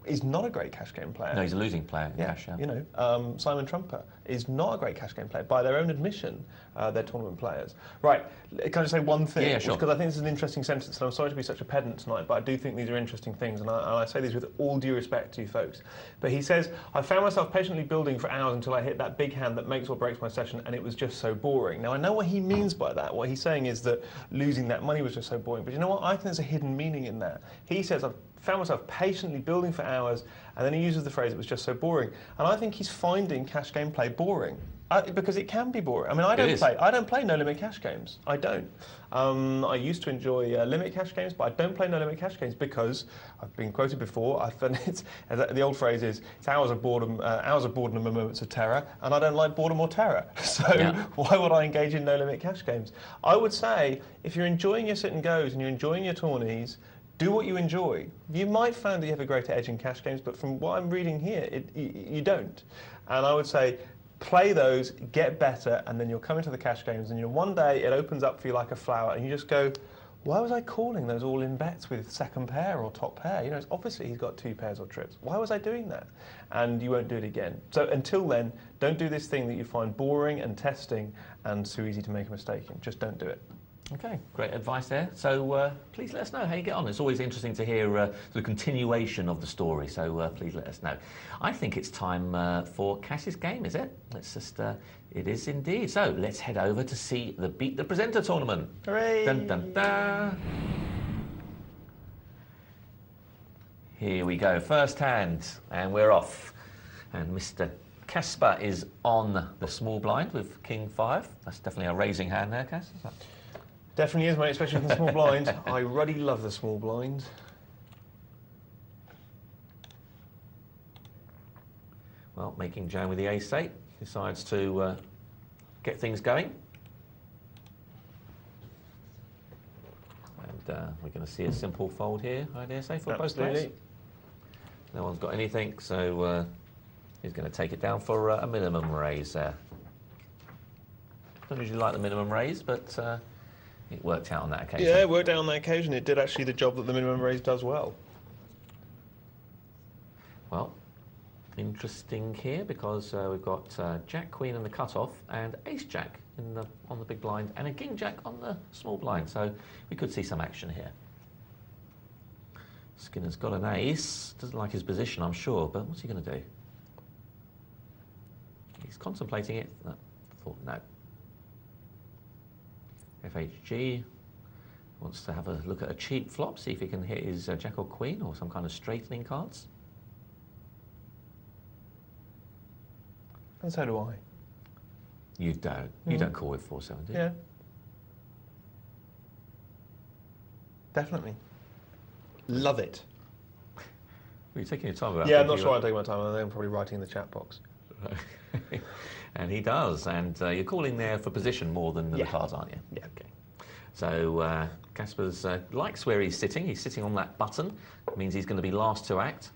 is not a great cash game player.
No, he's a losing player in cash. Yeah.
You know, Simon Trumper is not a great cash game player. By their own admission, they're tournament players. Right, can I just say one thing?
Yeah, sure.
Because I think this is an interesting sentence, and I'm sorry to be such a pedant tonight, but I do think these are interesting things, and I say these with all due respect to you folks. But he says, I found myself patiently building for hours until I hit that big hand that makes or breaks my session, and it was just so boring. Now, I know what he means by that. What he's saying is that losing that money was just so boring. But you know what? I think there's a hidden meaning in that. He says, I've found myself patiently building for hours, and then he uses the phrase, it was just so boring. And I think he's finding cash game play boring. Because it can be boring. I mean, I don't play no limit cash games. I don't. I used to enjoy limit cash games, but I don't play no limit cash games because I've been quoted before. The old phrase is, it's hours of boredom and moments of terror, and I don't like boredom or terror. So why would I engage in no limit cash games? I would say, if you're enjoying your sit and goes and you're enjoying your tourneys, do what you enjoy. You might find that you have a greater edge in cash games, but from what I'm reading here, you don't. And I would say, play those, get better, and then you'll come into the cash games, and one day it opens up for you like a flower, and you just go, why was I calling those all-in bets with second pair or top pair? You know, it's obviously he's got two pairs or trips. Why was I doing that? And you won't do it again. So until then, don't do this thing that you find boring and testing and too easy to make a mistake in. Just don't do it.
Okay, great advice there. So please let us know how you get on. It's always interesting to hear the continuation of the story, so please let us know. I think it's time for Cass's game, is it? Let's just, it is indeed. So let's head over to see the Beat the Presenter tournament.
Hooray!
Dun, dun, dun. Here we go, first hand, and we're off. And Mr. Caspar is on the small blind with King 5. That's definitely a raising hand there, Cass. Is that?
Definitely is, mate, especially with the small blind. I really love the small blind.
Well, making jam with the ace-8, decides to get things going. And we're going to see a simple fold here, I dare say, for both players. No one's got anything, so he's going to take it down for a minimum raise there. Don't usually like the minimum raise, but it worked out on that occasion.
Yeah, it worked out on that occasion. It did actually the job that the minimum raise does well.
Well, interesting here because we've got Jack Queen in the cutoff and Ace Jack on the big blind and a King Jack on the small blind. So we could see some action here. Skinner's got an ace. Doesn't like his position, I'm sure, but what's he going to do? He's contemplating it. No, thought no. FHG wants to have a look at a cheap flop, see if he can hit his Jack or Queen or some kind of straightening cards.
And so do I.
You don't. You don't call with 4-7, do you?
Yeah. Definitely. Love it.
Well, you're taking your time about it.
Yeah, I'm not sure I'm taking my time. I'm probably writing in the chat box.
And he does. And you're calling there for position more than the cards, aren't you?
Yeah.
Okay. So Caspar's likes where he's sitting. He's sitting on that button. It means he's going to be last to act.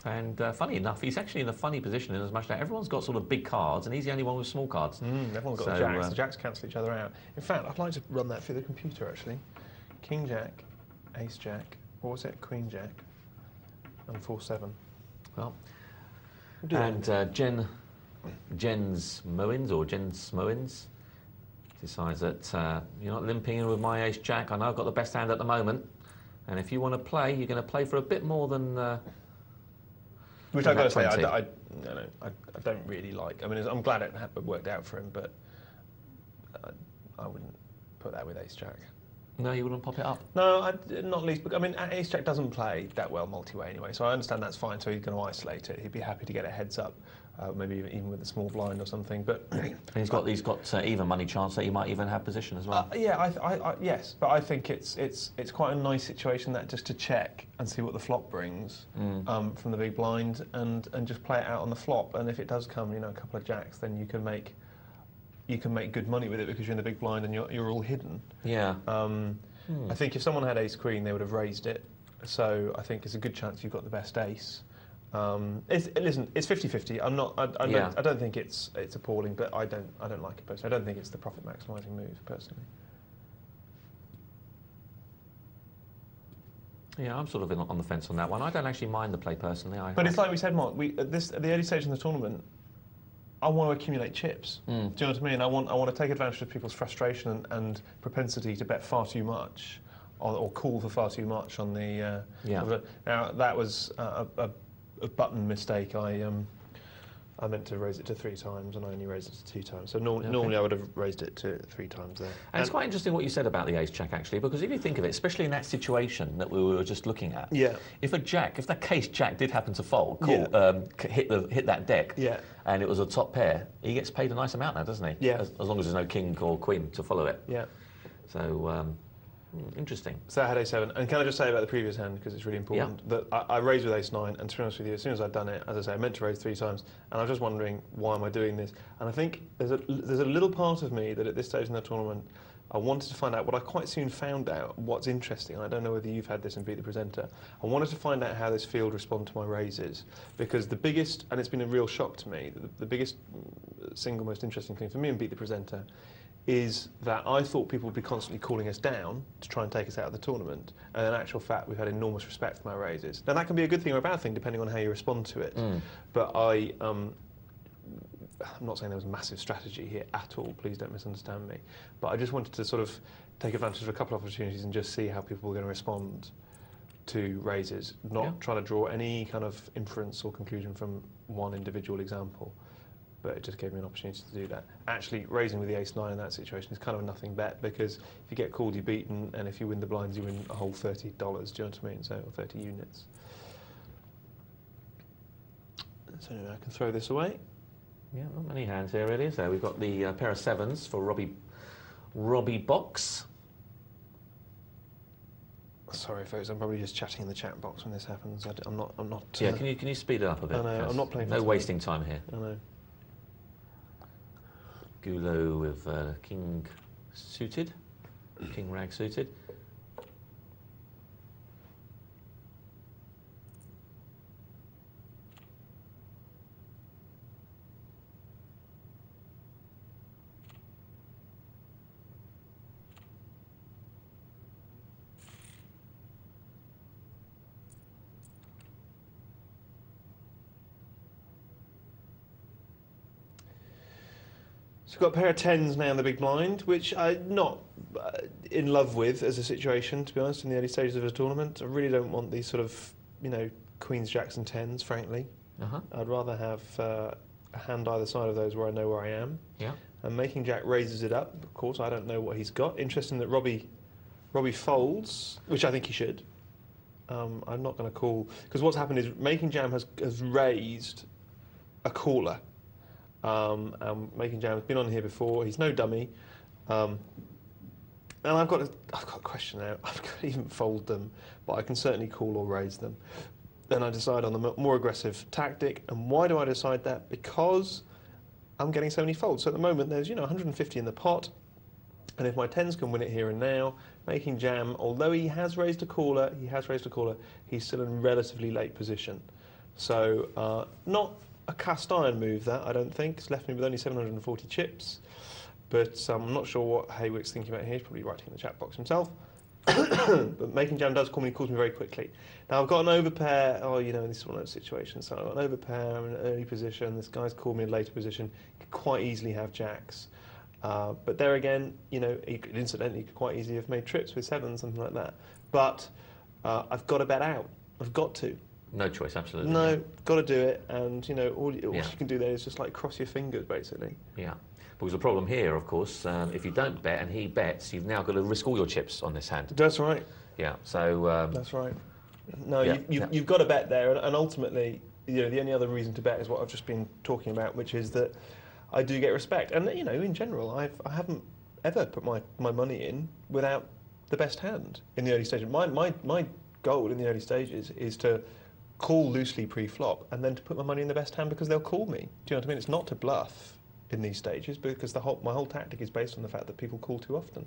And funny enough, he's actually in a funny position in as much that everyone's got sort of big cards, and he's the only one with small cards.
Everyone's got the jacks. The jacks cancel each other out. In fact, I'd like to run that through the computer, actually. King Jack, Ace Jack, what was it? Queen Jack, and 4-7.
Well, and Jens Moens decides that you're not limping in with my Ace Jack. I know I've got the best hand at the moment, and if you want to play, you're going to play for a bit more than.
Which I've got to say, I don't really like. I mean, I'm glad it worked out for him, but I wouldn't put that with Ace Jack.
No, you wouldn't pop it up?
No, not least. I mean, ace-jack doesn't play that well multi-way anyway, so I understand that's fine. So he's going to isolate it. He'd be happy to get a heads up, maybe even with a small blind or something. But
and he's got even money chance that he might even have position as well.
Yeah, yes, but I think it's quite a nice situation that just to check and see what the flop brings from the big blind and just play it out on the flop. And if it does come, a couple of jacks, then you can make good money with it because you're in the big blind and you're all hidden.
Yeah.
I think if someone had ace queen, they would have raised it. So I think it's a good chance you've got the best ace. Listen, it's 50-50. I don't think it's appalling, but I don't like it personally. I don't think it's the profit maximising move personally.
Yeah, I'm sort of on the fence on that one. I don't actually mind the play personally.
But it's like we said, Mark. At the early stage in the tournament, I want to accumulate chips. Do you know what I mean? I want to take advantage of people's frustration and propensity to bet far too much, or call for far too much on the. Now that was a button mistake. I meant to raise it to 3 times, and I only raised it to 2 times. So normally I would have raised it to 3 times there.
And it's quite interesting what you said about the ace-jack, actually, because if you think of it, especially in that situation that we were just looking at, if the case-jack did happen to fold, hit that deck, and it was a top pair, he gets paid a nice amount now, doesn't he?
Yeah.
As long as there's no king or queen to follow it.
Yeah.
So, interesting.
So I had a7, and can I just say about the previous hand, because it's really important, that I raised with ace-9, and to be honest with you, as soon as I'd done it, as I say, I meant to raise 3 times, and I was just wondering, why am I doing this? And I think there's a little part of me that at this stage in the tournament, I wanted to find out what I quite soon found out, what's interesting, and I don't know whether you've had this and Beat the Presenter, I wanted to find out how this field respond to my raises, because the biggest, and it's been a real shock to me, the biggest single most interesting thing for me and Beat the Presenter is that I thought people would be constantly calling us down to try and take us out of the tournament, and in actual fact we've had enormous respect for my raises. Now that can be a good thing or a bad thing depending on how you respond to it, but I'm not saying there was a massive strategy here at all, please don't misunderstand me, but I just wanted to sort of take advantage of a couple of opportunities and just see how people were going to respond to raises, not trying to draw any kind of inference or conclusion from one individual example. But it just gave me an opportunity to do that. Actually, raising with the ace-9 in that situation is kind of a nothing bet, because if you get called, you're beaten, and if you win the blinds, you win a whole $30. Do you know what I mean? So, or 30 units. So anyway, I can throw this away.
Yeah, not many hands here, really, is there? We've got the pair of 7s for Robbie Box.
Sorry, folks, I'm probably just chatting in the chat box when this happens. I'm not.
Yeah, can you speed it up a bit?
I know, I'm not playing.
No wasting time here.
I know.
Gulo with king suited, king rag suited.
So we've got a pair of 10s now in the big blind, which I'm not in love with as a situation, to be honest, in the early stages of the tournament. I really don't want these sort of, queens, jacks and 10s, frankly. I'd rather have a hand either side of those where I know where I am.
Yeah.
And Making Jack raises it up. Of course, I don't know what he's got. Interesting that Robbie folds, which I think he should. I'm not going to call, because what's happened is Making Jam has raised a caller. Making Jam has been on here before. He's no dummy, and I've got a question now. I can't even fold them, but I can certainly call or raise them. Then I decide on the more aggressive tactic. And why do I decide that? Because I'm getting so many folds. So at the moment, there's 150 in the pot, and if my 10s can win it here and now, Making Jam, although he has raised a caller, he's still in relatively late position. So not a cast iron move, that, I don't think. It's left me with only 740 chips. But I'm not sure what Haywick's thinking about here. He's probably writing in the chat box himself. But Making Jam calls me very quickly. Now I've got an overpair. This is one of those situations. So I've got an overpair, I'm in an early position. This guy's called me in a later position. He could quite easily have jacks. But there again, he could quite easily have made trips with 7, something like that. But I've got to bet out. I've got to.
No choice, absolutely.
No, got to do it, and all you can do there is just like cross your fingers, basically.
Yeah, Because the problem here, of course, if you don't bet and he bets, you've now got to risk all your chips on this hand.
That's right.
Yeah, so...
that's right. No,
yeah,
you've got to bet there, and ultimately, the only other reason to bet is what I've just been talking about, which is that I do get respect. And, in general, I haven't ever put my money in without the best hand in the early stages. My goal in the early stages is to call loosely pre-flop and then to put my money in the best hand because they'll call me. Do you know what I mean? It's not to bluff in these stages because my whole tactic is based on the fact that people call too often.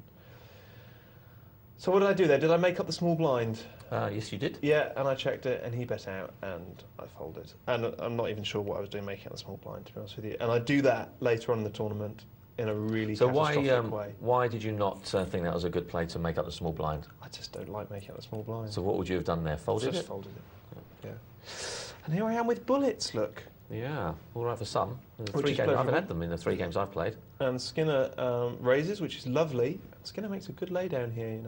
So what did I do there? Did I make up the small blind?
Yes, you did.
Yeah, and I checked it, and he bet out, and I folded. And I'm not even sure what I was doing making up the small blind, to be honest with you. And I do that later on in the tournament in a really catastrophic way.
Why did you not think that was a good play to make up the small blind?
I just don't like making up the small blind.
So what would you have done there? Folded
just
it?
Folded it. Yeah. And here I am with bullets, look.
Yeah, all right for some.
Which
I haven't had them in the 3 games I've played.
And Skinner raises, which is lovely. Skinner makes a good laydown here,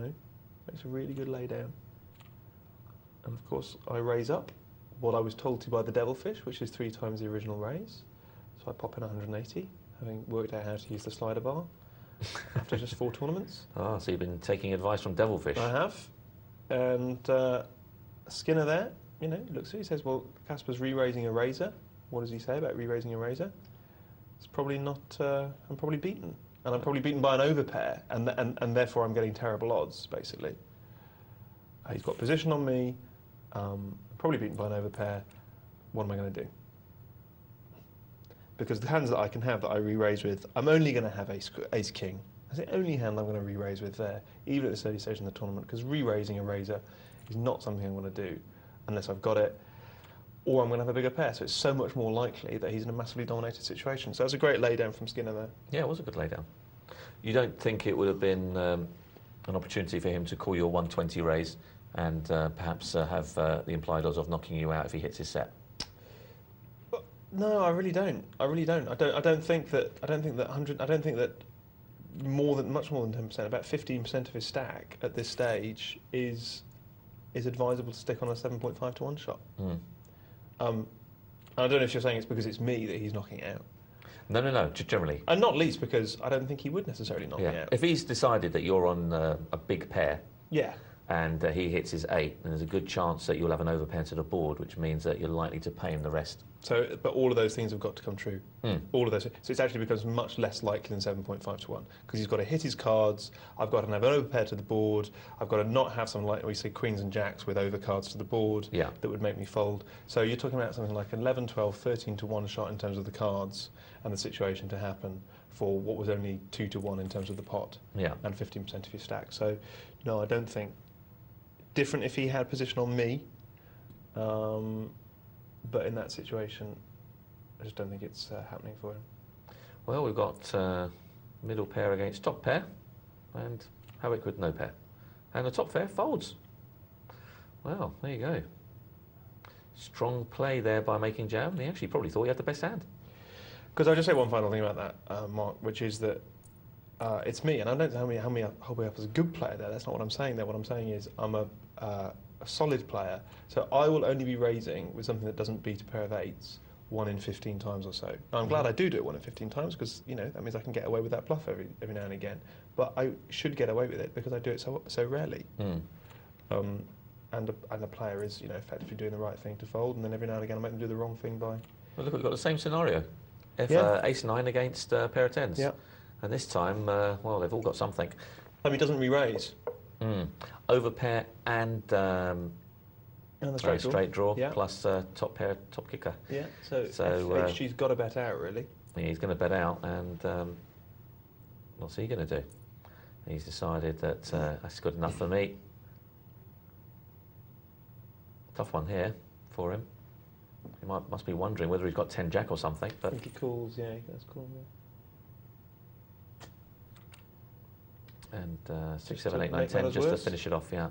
Makes a really good laydown. And of course, I raise up what I was told to by the Devilfish, which is 3 times the original raise. So I pop in 180, having worked out how to use the slider bar after just 4 tournaments.
Ah, so you've been taking advice from Devilfish.
I have. And Skinner there, looks at it, he says, well, Caspar's re-raising a razor. What does he say about re-raising a razor? It's probably not, I'm probably beaten. And I'm probably beaten by an overpair, and therefore I'm getting terrible odds, basically. He's got position on me, probably beaten by an overpair. What am I going to do? Because the hands that I can have that I re-raise with, I'm only going to have ace-king. That's the only hand I'm going to re-raise with there, even at this early stage in the tournament, because re-raising a razor is not something I'm going to do unless I've got it, or I'm going to have a bigger pair. So it's so much more likely that he's in a massively dominated situation. So that's a great laydown from Skinner there.
Yeah, it was a good laydown. You don't think it would have been an opportunity for him to call you a 120 raise and perhaps have the implied odds of knocking you out if he hits his set?
No, I really don't. I really don't. I don't think that much more than 10%, about 15% of his stack at this stage is advisable to stick on a 7.5 to 1 shot.
Mm.
I don't know if you're saying it's because it's me that he's knocking out.
No, just generally.
And not least because I don't think he would necessarily knock me out.
If he's decided that you're on a big pair,
yeah,
and he hits his 8, then there's a good chance that you'll have an overpair to the board, which means that you're likely to pay him the rest.
So, but all of those things have got to come true. All of those. So it actually becomes much less likely than 7.5 to 1 because he's got to hit his cards. I've got to have an overpair to the board. I've got to not have something like we say queens and jacks with overcards to the board that would make me fold. So you're talking about something like 11, 12, 13 to 1 shot in terms of the cards and the situation to happen for what was only 2 to 1 in terms of the pot and 15% of your stack. So no, I don't think. Different if he had position on me, but in that situation, I just don't think it's happening for him.
Well, we've got middle pair against top pair, and Howick with no pair. And the top pair folds. Well, there you go. Strong play there by making jam. He actually probably thought he had the best hand.
Because I'll just say one final thing about that, Mark, which is that it's me, and I don't know how many hold me up as a good player there. That's not what I'm saying there. What I'm saying is I'm a solid player, so I will only be raising with something that doesn't beat a pair of 8s 1 in 15 times or so. Now, I'm glad I do it 1 in 15 times because that means I can get away with that bluff every now and again. But I should get away with it because I do it so rarely. And the player is effectively doing the right thing to fold, and then every now and again I make them do the wrong thing by.
Well, look, we've got the same scenario. If ace 9 against a pair of 10s.
Yeah.
And this time, well, they've all got something.
He doesn't re-raise.
Overpair and
the
straight draw plus top pair, top kicker.
Yeah, so HG's got to bet out, really.
Yeah, he's going to bet out, and what's he going to do? He's decided that that's good enough for me. Tough one here for him. He must be wondering whether he's got 10 jack or something. But
I think he calls, he does call,
And 6, 7, 8, 9, 10, just to finish it off, yeah.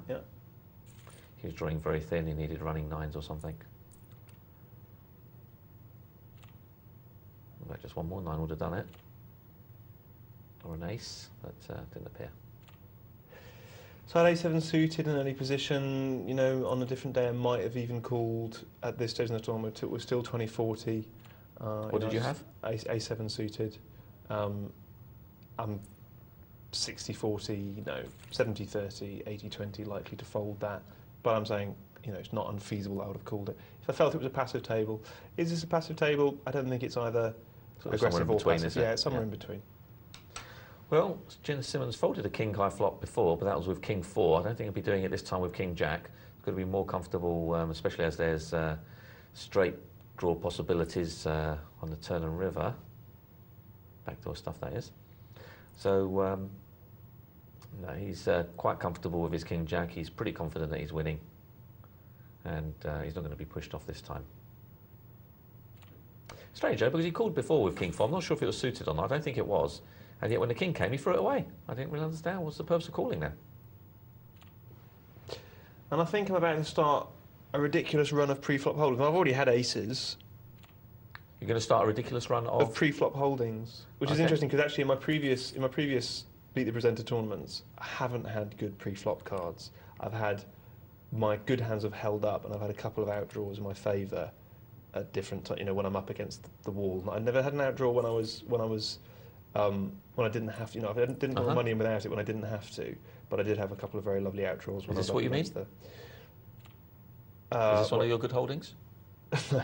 He was drawing very thin, he needed running 9s or something. Well, just one more 9 would have done it. Or an ace, but didn't appear.
So I had A7 suited in early position, on a different day I might have even called at this stage in the tournament. It was still 20-40.
What did you have?
A7 suited. I'm 60-40, 70-30, 80-20 likely to fold that. But I'm saying, it's not unfeasible. I would have called it. If I felt it was a passive table, is this a passive table? I don't think it's either aggressive or passive. Yeah, it's somewhere in between.
Well, Jen Simmons folded a king high flop before, but that was with king 4. I don't think he'll be doing it this time with king jack. It's going to be more comfortable, especially as there's straight draw possibilities on the turn and river. Backdoor stuff, that is. So, no, he's quite comfortable with his king jack. He's pretty confident that he's winning. And he's not going to be pushed off this time. Strange, though, because he called before with king 4. I'm not sure if it was suited or not. I don't think it was. And yet when the king came, he threw it away. I didn't really understand. What's the purpose of calling then?
And I think I'm about to start a ridiculous run of pre-flop holdings. I've already had aces.
You're going to start a ridiculous run of
pre-flop holdings, which is interesting because actually in my previous Beat the Presenter tournaments, I haven't had good pre-flop cards. I've had my good hands have held up, and I've had a couple of outdraws in my favour at different, when I'm up against the wall. I never had an outdraw when I didn't have to. I didn't put my money in without it when I didn't have to. But I did have a couple of very lovely outdraws.
Is this what you mean? Is this one of your good holdings?
No.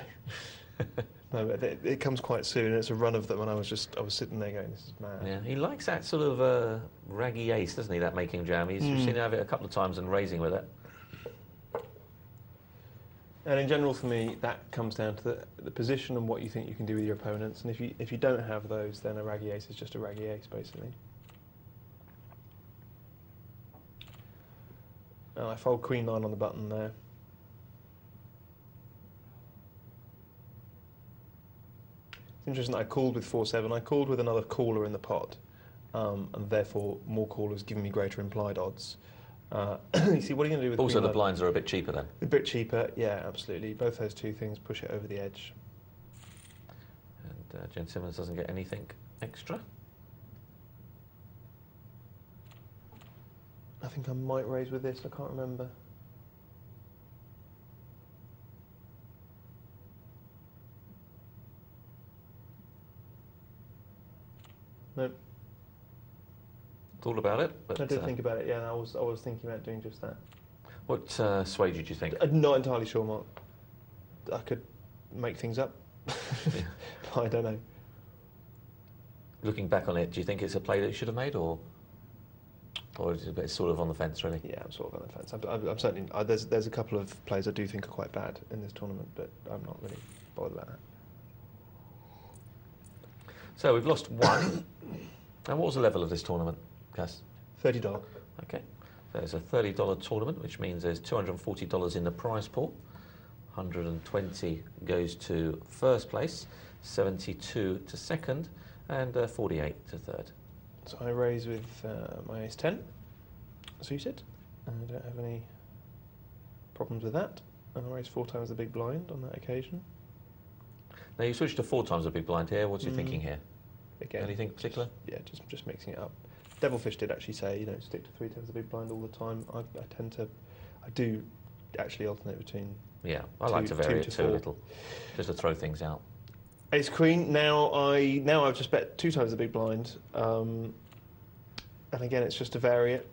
No, it comes quite soon, and it's a run of them, and I was sitting there going, this is mad.
Yeah, he likes that sort of raggy ace, doesn't he, that making jam? We've seen him have it a couple of times and raising with it.
And in general, for me, that comes down to the position and what you think you can do with your opponents. And if you don't have those, then a raggy ace is just a raggy ace, basically. And I fold queen 9 on the button there. It's interesting that I called with 4-7. I called with another caller in the pot, and therefore more callers giving me greater implied odds. You see, what are you going to do with
also the blinds are a bit cheaper then?
A bit cheaper, yeah, absolutely. Both those two things push it over the edge.
And Jen Simmons doesn't get anything extra.
I think I might raise with this, I can't remember. Nope.
Thought about it, but
I did think about it. Yeah, I was thinking about doing just that.
What swayed you, do you think?
I'm not entirely sure, Mark. I could make things up.
Yeah.
I don't know.
Looking back on it, do you think it's a play that you should have made, or is it sort of on the fence, really?
Yeah, I'm sort of on the fence. I'm certainly. There's a couple of plays I do think are quite bad in this tournament, but I'm not really bothered about that.
So we've lost 1. And what was the level of this tournament, Cass?
$30.
Okay. There's a $30 tournament, which means there's $240 in the prize pool. 120 goes to first place, 72 to second, and 48 to third.
So I raise with my ace-10 suited. I don't have any problems with that. And I raise 4 times the big blind on that occasion.
Now you switched to 4 times the big blind here. What's your thinking here?
Again,
anything particular?
Just mixing it up. Devilfish did actually say, stick to 3 times the big blind all the time. I do actually alternate between.
Yeah, I like to vary it too a little, just to throw things out.
Ace Queen. Now I've just bet 2 times the big blind, and again it's just to vary it.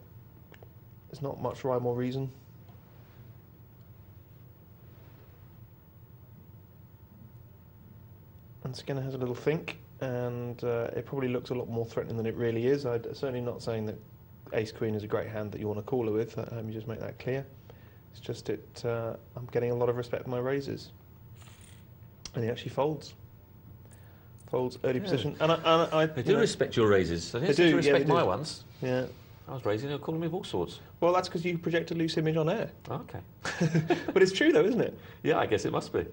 There's not much rhyme or reason. And Skinner has a little think, and it probably looks a lot more threatening than it really is. I'm certainly not saying that Ace Queen is a great hand that you want to call her with. Let me just make that clear. It's just I'm getting a lot of respect for my raises, and he actually folds. Folds early position, and I
they do respect your raises. They do respect my ones.
Yeah,
I was raising. They were calling me of all sorts.
Well, that's because you project a loose image on air.
Okay,
but it's true though, isn't it?
Yeah, I guess it must be.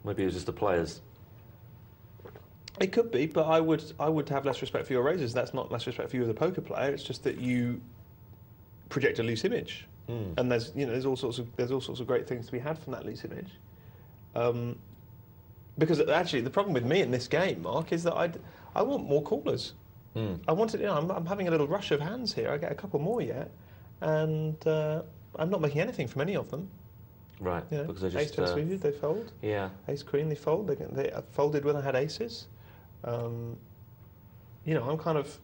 Maybe it was just the players.
It could be, but I would have less respect for your raises. That's not less respect for you as a poker player. It's just that you project a loose image, and there's all sorts of great things to be had from that loose image. Because actually, the problem with me in this game, Mark, is that I want more callers. I wanted, I'm having a little rush of hands here. I get a couple more yet, and I'm not making anything from any of them.
Right, because they just
ace-10 suited, they fold.
Yeah.
Ace Queen, they fold. They folded when I had aces. I'm kind of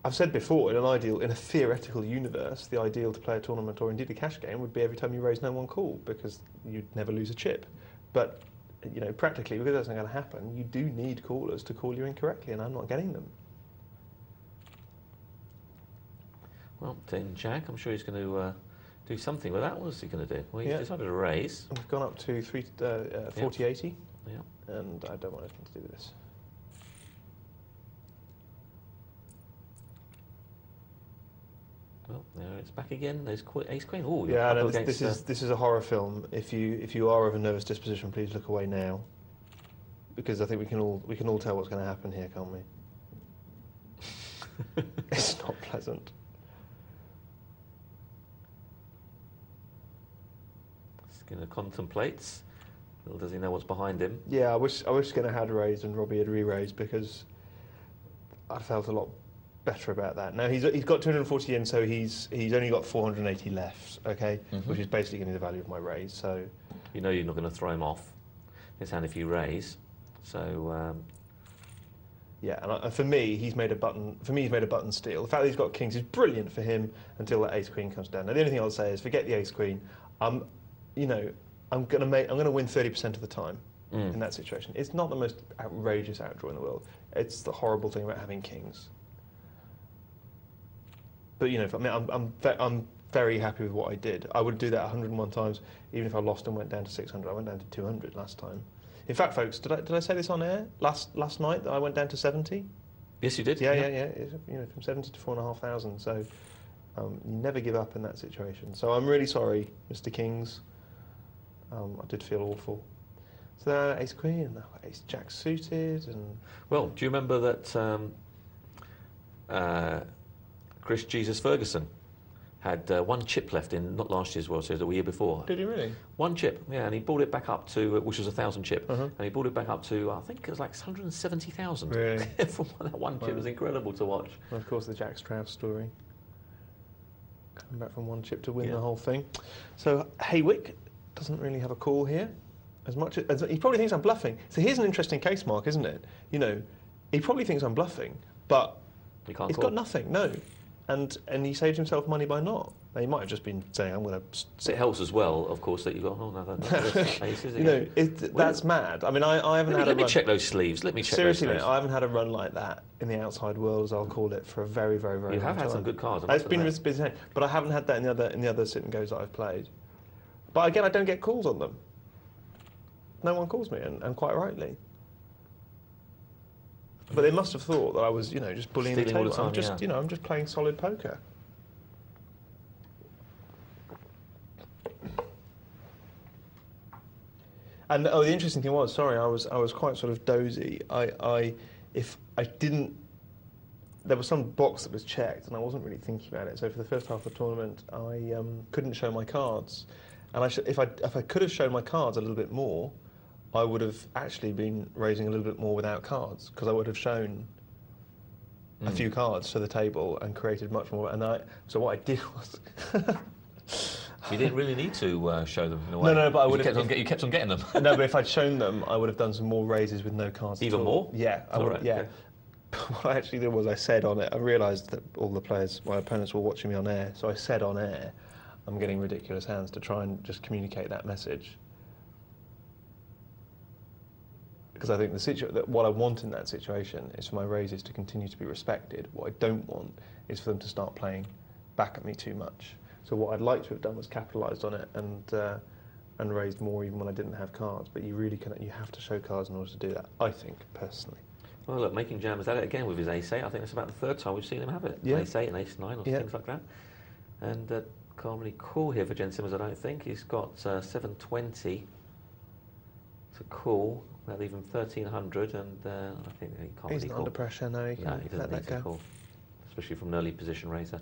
I've said before, in a theoretical universe, the ideal to play a tournament or indeed a cash game would be every time you raise no one call, because you'd never lose a chip. But practically, because that's not going to happen, you do need callers to call you incorrectly, and I'm not getting them.
Well, 10 Jack, I'm sure he's going to do something with that. What's he going to do? Well, he's decided to raise.
We've gone up to 40-80, and I don't want anything to do with this.
Well, there it's back again. There's ace queen. Oh,
yeah. No, this is a horror film. If you are of a nervous disposition, please look away now, because I think we can all tell what's going to happen here, can't we? It's not pleasant.
Skinner contemplates. Little does he know what's behind him.
Yeah, I wish Skinner had raised and Robbie had re-raised, because I felt a lot better about that. Now he's got 240 in, so he's only got 480 left. Okay, which is basically going to be the value of my raise. So
you're not going to throw him off this hand if you raise. So
yeah, and for me, he's made a button. For me, he's made a button steal. The fact that he's got kings is brilliant for him until that ace queen comes down. Now the only thing I'll say is forget the ace queen. I'm going to win 30% of the time in that situation. It's not the most outrageous outdraw in the world. It's the horrible thing about having kings. But I'm very happy with what I did. I would do that 101 times, even if I lost and went down to 600. I went down to 200 last time. In fact, folks, did I say this on air last night that I went down to 70?
Yes, you did.
Yeah. It's, from 70 to 4,500. So you never give up in that situation. So I'm really sorry, Mr. Kings. I did feel awful. So now ace queen, and now ace jack suited, and
well, do you remember that Chris Jesus Ferguson had one chip left in not last year's World Series, the year before.
Did he really?
One chip, yeah, and he brought it back up to, which was a 1,000 chip, and he brought it back up to, I think it was like 170,000.
Really?
From that one chip. It was incredible to watch.
And of course, the Jack Strauss story. Coming back from one chip to win the whole thing. So Haywick doesn't really have a call here, as much as he probably thinks I'm bluffing. So here's an interesting case, Mark, isn't it? He probably thinks I'm bluffing, but he's got nothing. No. And he saved himself money by not. Now, he might have just been saying, "I'm going to."
It helps as well, of course, that you've got. Oh no, that's aces again.
That's mad. I mean, I haven't had.
Let me check those sleeves. Let me check.
Seriously,
those sleeves.
I haven't had a run like that in the outside world, as I'll call it, for a very, very, very long time.
You have had some good cards.
It's been busy, but I haven't had that in the other sit and goes that I've played. But again, I don't get calls on them. No one calls me, and quite rightly. But they must have thought that I was, just bullying the table. I'm just playing solid poker. And the interesting thing was, sorry, I was quite sort of dozy. If I didn't, there was some box that was checked, and I wasn't really thinking about it. So for the first half of the tournament, I couldn't show my cards, and if I could have shown my cards a little bit more, I would have actually been raising a little bit more without cards, because I would have shown a few cards to the table and created much more. So what I did was.
You didn't really need to show them in a way.
No, but I would have.
You kept on getting them.
No, but if I'd shown them, I would have done some more raises with no cards.
Even more?
Yeah, I would. Right, yeah. Okay. What I actually did was I said on it. I realised that all the players, my opponents, were watching me on air. So I said on air, "I'm getting ridiculous hands," to try and just communicate that message. Because I think what I want in that situation is for my raises to continue to be respected. What I don't want is for them to start playing back at me too much. So what I'd like to have done was capitalised on it and raised more even when I didn't have cards. But you have to show cards in order to do that, I think, personally.
Well, look, Making Jam has had it again with his ace-8. I think that's about the third time we've seen him have it.
Yeah.
Ace-8 and ace-9 or things like that. And can't really call here for Jen Simmons, I don't think. He's got 720 to call. That'll leave him 1,300, and I think he can't really call.
He's not under pressure, no, he
doesn't
let that go.
Call, especially from an early position raiser.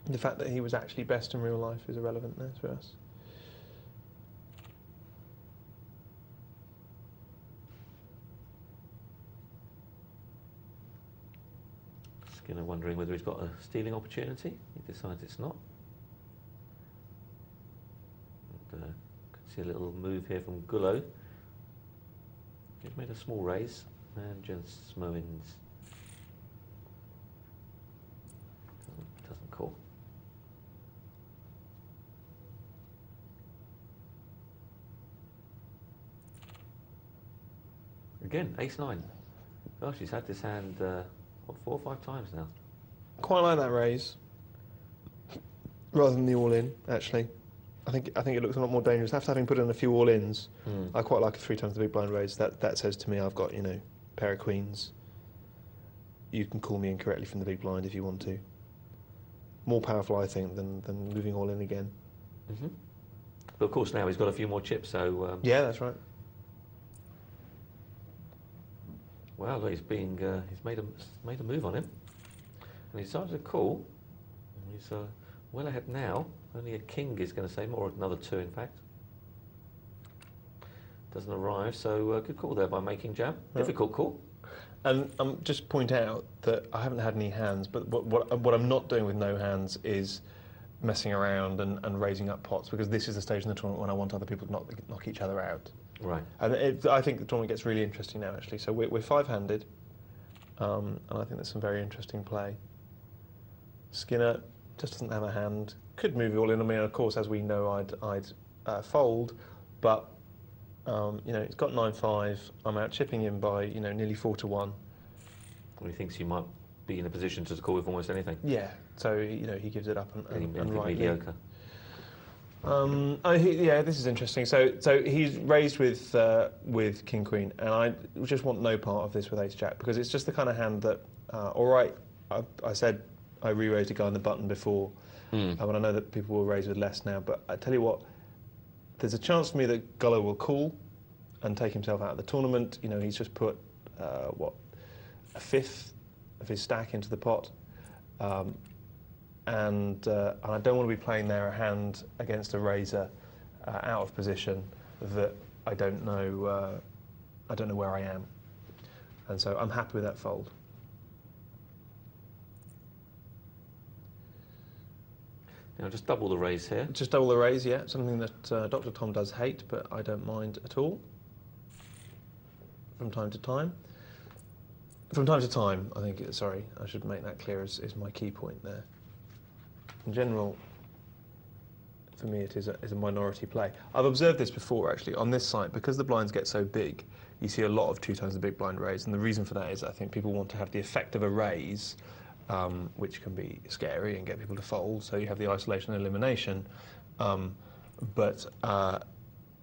The fact that he was actually best in real life is irrelevant there for us.
Skinner wondering whether he's got a stealing opportunity. He decides it's not. And, can see a little move here from Gullo. He's made a small raise, and Jens Smoens Cool. Again, ace-9. Oh, she's had this hand, what, 4 or 5 times now.
Quite like that raise, rather than the all-in, actually. I think it looks a lot more dangerous. After having put in a few all-ins, I quite like a 3 times the big blind raise. That says to me I've got, you know, pair of queens. You can call me incorrectly from the big blind if you want to. More powerful, I think, than moving all in again.
But of course now he's got a few more chips, so...
yeah, that's right.
Wow, look, he's made a move on him. And he decided to call. He's well ahead now. Only a king is going to say, more another 2 in fact. Doesn't arrive, so good call there by making jam. Difficult call.
And just point out that I haven't had any hands, but what I'm not doing with no hands is messing around and raising up pots, because this is the stage in the tournament when I want other people to knock each other out.
Right.
And I think the tournament gets really interesting now, actually. So we're 5-handed, and I think there's some very interesting play. Skinner just doesn't have a hand. Could move it all in on me, and of course, as we know, I'd fold, but you know, it's got 9-5. I'm out chipping him by, you know, nearly 4-1.
Well, he thinks you might be in a position to call with almost anything.
Yeah, so you know, he gives it up and rightly.
Mediocre.
Yeah, this is interesting. So he's raised with King Queen, and I just want no part of this with Ace Jack, because it's just the kind of hand that, all right, I said I re-raised a guy on the button before, and I know that people will raise with less now, but I tell you what, there's a chance for me that Gullo will call and take himself out of the tournament. You know, he's just put, what, a 5th of his stack into the pot. And I don't want to be playing there a hand against a raiser out of position that I don't know where I am. And so I'm happy with that fold.
Now just double the raise here.
Just double the raise, yeah. Something that Dr. Tom does hate, but I don't mind at all. From time to time. From time to time, I think, sorry, I should make that clear, is my key point there. In general, for me, it is a minority play. I've observed this before, actually, on this site, because the blinds get so big, you see a lot of 2 times the big blind raise, and the reason for that is I think people want to have the effect of a raise, which can be scary and get people to fold, so you have the isolation and elimination, but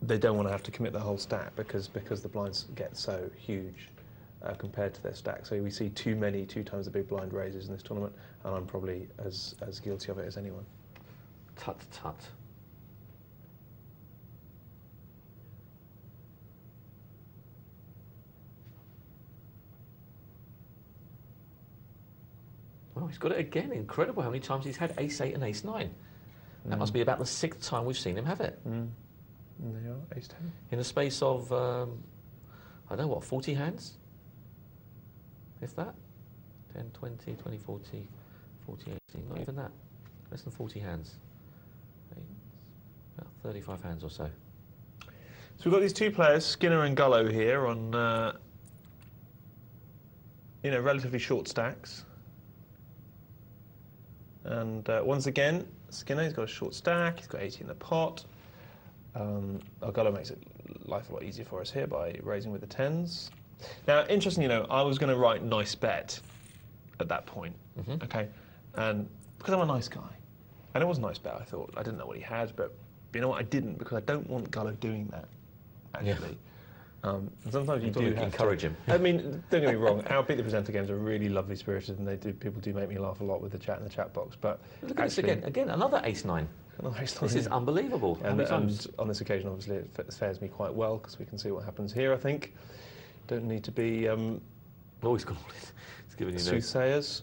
they don't want to have to commit the whole stack because the blinds get so huge compared to their stack. So we see too many 2 times the big blind raises in this tournament, and I'm probably as guilty of it as anyone.
Tut tut. Well, he's got it again. Incredible how many times he's had ace-8 and ace-9. That must be about the 6th time we've seen him have it.
There you are, ace-10.
In the space of, I don't know, what, 40 hands? If that? 10, 20, 20, 40, 40, 80, not even that. Less than 40 hands. About 35 hands or so.
So we've got these 2 players, Skinner and Gullo, here on, you know, relatively short stacks. And once again, Skinner's got a short stack, he's got 80 in the pot. Gullo makes life a lot easier for us here by raising with the 10s. Now, interestingly, you know, I was going to write nice bet at that point, okay? And because I'm a nice guy, and it was a nice bet, I thought. I didn't know what he had, but you know what, I didn't, because I don't want Gullo doing that, actually. Yeah. Sometimes you do have to
encourage him.
I mean, don't get me wrong, our Beat the Presenter games are really lovely spirited, and people do make me laugh a lot with the chat in the chat box, but
look at this again, another ace-9. This is unbelievable.
And on this occasion, obviously, it fares me quite well, because we can see what happens here, I think. Don't need to be
he's giving you
soothsayers.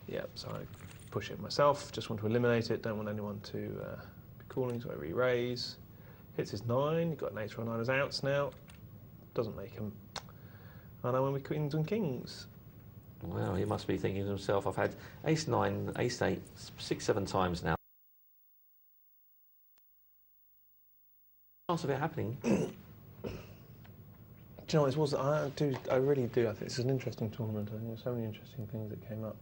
Yeah, so I push it myself. Just want to eliminate it. Don't want anyone to be calling, so I re-raise. Hits his 9. You've got an 8 or a 9 as outs now. Doesn't make him. And I went with queens and kings.
Well, he must be thinking to himself, I've had ace-9, ace-8, 6, 7 times now. Chance of it happening.
Do you know what this was? I really do. I think this is an interesting tournament. I think there's so many interesting things that came up.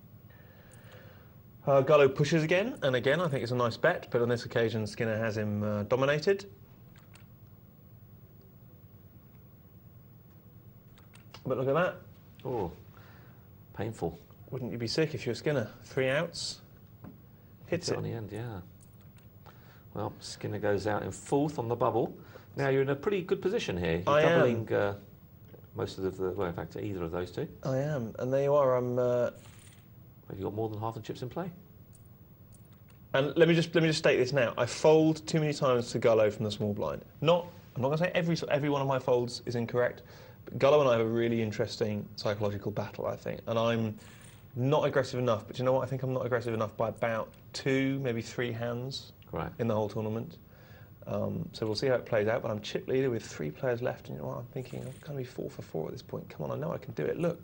Gullo pushes again, and again I think it's a nice bet, but on this occasion Skinner has him dominated. But look at that.
Oh, painful.
Wouldn't you be sick if you're Skinner? 3 outs. Hits it
on the end, yeah. Well, Skinner goes out in 4th on the bubble. Now you're in a pretty good position here. You're doubling most of the, well, in fact, either of those two.
I am, and there you are.
Have you got more than half the chips in play?
And let me just state this now. I fold too many times to Gullo from the small blind. I'm not going to say every one of my folds is incorrect, but Gullo and I have a really interesting psychological battle, I think. And I'm not aggressive enough, but you know what? I think I'm not aggressive enough by about 2, maybe 3 hands in the whole tournament. So we'll see how it plays out, but I'm chip leader with 3 players left, and you know what, I'm thinking I'm going to be 4 for 4 at this point. Come on, I know I can do it. Look,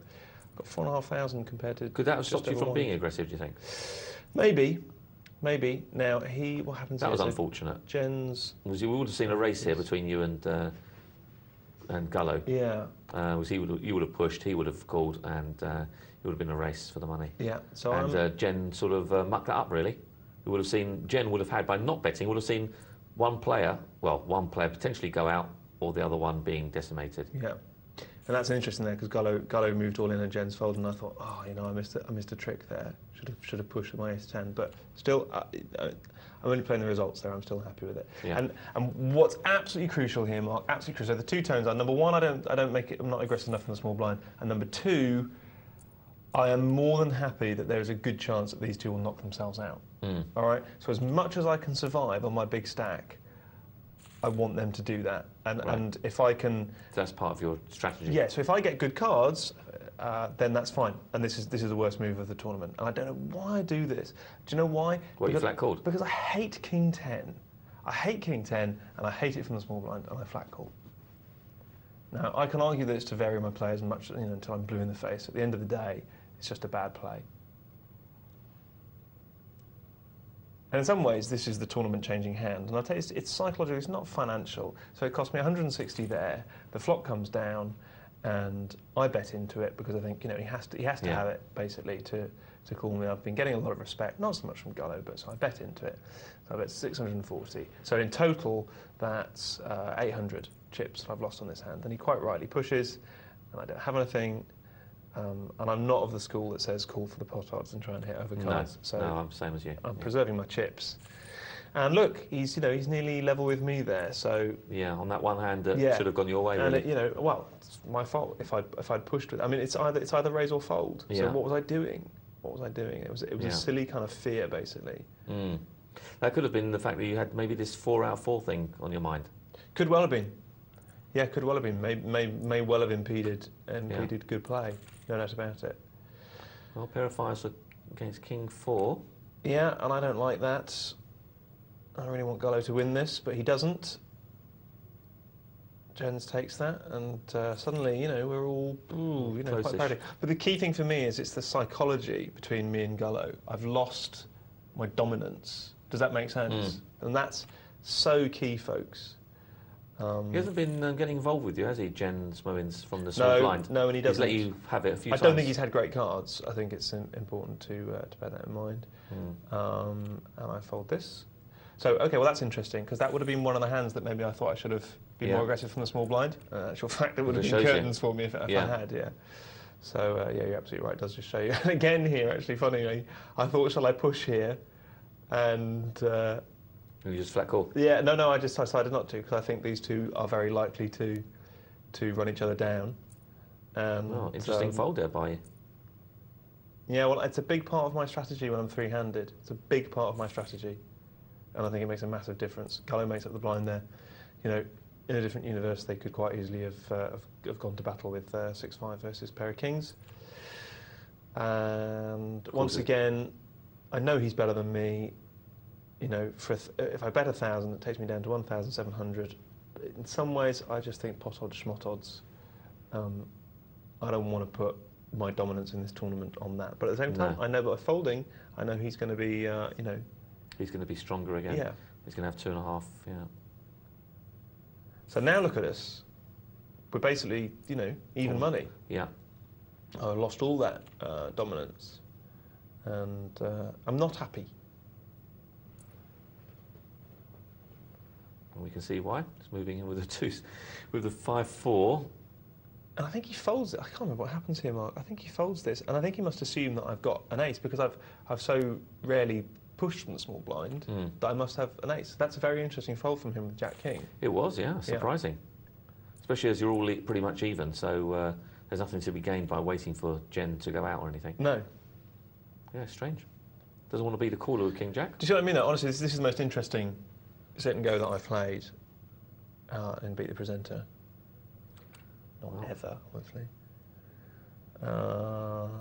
I've got 4,500 compared to...
Could that have stopped you from being aggressive, do you think?
Maybe. Now, what happens
that
here?
That was unfortunate.
Jen's...
We would have seen a race here between you and Gullo.
Yeah.
You would have pushed, he would have called, and it would have been a race for the money.
Yeah. So
and Jen sort of mucked that up, really. We would have seen, Jen would have had, by not betting, would have seen one player potentially go out, or the other one being decimated.
Yeah, and that's interesting there because Gullo moved all in and Jen's fold, and I thought, oh, you know, I missed a trick there. Should have pushed with my ace-10, but still, I'm only playing the results there. I'm still happy with it.
Yeah.
And what's absolutely crucial here, Mark, absolutely crucial. The 2 tones are: number 1, I'm not aggressive enough in the small blind, and number 2, I am more than happy that there is a good chance that these 2 will knock themselves out. All right. So as much as I can survive on my big stack, I want them to do that. And if I can,
that's part of your strategy.
Yeah. So if I get good cards, then that's fine. And this is the worst move of the tournament. And I don't know why I do this. Do you know why?
Well, you flat called.
Because I hate King 10. I hate King 10, and I hate it from the small blind, and I flat call. Now I can argue that it's to vary my play as much, until I'm blue in the face. At the end of the day, it's just a bad play. And in some ways, this is the tournament-changing hand. And I'll tell you, it's psychological, it's not financial. So it cost me 160 there. The flop comes down, and I bet into it because I think, he has to have it, basically, to call me. I've been getting a lot of respect, not so much from Gullo, but so I bet into it. So I bet 640. So in total, that's 800 chips that I've lost on this hand. And he quite rightly pushes, and I don't have anything. And I'm not of the school that says call for the pot odds and try and hit over cards.
No, I'm the same as you.
I'm preserving my chips. And look, he's nearly level with me there. So
yeah, on that one hand that should have gone your way.
And
really.
Well, it's my fault if I'd pushed with. I mean, it's either raise or fold.
Yeah.
So what was I doing? It was a silly kind of fear, basically.
That could have been the fact that you had maybe this 4 out of 4 thing on your mind.
Could well have been. Yeah, could well have been. May well have impeded good play. No doubt about it.
Well, pair of 5s against King 4.
Yeah, and I don't like that. I really want Gullo to win this, but he doesn't. Jens takes that, and suddenly, we're all, quite proud. But the key thing for me is it's the psychology between me and Gullo. I've lost my dominance. Does that make sense? And that's so key, folks.
He hasn't been getting involved with you, has he, Jens Moens, from the small blind?
No, and he doesn't.
He's let you have it a few times.
I don't think he's had great cards. I think it's important to bear that in mind. And I fold this. So, OK, well, that's interesting, because that would have been one of the hands that maybe I thought I should have been more aggressive from the small blind. Actual fact, it would have been curtains for me if I had, So, yeah, you're absolutely right. It does just show you. And again here, actually, funnily, I thought, shall I push here? And...
you just flat call?
Yeah, no, I decided not to, because I think these 2 are very likely to run each other down.
Interesting fold there by you.
Yeah, well, it's a big part of my strategy when I'm 3-handed. It's a big part of my strategy. And I think it makes a massive difference. Gullo makes up the blind there. In a different universe, they could quite easily have gone to battle with 6-5 versus pair of kings. And once again, I know he's better than me. If I bet 1,000, it takes me down to 1,700. In some ways, I just think pot odds, schmott odds. I don't want to put my dominance in this tournament on that. But at the same time, I know by folding, I know he's going to be,
He's going to be stronger again.
Yeah.
He's going to have 2.5,
So now look at us. We're basically, even money.
Yeah.
I lost all that dominance. and I'm not happy.
And we can see why. It's moving in with the 5-4.
And I think he folds it. I can't remember what happens here, Mark. I think he folds this, and I think he must assume that I've got an ace because I've so rarely pushed from the small blind that I must have an ace. That's a very interesting fold from him with Jack King.
It was, yeah, surprising. Yeah. Especially as you're all pretty much even, so there's nothing to be gained by waiting for Jen to go out or anything.
No.
Yeah, strange. Doesn't want to be the caller with King Jack.
Do you see what I mean, though? Honestly, this is the most interesting sit and go that I've played and beat the presenter. Not ever, obviously.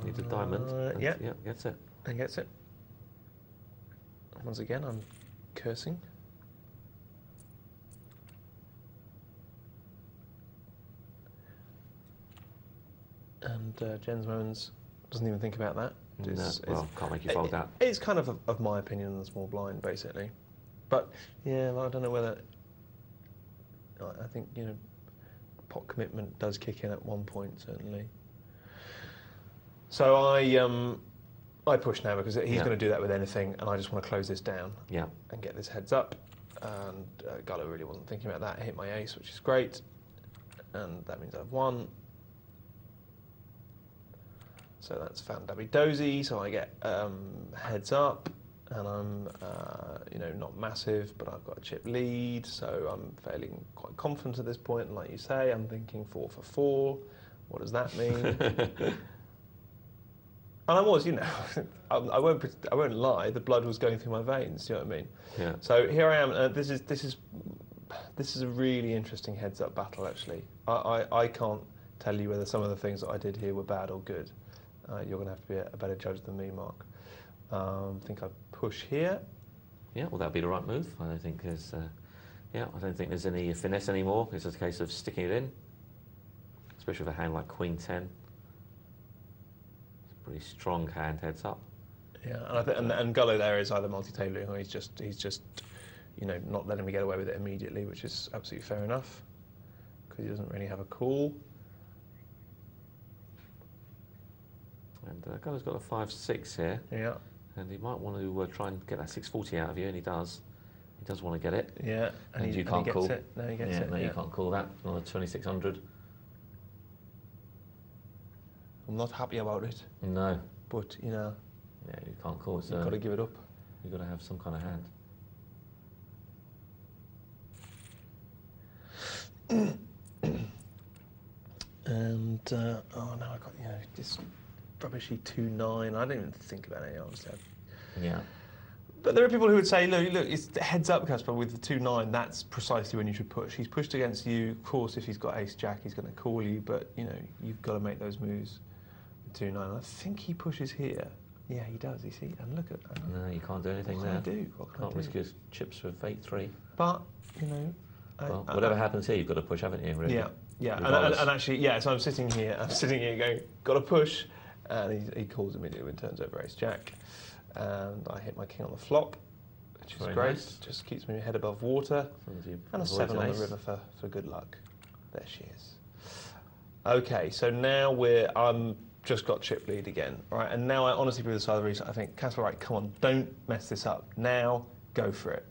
Needs a diamond.
Yeah.
Yeah, gets it.
And gets it. Once again, I'm cursing. And Jen's Moments doesn't even think about that.
Well, can't make you fold that.
It's kind of my opinion on the small blind, basically. But, yeah, well, I don't know whether... I think, you know, pot commitment does kick in at one point, certainly. So I push now because he's going to do that with anything, and I just want to close this down and get this heads up. And Gullo really wasn't thinking about that. I hit my ace, which is great, and that means I've won. So that's Dabby Dozy. So I get heads up, and I'm you know, not massive, but I've got a chip lead, so I'm feeling quite confident at this point. And like you say, I'm thinking 4 for 4. What does that mean? And I was, you know, I won't lie. The blood was going through my veins. Do you know what I mean?
Yeah.
So here I am. This is a really interesting heads-up battle. Actually, I can't tell you whether some of the things that I did here were bad or good. You're going to have to be a better judge than me, Mark. I think I push here.
Yeah, well, that'd be the right move. I don't think there's, I don't think there's any finesse anymore. It's just a case of sticking it in, especially with a hand like Queen 10. Pretty strong hand heads up.
Yeah, and Gullo there is either multi-tabling or he's just you know, not letting me get away with it immediately, which is absolutely fair enough because he doesn't really have a call.
And Gullo's got a 5-6 here.
Yeah.
And he might want to try and get that 640 out of you, and he does. He does want to get it.
Yeah.
And you can't call.
It. No, he gets it.
No, you can't call that. Another 2600.
I'm not happy about it.
No.
But, you know...
Yeah, you can't call it.
You've got to give it up.
You've got to have some kind of hand.
And, oh no, I got, you know, this rubbishy 2-9. I didn't even think about it, honestly.
Yeah.
But there are people who would say, look, it's heads up, Caspar, with the 2-9, that's precisely when you should push. He's pushed against you. Of course, if he's got ace-jack, he's going to call you, but, you know, you've got to make those moves. 2-9. I think he pushes here. Yeah, he does. You see, and look at.
No, you can't do anything there.
What can I do? What can I do?
Risk your chips for fate 3.
But you know,
well, whatever happens here, you've got to push, haven't you? Really?
Yeah, yeah. And actually, yeah. So I'm sitting here going, got to push, and he calls immediately and turns over ace-jack, and I hit my king on the flop, which is great. Nice. Just keeps me head above water, and a 7 on the river for good luck. There she is. Okay, so now I'm just got chip lead again, right? And now I honestly, through the side of the reason, I think, Caspar, right, come on, don't mess this up. Now, go for it.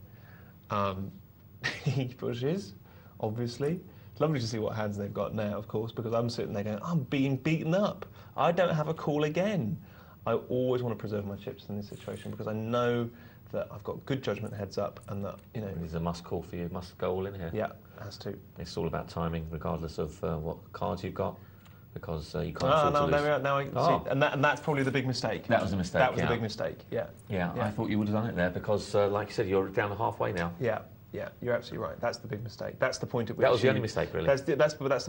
He pushes, obviously. It's lovely to see what hands they've got now, of course, because I'm sitting there going, I'm being beaten up. I don't have a call again. I always want to preserve my chips in this situation because I know that I've got good judgment heads up and that, you know...
It's a must call for you, must go all in here.
Yeah, has to.
It's all about timing, regardless of what cards you've got, because you can't
afford
to lose.
There we are. Now see, and that's probably the big mistake.
That was a mistake,
That was the big mistake, yeah.
Yeah, I thought you would have done it there, because, like you said, you're down to halfway now.
Yeah, yeah, you're absolutely right. That's the big mistake. That's the point at which...
That was the only mistake, really.
That's the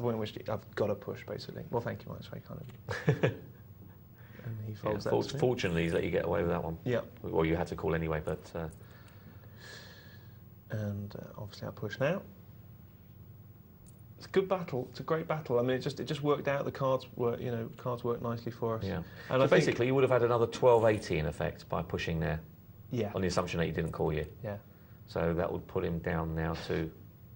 point at which I've got to push, basically. Well, thank you, Mike. It's very kind of you. And he folds that.
Fortunately, he's let you get away with that one.
Yeah.
Well, you had to call anyway, but...
And obviously I push now. It's a good battle. It's a great battle. I mean, it just worked out. The cards work nicely for us.
Yeah. And so basically, you would have had another 1280 in effect by pushing there.
Yeah.
On the assumption that he didn't call you.
Yeah.
So that would put him down now to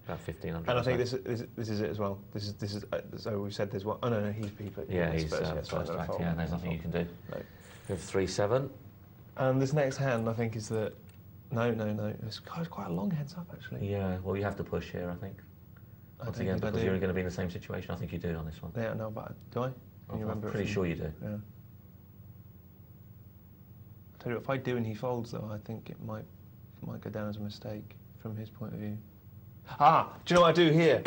about 1500.
And I think this is it as well. This is so we said there's one. Oh no, he's
yeah, he's first act. Yeah, there's nothing you can do.
No.
We have 3-7.
And this next hand, I think, is that... No. It's quite a long heads up, actually.
Yeah, well, you have to push here, I think. Once again, because you're going to be in the same situation. I think you do on this one.
Yeah, no, but do I?
I'm pretty sure you do.
Yeah. I'll tell you what, if I do and he folds, though, I think it might go down as a mistake from his point of view. Ah, do you know what I do here?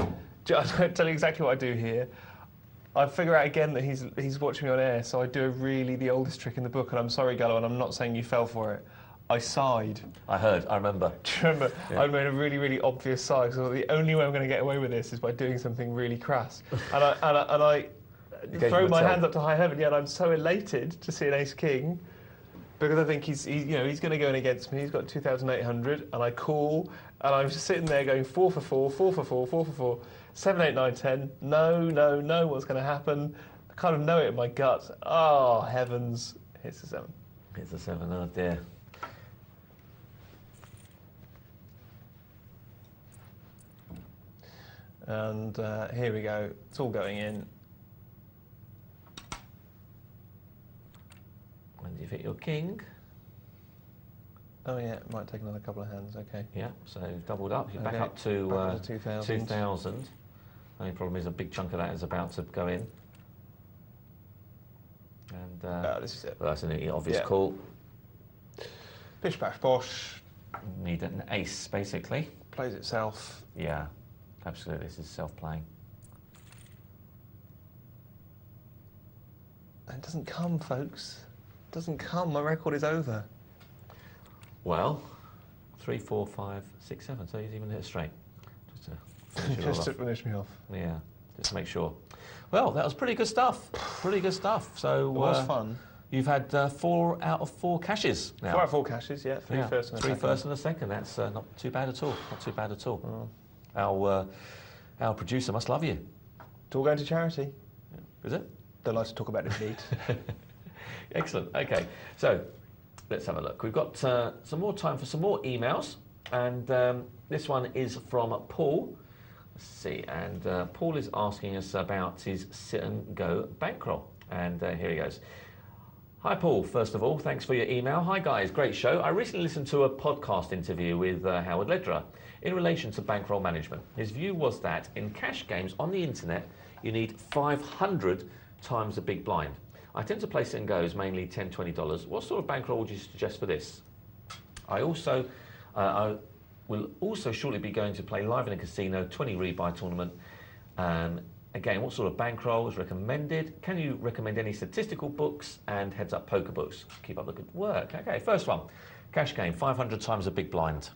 I'll tell you exactly what I do here. I figure out again that he's watching me on air, so I do the oldest trick in the book, and I'm sorry, Gallo, and I'm not saying you fell for it. I sighed.
I remember.
Do you remember? Yeah. I made a really obvious sigh, so the only way I'm going to get away with this is by doing something really crass. And I throw my hands up to high heaven, and I'm so elated to see an ace-king, because I think he's going to go in against me. He's got 2,800, and I call, and I'm just sitting there going 4 for 4, 4 for 4, 4 for 4, 7, 8, 9, 10. No, what's going to happen? I kind of know it in my gut. Oh, heavens. Hits the 7.
Hits the 7, oh dear.
And here we go. It's all going in.
When you hit your king.
Oh yeah, it might take another couple of hands. Okay.
Yeah, so doubled up. You're back up to 2,000. The only problem is a big chunk of that is about to go in. And
this is it.
Well, that's an obvious call.
Pish bash bosh.
Need an ace, basically.
Plays itself.
Yeah, absolutely. This is self-playing.
It doesn't come, folks. It doesn't come. My record is over.
Well, 3, 4, 5, 6, 7. So he's even hit a straight.
Just to finish me off.
Yeah, just to make sure. Well, that was pretty good stuff. Pretty good stuff. So
it was fun.
You've had 4 out of 4 cashes now.
4 out of 4 cashes, yeah. 3 first and a second.
3 first and a second. That's not too bad at all. Not too bad at all. Oh. Our producer must love you.
It's all going to charity.
Yeah. Is it?
Don't like to talk about defeat.
Excellent. Okay, so let's have a look. We've got some more time for some more emails, and this one is from Paul. Let's see, and Paul is asking us about his sit and go bankroll, and here he goes. Hi Paul, first of all, thanks for your email. Hi guys, great show. I recently listened to a podcast interview with Howard Lederer in relation to bankroll management. His view was that in cash games on the internet, you need 500 times the big blind. I tend to play sit and goes, mainly $10, $20. What sort of bankroll would you suggest for this? I will also shortly be going to play live in a casino 20 rebuy tournament. Again, what sort of bankroll is recommended? Can you recommend any statistical books and heads-up poker books? Keep up the good work. Okay, first one. Cash game, 500 times a big blind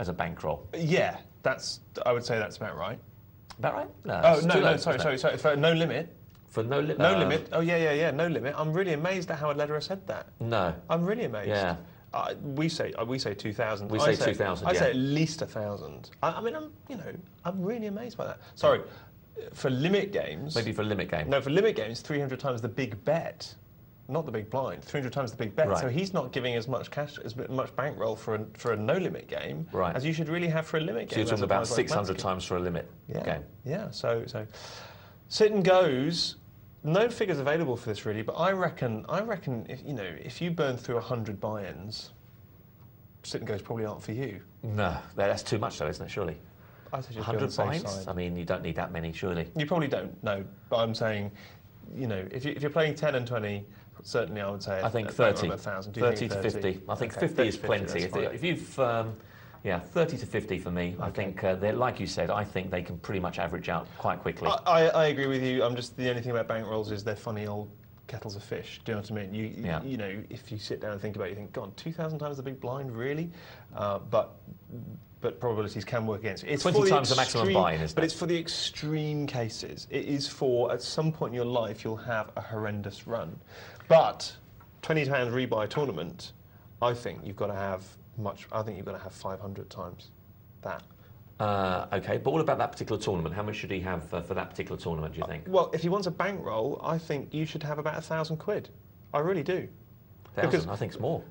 as a bankroll.
Yeah, I would say that's about right.
About right? No,
oh, no, sorry. For no limit.
For no limit?
No limit. Oh, yeah, no limit. I'm really amazed at Howard Lederer said that.
No.
I'm really amazed.
Yeah.
We say 2,000.
We say 2,000.
I say at least 1,000. I mean, I'm really amazed by that. Sorry, for limit games.
Maybe for limit games.
No, for limit games, 300 times the big bet, not the big blind. 300 times the big bet.
Right.
So he's not giving as much cash, as much bankroll for a no limit game,
right,
as you should really have for a limit game.
So you're talking about 600 times for a limit game.
Yeah. So sit and goes. No figures available for this really, but I reckon if you burn through 100 buy-ins, sit and goes probably aren't for you.
No, that's too much though, isn't it? Surely.
I say just
100 buy-ins. I mean, you don't need that many, surely.
You probably don't. No, but I'm saying, if you're playing 10 and 20, certainly I would say.
I think 30.
1,000.
30 to 50. I think 50 is plenty. If you've 30 to 50 for me. Okay. I think they're, like you said, I think they can pretty much average out quite quickly.
I agree with you. The only thing about bankrolls is they're funny old kettles of fish. Do you know what I mean? You know, if you sit down and think about it, you think, God, 2,000 times the big blind, really? But probabilities can work against it. It's
20 times the maximum buy-in, isn't it?
But it's for the extreme cases. It is for, at some point in your life, you'll have a horrendous run. But £20 rebuy tournament, I think you've got to have 500 times that.
Okay, but what about that particular tournament? How much should he have for that particular tournament, do you think?
Well, if he wants a bankroll, I think you should have about £1,000 quid. I really do.
1,000? I think it's more.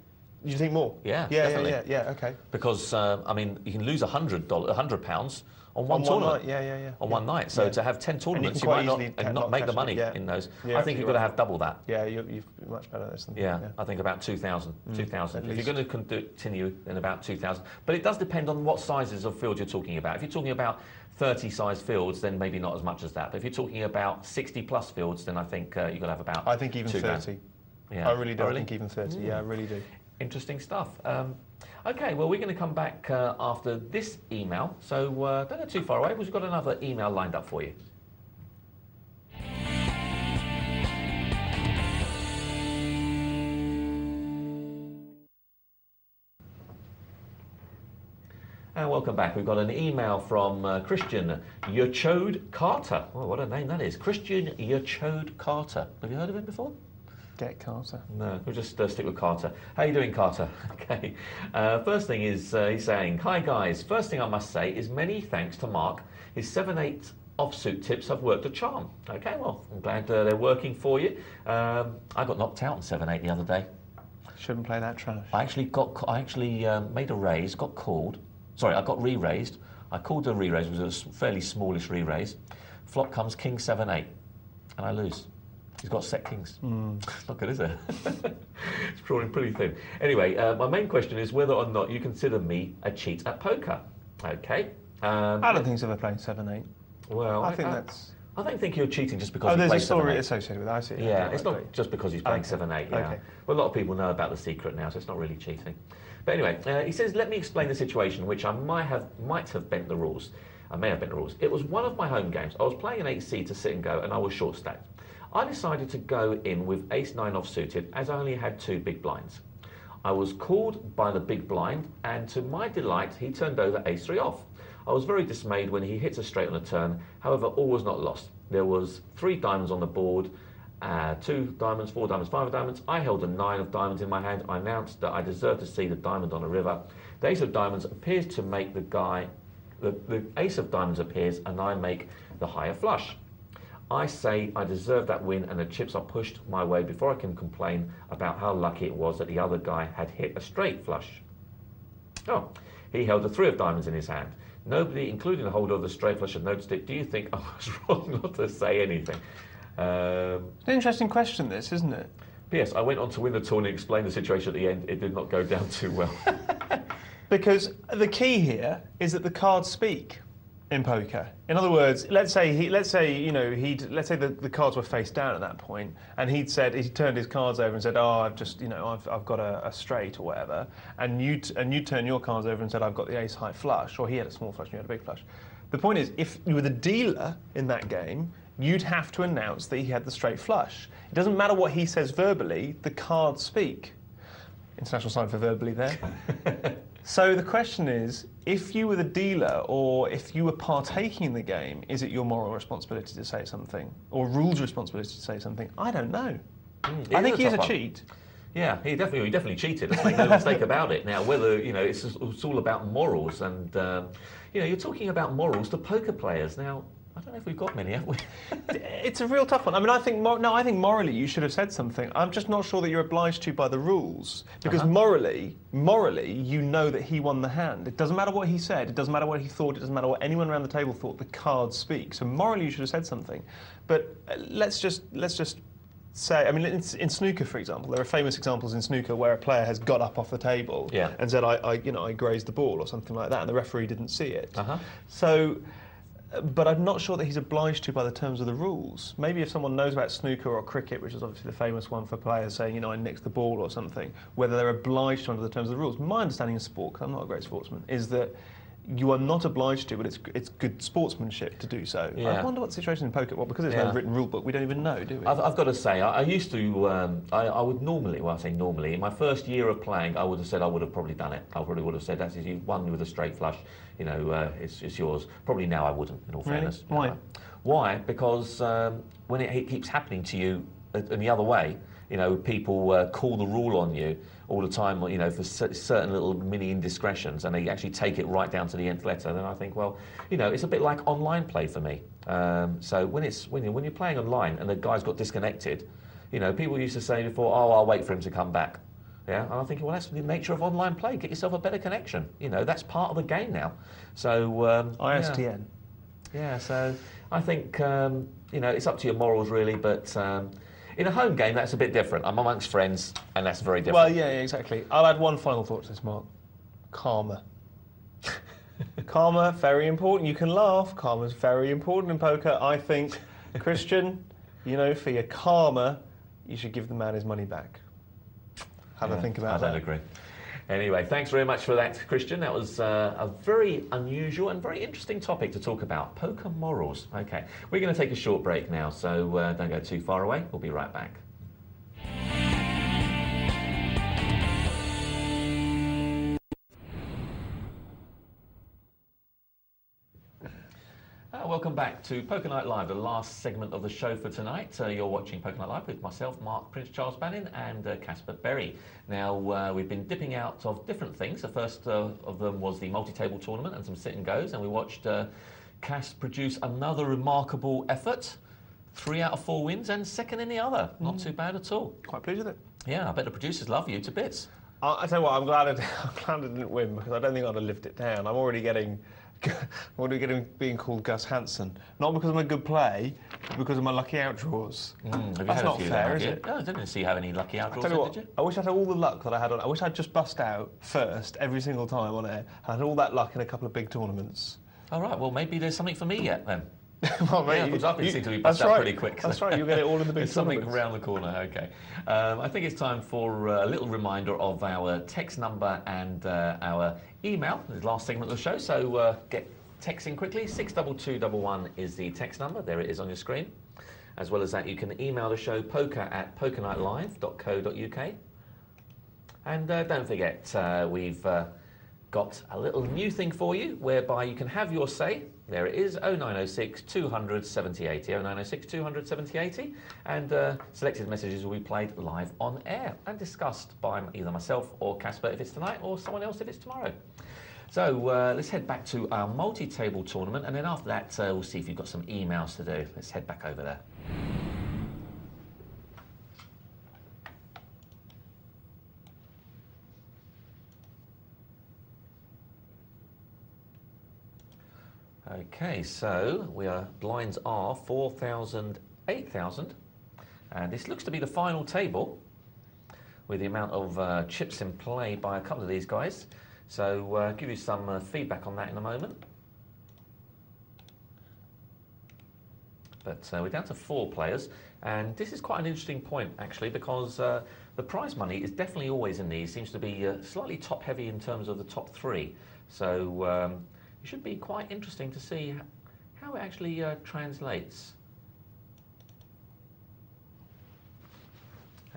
You think more?
Yeah,
yeah,
definitely.
yeah. Okay.
Because I mean, you can lose £100 on one tournament.
Night.
On one night. So to have 10 tournaments, you might not make the money in those. I think you've got to have double that.
Yeah, you're much better at this than me.
Yeah, I think about 2,000. 2,000. If you're going to continue, then about 2,000. But it does depend on what sizes of field you're talking about. If you're talking about 30 size fields, then maybe not as much as that. But if you're talking about 60 plus fields, then I think you've got to have about.
I think even 30.
Yeah.
I really do. I think even 30. Yeah, I really do.
Interesting stuff. Okay, well, we're going to come back after this email, so don't go too far away. We've got another email lined up for you. And welcome back. We've got an email from Christian Yachode Carter. Oh, what a name that is. Christian Yachode Carter. Have you heard of him before?
Get Carter.
No, we'll just stick with Carter. How you doing, Carter? Okay. First thing is he's saying, hi guys. First thing I must say is many thanks to Mark. His 7/8 offsuit tips have worked a charm. Okay, well, I'm glad they're working for you. I got knocked out on 7/8 the other day.
Shouldn't play that trash.
I actually made a raise, got called. Sorry, I got re-raised. I called a re-raise. It was a fairly smallish re-raise. Flop comes King 7/8, and I lose. He's got set kings. It's not good, is it? It's drawing pretty thin. Anyway, my main question is whether or not you consider me a cheat at poker. Okay.
I don't think he's ever played 7/8.
Well,
I think
I don't think you're cheating just because he
there's
plays
a story
7/8.
associated with that. I see.
Yeah, it's not just because he's playing 7/8. Yeah.
Okay.
Well, a lot of people know about the secret now, so it's not really cheating. But anyway, he says, let me explain the situation in which I might have bent the rules. I may have bent the rules. It was one of my home games. I was playing an 8C to sit and go, and I was short stacked. I decided to go in with ace-9 offsuited as I only had 2 big blinds. I was called by the big blind, and to my delight, he turned over ace-3 off. I was very dismayed when he hits a straight on a turn. However, all was not lost. There was 3 diamonds on the board, 2 diamonds, 4 diamonds, 5 diamonds. I held a 9 of diamonds in my hand. I announced that I deserved to see the diamond on a river. The ace of diamonds appears to make the ace of diamonds appears, and I make the higher flush. I say I deserve that win, and the chips are pushed my way before I can complain about how lucky it was that the other guy had hit a straight flush. Oh, he held a 3 of diamonds in his hand. Nobody, including the holder of the straight flush, had noticed it. Do you think I was wrong not to say anything?
It's an interesting question, this, isn't it?
P.S. I went on to win the tournament, explain the situation at the end. It did not go down too well.
Because the key here is that the cards speak in poker. In other words, let's say the cards were face down at that point, and he turned his cards over and said, "Oh, I've got a straight or whatever," and you turn your cards over and said, "I've got the ace high flush," or he had a small flush and you had a big flush. The point is, if you were the dealer in that game, you'd have to announce that he had the straight flush. It doesn't matter what he says verbally; the cards speak. International sign for verbally there. So the question is, if you were the dealer or if you were partaking in the game, is it your moral responsibility to say something? Or rules responsibility to say something? I don't know. I think he's a cheat.
Yeah, he definitely cheated. Let's make no mistake about it. Now, whether, it's all about morals, and, you're talking about morals to poker players. Now, I don't know if we've got many, have we?
It's a real tough one. I mean, I think morally you should have said something. I'm just not sure that you're obliged to by the rules, because morally, you know that he won the hand. It doesn't matter what he said. It doesn't matter what he thought. It doesn't matter what anyone around the table thought. The cards speak. So morally, you should have said something. But let's just say, I mean, in snooker, for example, there are famous examples in snooker where a player has got up off the table and said, I grazed the ball or something like that, and the referee didn't see it. So. But I'm not sure that he's obliged to by the terms of the rules. Maybe if someone knows about snooker or cricket, which is obviously the famous one for players saying, I nicked the ball or something, whether they're obliged to under the terms of the rules. My understanding of sport, because I'm not a great sportsman, is that you are not obliged to, but it's good sportsmanship to do so. Yeah. I wonder what the situation in poker. Well, because there's no written rule book, we don't even know, do we?
I've got to say, I used to. I would normally, well, I say normally, in my first year of playing, I would have said I would have probably done it. I probably would have said, "That's it. You won with a straight flush. It's yours." Probably now I wouldn't. In all fairness,
why?
Why? Because when it keeps happening to you in the other way, people call the rule on you all the time, for certain little mini indiscretions, and they actually take it right down to the nth letter. Then I think, well, it's a bit like online play for me. So when you're playing online and the guy's got disconnected, people used to say before, "Oh, I'll wait for him to come back." Yeah, and I'm thinking, well, that's the nature of online play. Get yourself a better connection. You know, that's part of the game now. So
ISTN.
Yeah, so I think you know, it's up to your morals really, but in a home game that's a bit different. I'm amongst friends, and that's very different.
Well, yeah, exactly. I'll add one final thought to this, Mark. Karma. Karma, very important. You can laugh. Karma's very important in poker. I think, Christian, you know, for your karma, you should give the man his money back. Have a think about that.
I don't agree. Anyway, thanks very much for that, Christian. That was a very unusual and very interesting topic to talk about, poker morals. Okay, we're going to take a short break now, so don't go too far away. We'll be right back. Welcome back to Poker Night Live, the last segment of the show for tonight. You're watching Poker Night Live with myself, Mark Prince Charles Banin, and Caspar Berry. Now, we've been dipping out of different things. The first of them was the multi-table tournament and some sit-and-goes, and we watched Cas produce another remarkable effort. 3 out of 4 wins and second in the other. Not too bad at all.
Quite pleased with it.
Yeah, I bet the producers love you to bits.
I tell you what, I'm glad I didn't win, because I don't think I'd have lived it down. I'm already getting being called Gus Hansen, not because I'm a good play, but because of my lucky outdraws. That's not fair, is it?
No, I didn't see you have any lucky outdraws, did you?
I wish I had all the luck that I had on. I wish I'd just bust out first every single time on air. I had all that luck in a couple of big tournaments.
All right, well, maybe there's something for me yet then.
Well, mate,
yeah, you seem to be bust out pretty quick.
That's right, you'll get it all in the big
There's something around the corner, okay. I think it's time for a little reminder of our text number and our email, the last segment of the show, so get texting quickly. 62211 is the text number, there it is on your screen. As well as that, you can email the show poker@pokernightlive.co.uk. And don't forget, we've got a little new thing for you, whereby you can have your say. There it is, 0906 200 7080, 0906 200 7080, and selected messages will be played live on air and discussed by either myself or Caspar if it's tonight, or someone else if it's tomorrow. So let's head back to our multi-table tournament, and then after that we'll see if you've got some emails to do. Let's head back over there. Okay, so blinds are 4,000, 8,000, and this looks to be the final table with the amount of chips in play by a couple of these guys. So I'll give you some feedback on that in a moment. But we're down to 4 players, and this is quite an interesting point actually, because the prize money is definitely always in these, seems to be slightly top heavy in terms of the top 3. So it should be quite interesting to see how it actually translates.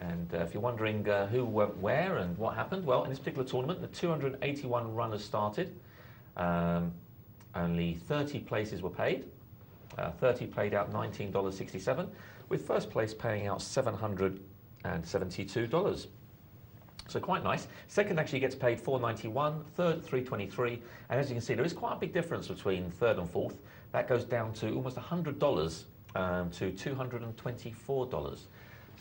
And if you're wondering who went where and what happened, well, in this particular tournament, the 281 runners started. Only 30 places were paid. 30 paid out $19.67, with first place paying out $772. So quite nice. Second actually gets paid $491, third $323, and as you can see, there is quite a big difference between third and fourth. That goes down to almost $100 to $224.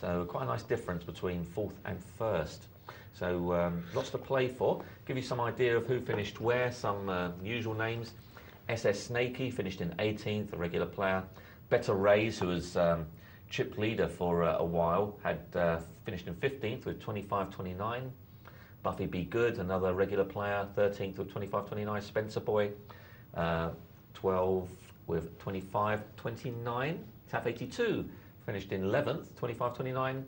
So quite a nice difference between fourth and first. So lots to play for. Give you some idea of who finished where, some usual names. SS Snakey finished in 18th, a regular player. Better Rays, who was chip leader for a while, had finished in 15th with 25.29. Buffy Be Good, another regular player, 13th with 25.29. Spencer Boy, 12 with 25.29. Tap 82 finished in 11th, 25.29.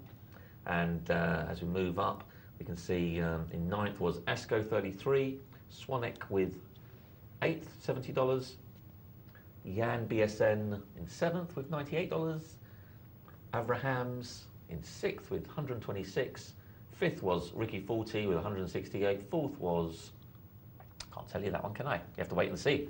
And as we move up, we can see in 9th was Asco 33, Swanek with 8th, $70. Yan BSN in 7th with $98. Avrahams in 6th with 126. 5th was Ricky 40 with 168. 4th was, can't tell you that one, can I? You have to wait and see.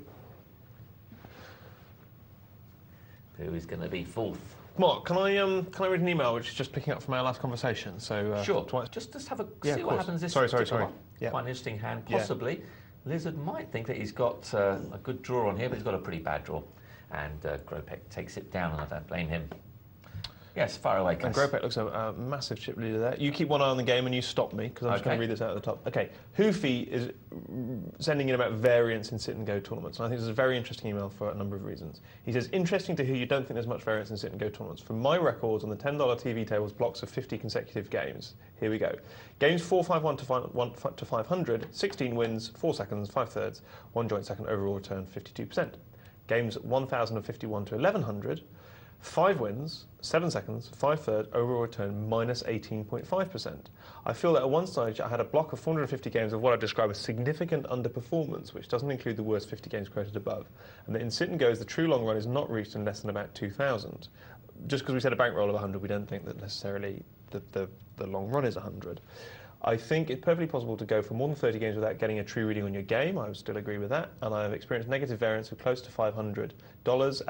Who is going to be 4th?
Mark, can I read an email which is just picking up from our last conversation? So
sure. Just have a see what happens this.
Sorry.
Yeah. Quite an interesting hand, possibly. Yeah. Lizard might think that he's got a good draw on here, but he's got a pretty bad draw, and Gropek takes it down, and I don't blame him. Yes, far away,
And Gropek looks a massive chip leader there. You keep one eye on the game and you stop me, because I'm just going to read this out at the top. Okay, Hoofy is sending in about variance in sit and go tournaments, and I think this is a very interesting email for a number of reasons. He says, interesting to hear you don't think there's much variance in sit and go tournaments. From my records on the $10 TV tables, blocks of 50 consecutive games. Here we go. Games 4-5-1 to 500, 16 wins, 4 seconds, 5 thirds, 1 joint second, overall return 52%. Games 1051 to 1100, 5 wins, 7 seconds, 5 thirds, overall return minus 18.5%. I feel that at one stage I had a block of 450 games of what I describe as significant underperformance, which doesn't include the worst 50 games quoted above, and that in sit and goes the true long run is not reached in less than about 2,000. Just because we said a bankroll of 100, we don't think that necessarily the long run is 100. I think it's perfectly possible to go for more than 30 games without getting a true reading on your game. I would still agree with that. And I have experienced negative variance of close to $500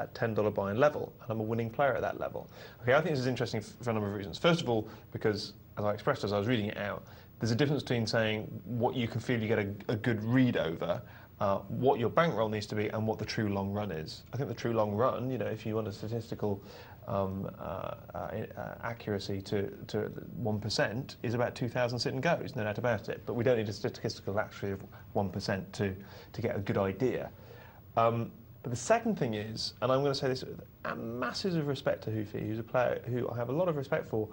at $10 buy-in level. And I'm a winning player at that level. Okay, I think this is interesting for a number of reasons. First of all, because, as I expressed as I was reading it out, there's a difference between saying what you can feel you get a good read over, what your bankroll needs to be, and what the true long run is. I think the true long run, you know, if you want a statistical accuracy to 1% is about 2,000 sit and goes, no doubt about it. But we don't need a statistical accuracy of 1% to get a good idea. But the second thing is, and I'm going to say this with masses of respect to Hoofy, who's a player who I have a lot of respect for,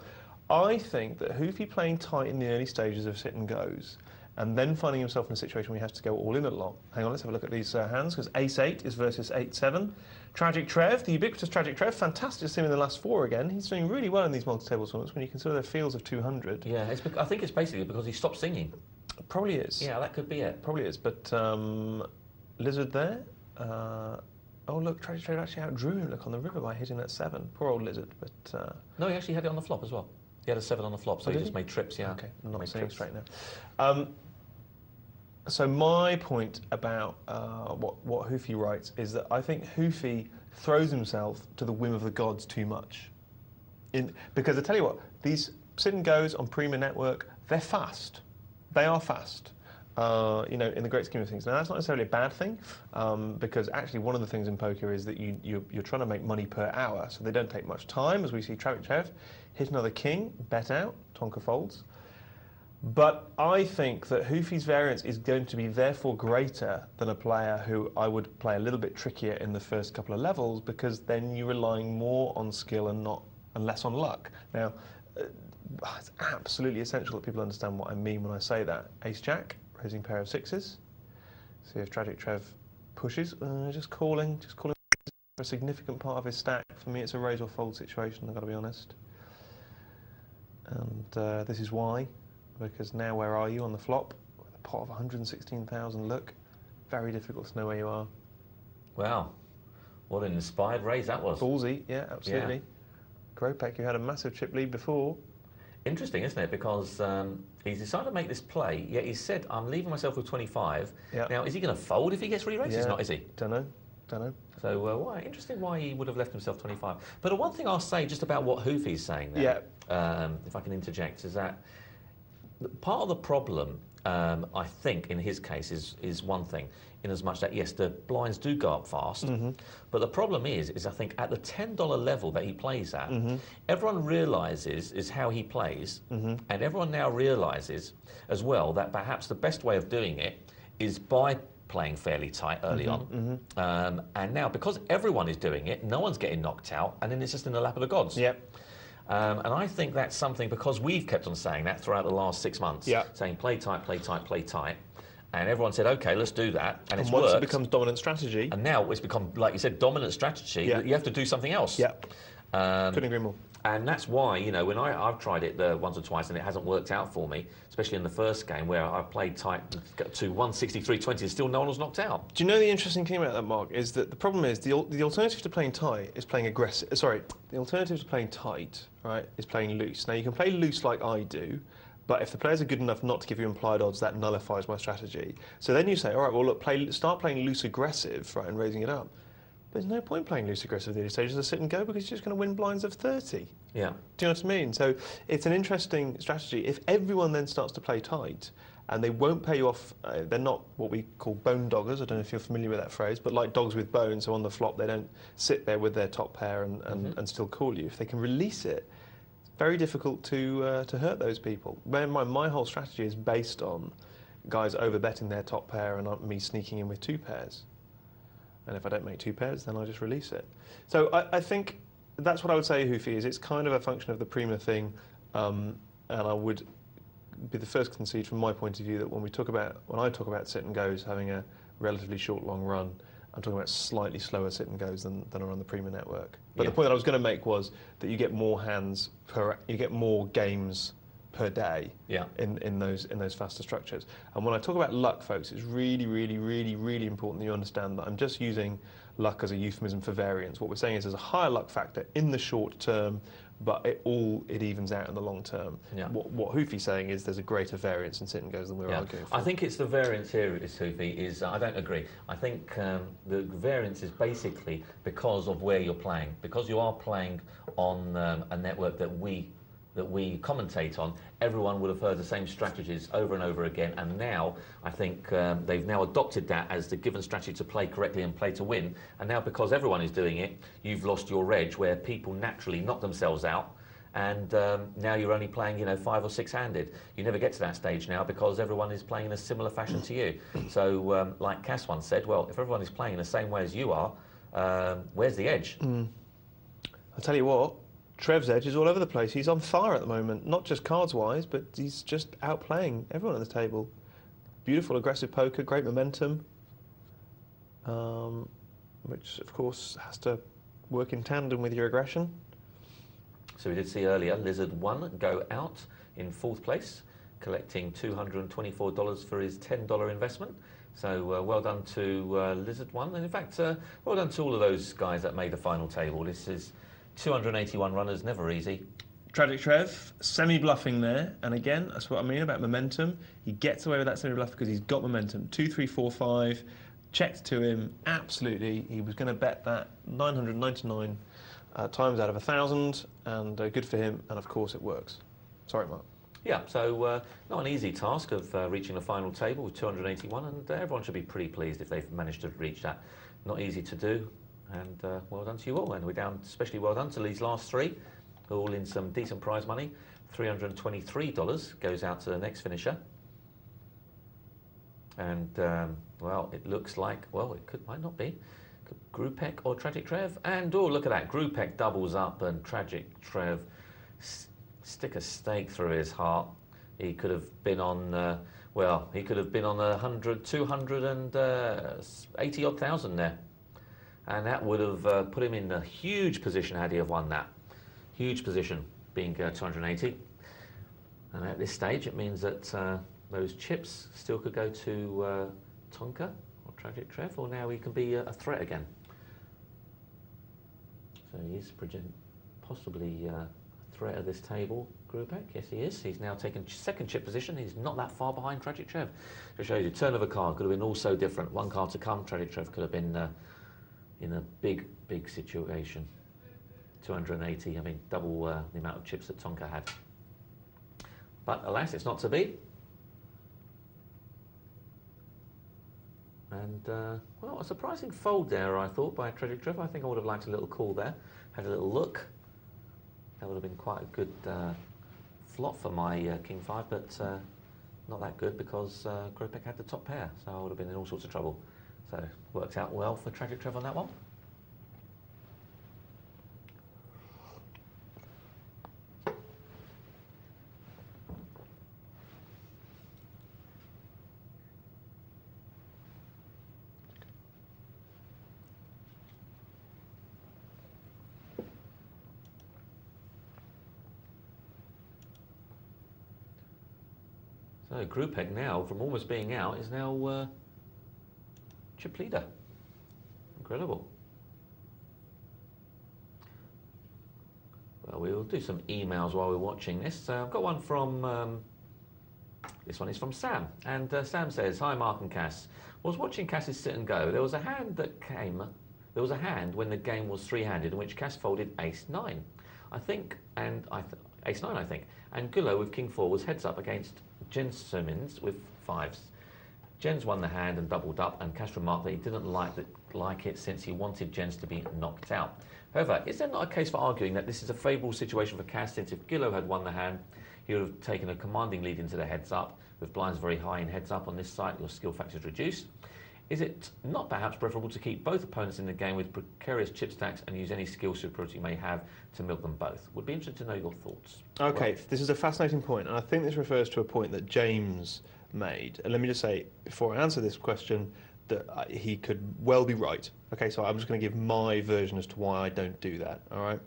I think that Hoofy playing tight in the early stages of sit and goes, and then finding himself in a situation where he has to go all in a lot. Hang on, let's have a look at these hands, because Ace-8 is versus 8-7. Tragic Trev, the ubiquitous Tragic Trev, fantastic to see him in the last 4 again. He's doing really well in these multi-table tournaments when you consider their fields of 200.
Yeah, I think it's basically because he stopped singing.
Probably is.
Yeah, that could be it.
Probably is, but Lizard there. Oh, look, Tragic Trev actually outdrew him, look, on the river by hitting that 7. Poor old Lizard, but...
No, he actually had it on the flop as well. He had a 7 on the flop, so he just made trips, yeah.
Okay, I'm not saying straight now. So my point about what Hoofy writes is that I think Hoofy throws himself to the whim of the gods too much. Because I tell you what, these sit and goes on Prima Network, they're fast. They are fast. You know, in the great scheme of things. Now, that's not necessarily a bad thing, because actually one of the things in poker is that you're trying to make money per hour, so they don't take much time, as we see Tragic Trev hit another king, bet out, Tonka folds. But I think that Hoofy's variance is going to be therefore greater than a player who I would play a little bit trickier in the first couple of levels, because then you're relying more on skill and less on luck. Now, it's absolutely essential that people understand what I mean when I say that. Ace-Jack, raising pair of 6s. See if Tragic Trev pushes. Just calling for a significant part of his stack. For me, it's a raise or fold situation, I've got to be honest. And this is why. Because now where are you on the flop? With a pot of 116,000, look. Very difficult to know where you are.
Wow. What an inspired raise that was.
Ballsy, yeah, absolutely. Yeah. Gropek, who had a massive chip lead before.
Interesting, isn't it? Because he's decided to make this play, yet he said, I'm leaving myself with 25. Yeah. Now, is he going to fold if he gets re-raised? He's not, is he?
Don't know.
So, interesting why he would have left himself 25. But the one thing I'll say just about what Hoofy's saying there, if I can interject, is that part of the problem, I think, in his case, is one thing, in as much that, yes, the blinds do go up fast, but the problem is I think at the $10 level that he plays at, everyone realises is how he plays, and everyone now realises as well that perhaps the best way of doing it is by playing fairly tight early on. And now, because everyone is doing it, no one's getting knocked out, and then it's just in the lap of the gods.
Yep.
And I think that's something, because we've kept on saying that throughout the last 6 months, saying play tight, play tight, play tight. And everyone said, OK, let's do that. And it's worked.
Once it becomes dominant strategy.
And now it's become, like you said, dominant strategy. You have to do something else.
Couldn't agree more.
And that's why, you know, when I've tried it once or twice and it hasn't worked out for me, especially in the first game where I played tight to 163.20 and still no one was knocked out.
Do you know the interesting thing about that, Mark, is that the problem is the alternative to playing tight is playing aggressive. Sorry, the alternative to playing tight, right, is playing loose. Now, you can play loose like I do, but if the players are good enough not to give you implied odds, that nullifies my strategy. So then you say, all right, well, look, start playing loose aggressive, right, and raising it up. There's no point playing loose aggressive at the early stages of sit and go, because you're just going to win blinds of 30.
Yeah.
Do you know what I mean? So it's an interesting strategy. If everyone then starts to play tight, and they won't pay you off. They're not what we call bone doggers. I don't know if you're familiar with that phrase, but like dogs with bones, so on the flop, they don't sit there with their top pair and still call you. If they can release it, it's very difficult to hurt those people. Bear in mind, my whole strategy is based on guys over-betting their top pair and me sneaking in with 2 pairs. And if I don't make 2 pairs, then I just release it. So I think that's what I would say, Hoofy, is it's kind of a function of the Prima thing, and I would be the first to concede from my point of view that when I talk about sit and goes having a relatively short long run, I'm talking about slightly slower sit and goes than are on the Prima network. But the point that I was going to make was that you get more hands you get more games per day in those faster structures. And when I talk about luck, folks, it's really, really, really, really important that you understand that I'm just using luck as a euphemism for variance. What we're saying is there's a higher luck factor in the short term, but it evens out in the long term. Yeah. What Hoofy's saying is there's a greater variance in sit and goes than we're arguing for.
I think it's the variance here, Hoofy, I don't agree. I think the variance is basically because of where you're playing. Because you are playing on a network that we commentate on, everyone would have heard the same strategies over and over again, and now I think they've now adopted that as the given strategy to play correctly and play to win, and now because everyone is doing it, you've lost your edge where people naturally knock themselves out, and now you're only playing 5 or 6 handed. You never get to that stage now because everyone is playing in a similar fashion to you. So like Cass once said, well, if everyone is playing in the same way as you are, where's the edge?
I'll tell you what, Trev's edge is all over the place. He's on fire at the moment, not just cards-wise, but he's just outplaying everyone at the table. Beautiful, aggressive poker, great momentum, which, of course, has to work in tandem with your aggression.
So we did see earlier Lizard 1 go out in 4th place, collecting $224 for his $10 investment. So well done to Lizard 1, and in fact, well done to all of those guys that made the final table. This is 281 runners, never easy.
Tragic Trev, semi-bluffing there, and again, that's what I mean about momentum. He gets away with that semi-bluff because he's got momentum. 2, 3, 4, 5, checked to him, absolutely. He was going to bet that 999 times out of 1,000, and good for him, and of course it works. Sorry, Mark.
Yeah, so not an easy task of reaching the final table with 281, and everyone should be pretty pleased if they've managed to reach that. Not easy to do. And well done to you all. And we're down, especially well done to these last 3, all in some decent prize money. $323 goes out to the next finisher. And, well, it looks like, well, might not be. Grupek or Tragic Trev. And, oh, look at that. Grupek doubles up and Tragic Trev stick a stake through his heart. He could have been on, well, he could have been on 100, 280 odd thousand there. And that would have put him in a huge position had he have won that. Huge position, being 280. And at this stage, it means that those chips still could go to Tonka or Tragic Trev, or now he can be a threat again. So he is possibly a threat at this table, Grupek. Yes, he is. He's now taken 2nd chip position. He's not that far behind Tragic Trev. It shows you, turn of a card could have been all so different. 1 card to come, Tragic Trev could have been in a big, big situation. 280, I mean, double the amount of chips that Tonka had. But alas, it's not to be. And, well, a surprising fold there, I thought, by Tragic Trev. I think I would have liked a little call there. Had a little look. That would have been quite a good flop for my King 5, but not that good because Grupek had the top pair, so I would have been in all sorts of trouble. So, worked out well for Tragic Trev on that one. So, Grupek now, from almost being out, is now chip leader. Incredible. Well, we'll do some emails while we're watching this. I've got one from, this one is from Sam. And Sam says, hi Mark and Cass. I was watching Cass's sit and go. There was a hand when the game was 3-handed in which Cass folded ace-9. I think, and ace-9 I think. And Gullo with king 4 was heads up against Jens Simmons with 5s. Jens won the hand and doubled up, and Caspar remarked that he didn't like it since he wanted Jens to be knocked out. However, is there not a case for arguing that this is a favourable situation for Cas, since if Gillo had won the hand, he would have taken a commanding lead into the heads-up. With blinds very high in heads-up on this site, your skill factor is reduced. Is it not perhaps preferable to keep both opponents in the game with precarious chip stacks and use any skill superiority you may have to milk them both? Would be interested to know your thoughts.
Okay, this is a fascinating point, and I think this refers to a point that James made. And let me just say, before I answer this question, that he could well be right. Okay, so I'm just going to give my version as to why I don't do that, all right?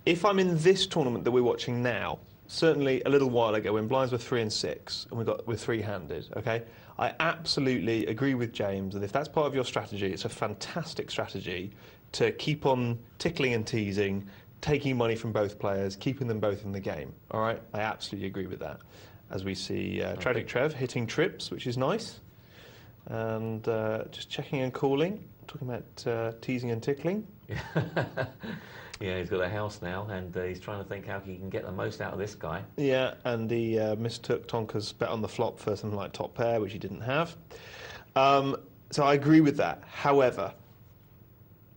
If I'm in this tournament that we're watching now, certainly a little while ago when blinds were 3 and 6 and we're three-handed, okay, I absolutely agree with James that if that's part of your strategy, it's a fantastic strategy to keep on tickling and teasing, taking money from both players, keeping them both in the game, all right? I absolutely agree with that. As we see Tragic Trev hitting trips, which is nice, and just checking and calling, talking about teasing and tickling.
Yeah, he's got a house now, and he's trying to think how he can get the most out of this guy.
Yeah, and he mistook Tonka's bet on the flop for something like top pair, which he didn't have. So I agree with that. However,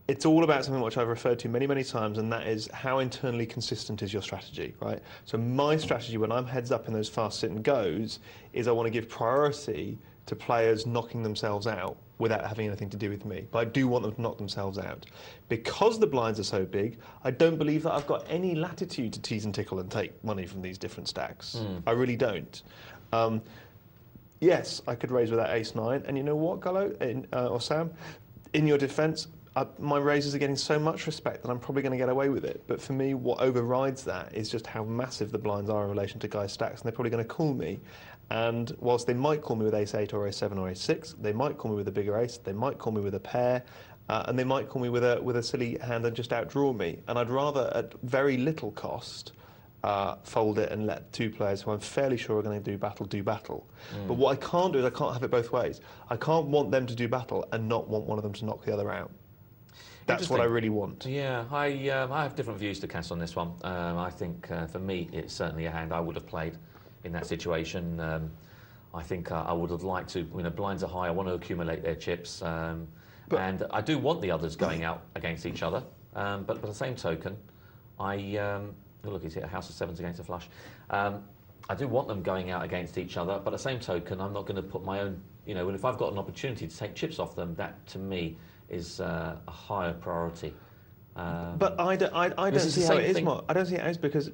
it's all about something which I've referred to many, many times, and that is how internally consistent is your strategy, right? So my strategy when I'm heads up in those fast sit and goes is I want to give priority to players knocking themselves out without having anything to do with me. But I do want them to knock themselves out. Because the blinds are so big, I don't believe that I've got any latitude to tease and tickle and take money from these different stacks. I really don't. Yes, I could raise with that ace-9, and you know what, Gullo, or Sam? In your defence, my raises are getting so much respect that I'm probably going to get away with it. But for me, what overrides that is just how massive the blinds are in relation to guys' stacks, and they're probably going to call me. And whilst they might call me with ace-8 or ace-7 or ace-6, they might call me with a bigger ace, they might call me with a pair, and they might call me with a silly hand and just outdraw me. And I'd rather, at very little cost, fold it and let two players who I'm fairly sure are going to do battle. But what I can't do is I can't have it both ways. I can't want them to do battle and not want one of them to knock the other out. That's what I really want.
Yeah, I have different views to Cass on this one. I think for me it's certainly a hand I would have played in that situation. I think I would have liked to, you know, blinds are high, I want to accumulate their chips, and I do want the others going out against each other, but by the same token, look, he's hit a house of 7s against a flush. I do want them going out against each other, but at the same token, I'm not going to put my own, you know, if I've got an opportunity to take chips off them, that to me is a higher priority.
But I don't see how it is, Mark. I don't see how it is because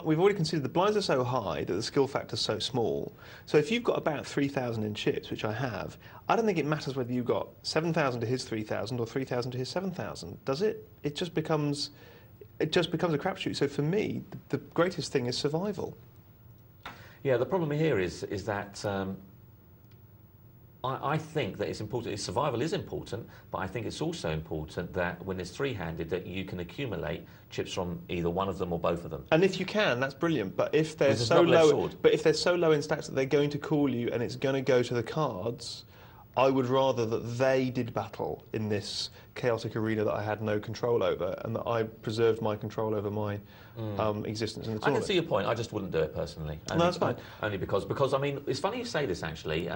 we've already considered the blinds are so high that the skill factor is so small. So if you've got about 3,000 in chips, which I have, I don't think it matters whether you've got 7,000 to his 3,000 or 3,000 to his 7,000, does it? It just becomes a crapshoot. So for me, the greatest thing is survival. Yeah,
the problem here is that I think that it's important. Survival is important, but I think it's also important that when it's three-handed, that you can accumulate chips from either one of them or both of them.
And if you can, that's brilliant. But if they're so low in stacks that they're going to call you and it's going to go to the cards, I would rather that they did battle in this chaotic arena that I had no control over, and that I preserved my control over my existence in the tournament.
I can see your point. I just wouldn't do it personally.
No, that's fine.
Only because I mean, it's funny you say this actually.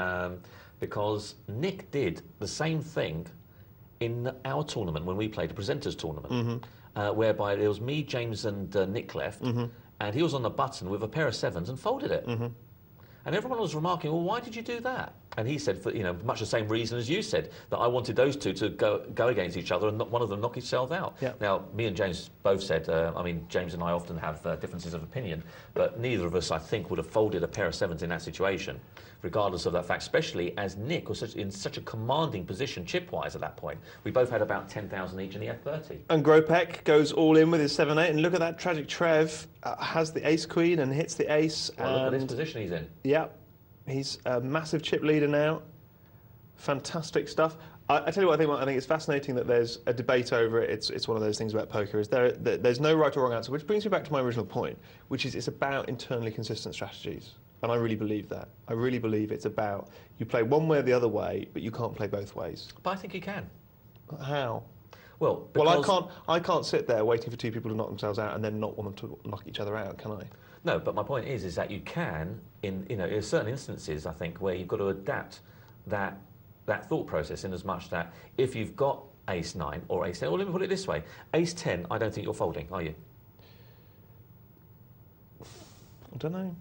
Because Nick did the same thing in our tournament when we played a presenters tournament, whereby it was me, James, and Nick left, and he was on the button with a pair of 7s and folded it. And everyone was remarking, well, why did you do that? And he said, for, you know, much the same reason as you said, that I wanted those two to go against each other and not one of them knock himself out.
Yeah.
Now, me and James both said, I mean, James and I often have differences of opinion, but neither of us, I think, would have folded a pair of 7s in that situation, regardless of that fact, especially as Nick was in such a commanding position chip-wise at that point. We both had about 10,000 each and he had 30.
And Gropek goes all in with his 7-8, and look at that tragic Trev, has the ace-queen and hits the ace.
Well, look at this position he's in.
Yeah. He's a massive chip leader now. Fantastic stuff. I tell you what, I think it's fascinating that there's a debate over it. It's one of those things about poker, is there's no right or wrong answer, which brings me back to my original point, which is it's about internally consistent strategies. And I really believe that. I really believe it's about, you play one way or the other way, but you can't play both ways.
But I think you can.
How?
Well,
I can't sit there waiting for two people to knock themselves out and then not want them to knock each other out, can I?
No, but my point is that you can, in certain instances, I think, where you've got to adapt that thought process in as much that if you've got ace 9 or ace 10, or let me put it this way, ace 10, I don't think you're folding, are you?
I don't know.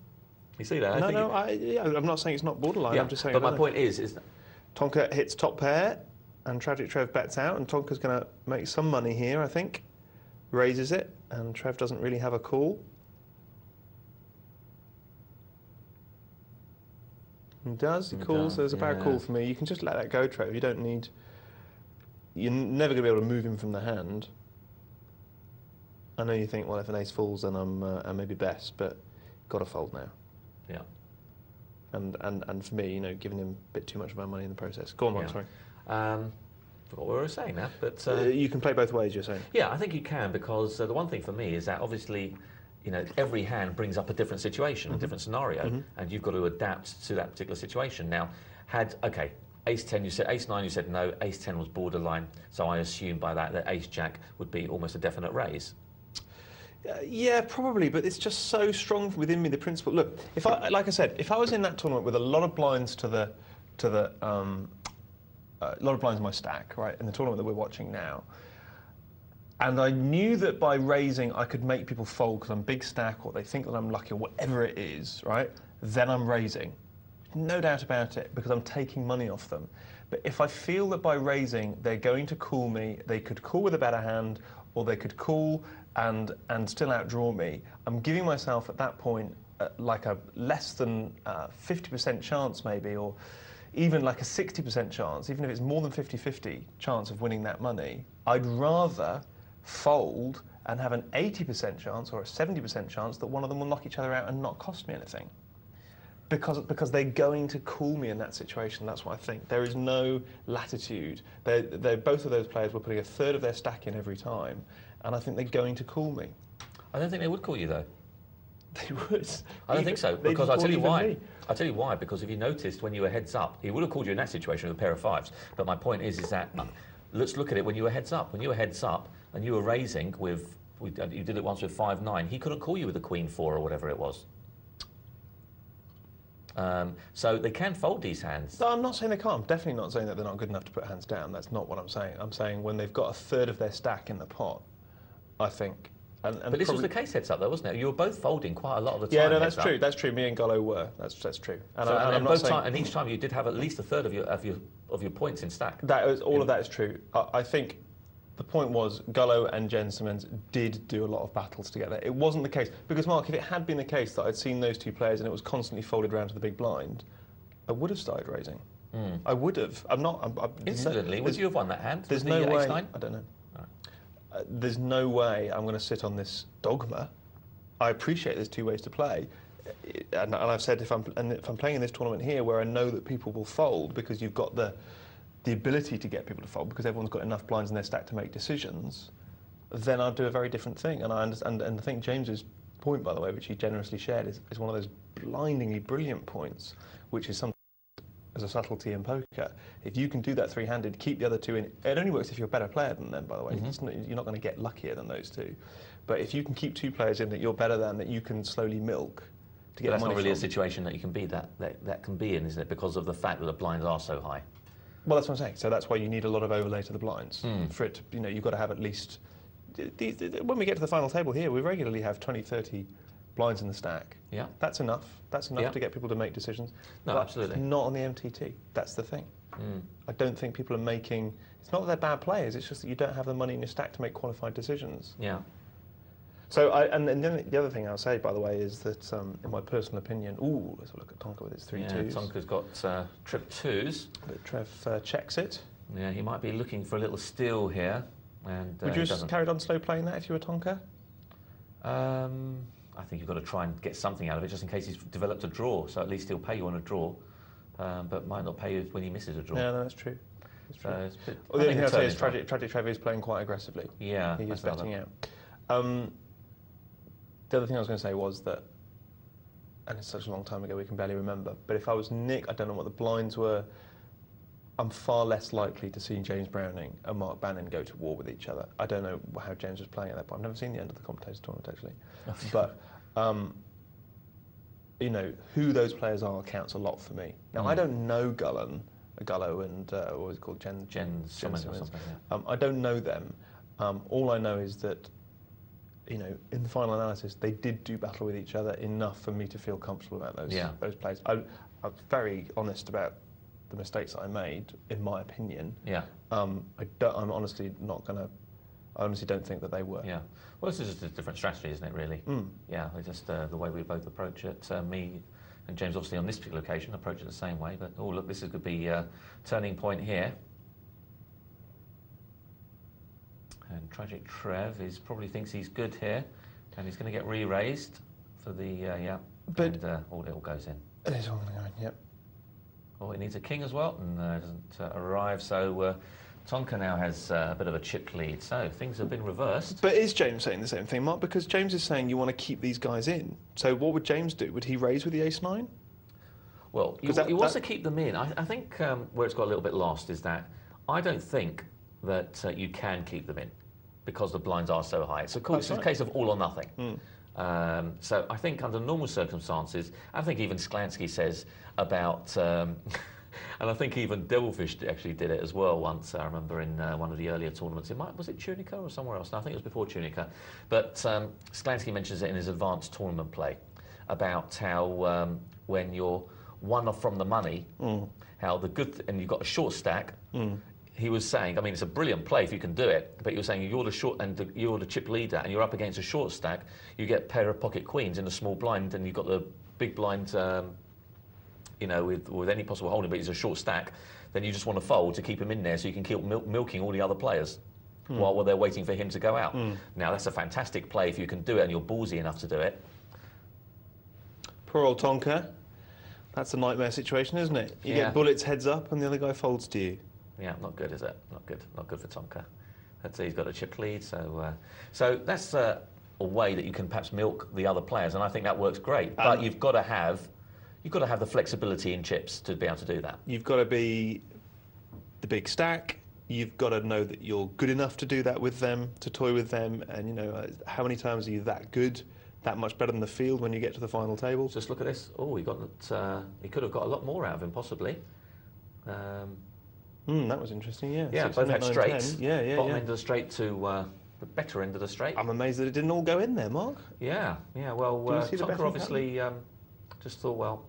You see that?
I'm not saying it's not borderline.
Yeah,
I'm just saying.
But my point is
Tonka hits top pair, and Tragic Trev bets out, and Tonka's going to make some money here, I think. Raises it, and Trev doesn't really have a call. He does. He calls. There's a bad call for me. You can just let that go, Trev. You don't need. You're never going to be able to move him from the hand. I know you think, well, if an ace falls, then I'm maybe best, but got to fold now.
Yeah.
And for me, giving him a bit too much of my money in the process. Go on, Mark, sorry.
Forgot what we were saying now, but...
you can play both ways, you're saying?
Yeah, I think you can, because the one thing for me is that obviously, every hand brings up a different situation, a different scenario, and you've got to adapt to that particular situation. Now, ace 10, you said, ace 9, you said no, ace 10 was borderline, so I assume by that ace jack would be almost a definite raise.
Yeah, probably, but it's just so strong within me, the principle. Look, like I said, if I was in that tournament with a lot of blinds a lot of blinds in my stack, right, in the tournament that we're watching now, and I knew that by raising I could make people fold because I'm big stack or they think that I'm lucky or whatever it is, right, then I'm raising. No doubt about it, because I'm taking money off them. But if I feel that by raising they're going to call me, they could call with a better hand, or they could call and still outdraw me, I'm giving myself at that point like a less than 50% chance maybe, or even like a 60% chance, even if it's more than 50-50 chance of winning that money. I'd rather fold and have an 80% chance or a 70% chance that one of them will knock each other out and not cost me anything. Because they're going to call me in that situation. That's what I think. There is no latitude. Both of those players were putting a third of their stack in every time, and I think they're going to call me.
I don't think they would call you, though.
They would.
I don't think so, because I'll tell you why. I'll tell you why, because if you noticed when you were heads up, he would have called you in that situation with a pair of fives. But my point is that, let's look at it when you were heads up. When you were heads up and you were raising with, you did it once with 5-9, he couldn't call you with a queen 4 or whatever it was. So they can fold these hands.
No, I'm not saying they can't. I'm definitely not saying that they're not good enough to put hands down. That's not what I'm saying. I'm saying when they've got a third of their stack in the pot, I think.
But this was the case heads up, though, wasn't it? You were both folding quite a lot of the time.
Yeah, no, that's true. That's true. Me and Gullo were. That's true.
And each time you did have at least a third of your points in stack.
All of that is true. I think the point was Gullo and Jen Simmons did do a lot of battles together. It wasn't the case because, Mark, if it had been the case that I'd seen those two players and it was constantly folded around to the big blind, I would have started raising. I would have.
Incidentally, would you have won that hand?
There's no way.
Ace-9?
I don't know. There's no way I'm going to sit on this dogma. I appreciate there's two ways to play, and I've said if I'm playing in this tournament here where I know that people will fold because you've got the ability to get people to fold because everyone's got enough blinds in their stack to make decisions, then I'll do a very different thing. And I understand, and I think James's point, by the way, which he generously shared, is one of those blindingly brilliant points, which is something as a subtlety in poker. If you can do that three-handed, keep the other two in. It only works if you're a better player than them, by the way. You're not going to get luckier than those two. But if you can keep two players in that you're better than, that you can slowly milk to get money from.
That's not really a situation that you can be that can be in, isn't it? Because of the fact that the blinds are so high.
Well, that's what I'm saying. So that's why you need a lot of overlay to the blinds for it. You've got to have at least. When we get to the final table here, we regularly have 20, 30 blinds in the stack.
Yeah.
That's enough. That's enough to get people to make decisions.
No,
but
absolutely.
Not on the MTT. That's the thing. I don't think people are making. It's not that they're bad players. It's just that you don't have the money in your stack to make qualified decisions.
Yeah.
So, and then the other thing I'll say, by the way, is that in my personal opinion, let's have a look at Tonka with his 3 twos.
Tonka's got trip 2s.
But Trev checks it.
Yeah, he might be looking for a little steal here. And
would you have carried on slow playing that if you were Tonka?
I think you've got to try and get something out of it, just in case he's developed a draw. So at least he'll pay you on a draw, but might not pay you when he misses a draw.
Yeah, no, that's true. That's true.
So
the only thing I'd say is Tragic Trev is playing quite aggressively.
Yeah,
he is betting out. The other thing I was going to say was that, and it's such a long time ago we can barely remember, but if I was Nick, I don't know what the blinds were, I'm far less likely to see James Browning and Mark Banin go to war with each other. I don't know how James was playing at that point. I've never seen the end of the commentators tournament, actually. But, you know, who those players are counts a lot for me. Now, I don't know Gullo and, what was it called? Jen Simmons.
Or something, yeah.
I don't know them. All I know is that, you know, in the final analysis, they did do battle with each other enough for me to feel comfortable about those players. I'm very honest about the mistakes that I made, in my opinion.
Yeah.
I'm honestly not going to. I honestly don't think that they were.
Yeah. Well, this is just a different strategy, isn't it? Really. Yeah. It's just the way we both approach it. Me and James, obviously, on this particular occasion, approach it the same way. But oh, look, this could be a turning point here. And Tragic Trev probably thinks he's good here, and he's going to get re-raised for the yeah. But and it all goes in.
It is all going to go in. Yep.
Oh, it needs a king as well, and doesn't arrive. So Tonka now has a bit of a chip lead. So things have been reversed.
But is James saying the same thing, Mark? Because James is saying you want to keep these guys in. So what would James do? Would he raise with the ace-9?
Well, he wants to keep them in. I think where it's got a little bit lost is that I don't think that you can keep them in because the blinds are so high. It's a case of all or nothing. So I think under normal circumstances, I think even Sklansky says about, and I think even Devilfish actually did it as well once, I remember in one of the earlier tournaments. Was it Tunica or somewhere else? No, I think it was before Tunica. But Sklansky mentions it in his advanced tournament play about how when you're one off from the money, how the good, and you've got a short stack, he was saying, I mean, it's a brilliant play if you can do it, but he was saying you're the short and you're the chip leader and you're up against a short stack, you get a pair of pocket queens in a small blind and you've got the big blind, you know, with any possible holding, but it's a short stack, then you just want to fold to keep him in there so you can keep milking all the other players while they're waiting for him to go out. Now, that's a fantastic play if you can do it and you're ballsy enough to do it.
Poor old Tonka. That's a nightmare situation, isn't it? You get bullets heads up and the other guy folds to you.
Yeah, not good, is it? Not good. Not good for Tonka. He's got a chip lead, so that's a way that you can perhaps milk the other players, and I think that works great. But you've got to have the flexibility in chips to be able to do that. You've
got to be the big stack. You've got to know that you're good enough to do that with them, to toy with them, and you know how many times are you that good, that much better than the field when you get to the final table?
Just look at this. Oh, he could have got a lot more out of him possibly.
That was interesting, yeah.
Yeah, both had straights.
Bottom
end of the straight to the better end of the straight.
I'm amazed that it didn't all go in there, Mark.
Yeah. Well, Tonka obviously just thought, well,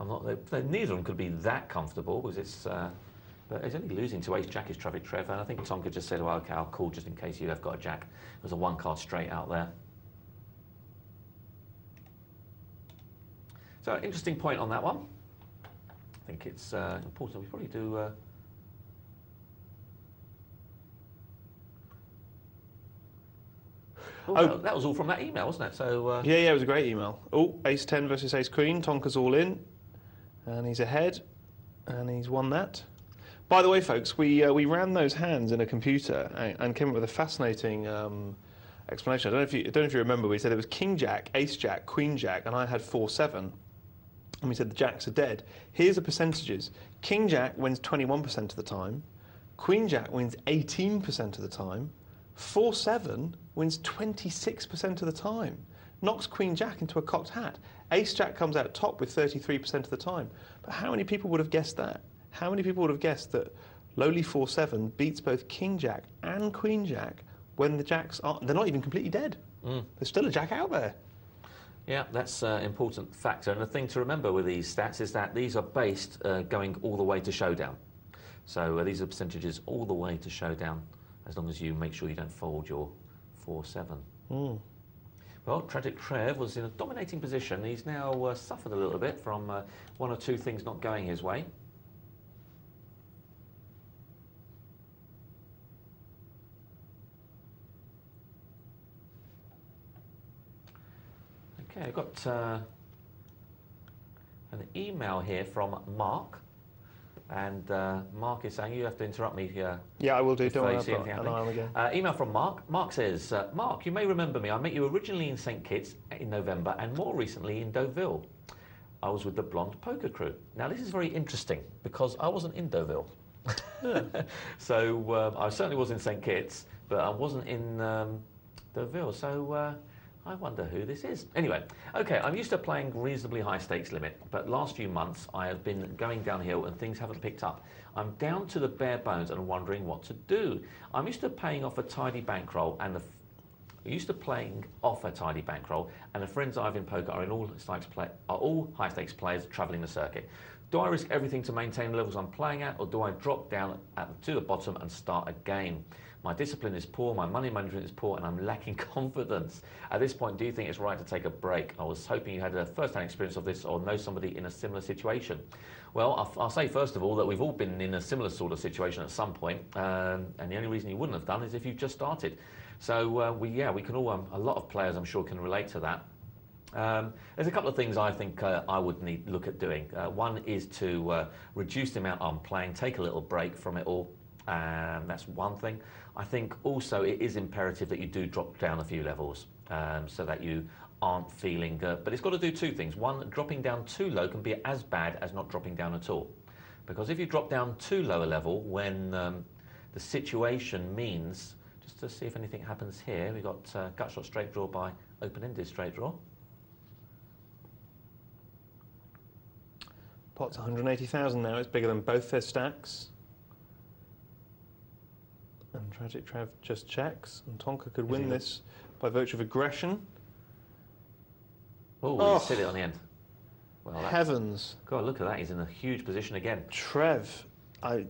neither of them could be that comfortable because it's. But he's only losing to ace-jack is Tragic Trev, and I think Tonka just said, well, okay, I'll call just in case you have got a jack. There's a one-card straight out there. So, interesting point on that one. I think it's important. We probably do. That was all from that email, wasn't it? So
yeah, it was a great email. Oh, ace-10 versus ace-queen. Tonka's all in, and he's ahead, and he's won that. By the way, folks, we ran those hands in a computer and came up with a fascinating explanation. I don't know if you remember. We said it was king-jack, ace-jack, queen-jack, and I had 4-7. And we said the jacks are dead. Here's the percentages. King-jack wins 21% of the time. Queen-jack wins 18% of the time. 4-7 wins 26% of the time. Knocks Queen-jack into a cocked hat. Ace-jack comes out top with 33% of the time. But how many people would have guessed that? How many people would have guessed that lowly 4-7 beats both King-jack and Queen-jack when the jacks are... They're not even completely dead. There's still a jack out there.
Yeah, that's an important factor. And the thing to remember with these stats is that these are based going all the way to showdown. So these are percentages all the way to showdown, as long as you make sure you don't fold your 4-7. Well, Tragic Trev was in a dominating position. He's now suffered a little bit from one or two things not going his way. Okay, I've got an email here from Mark, and Mark is saying you have to interrupt me here.
Yeah, I will do. Don't worry, I've got an again.
Email from Mark. Mark says, Mark, you may remember me. I met you originally in St Kitts in November and more recently in Deauville. I was with the Blonde Poker Crew. Now, this is very interesting because I wasn't in Deauville. Yeah. So I certainly was in St. Kitts, but I wasn't in Deauville. So I wonder who this is. Anyway, okay, I'm used to playing reasonably high stakes limit, but last few months I have been going downhill and things haven't picked up. I'm down to the bare bones and wondering what to do. I'm used to paying off a tidy bankroll and the friends I have in poker are all high stakes players travelling the circuit. Do I risk everything to maintain the levels I'm playing at, or do I drop down to the bottom and start again? My discipline is poor, my money management is poor, and I'm lacking confidence. At this point, do you think it's right to take a break? I was hoping you had a first-hand experience of this or know somebody in a similar situation. Well, I'll say first of all that we've all been in a similar sort of situation at some point, and the only reason you wouldn't have done is if you've just started. So we can all, a lot of players I'm sure can relate to that. There's a couple of things I think I would look at doing. One is to reduce the amount I'm playing, take a little break from it all. That's one thing. I think also it is imperative that you do drop down a few levels so that you aren't feeling, but it's got to do two things. One, dropping down too low can be as bad as not dropping down at all. Because if you drop down too low a level when the situation means, just to see if anything happens here, we've got gut shot straight draw by open-ended straight draw.
Pot's 180,000 now. It's bigger than both their stacks. And Tragic Trev just checks. And Tonka could win this by virtue of aggression.
Oh, he's hit it on the end. Well,
heavens.
God, look at that. He's in a huge position again.
Trev, I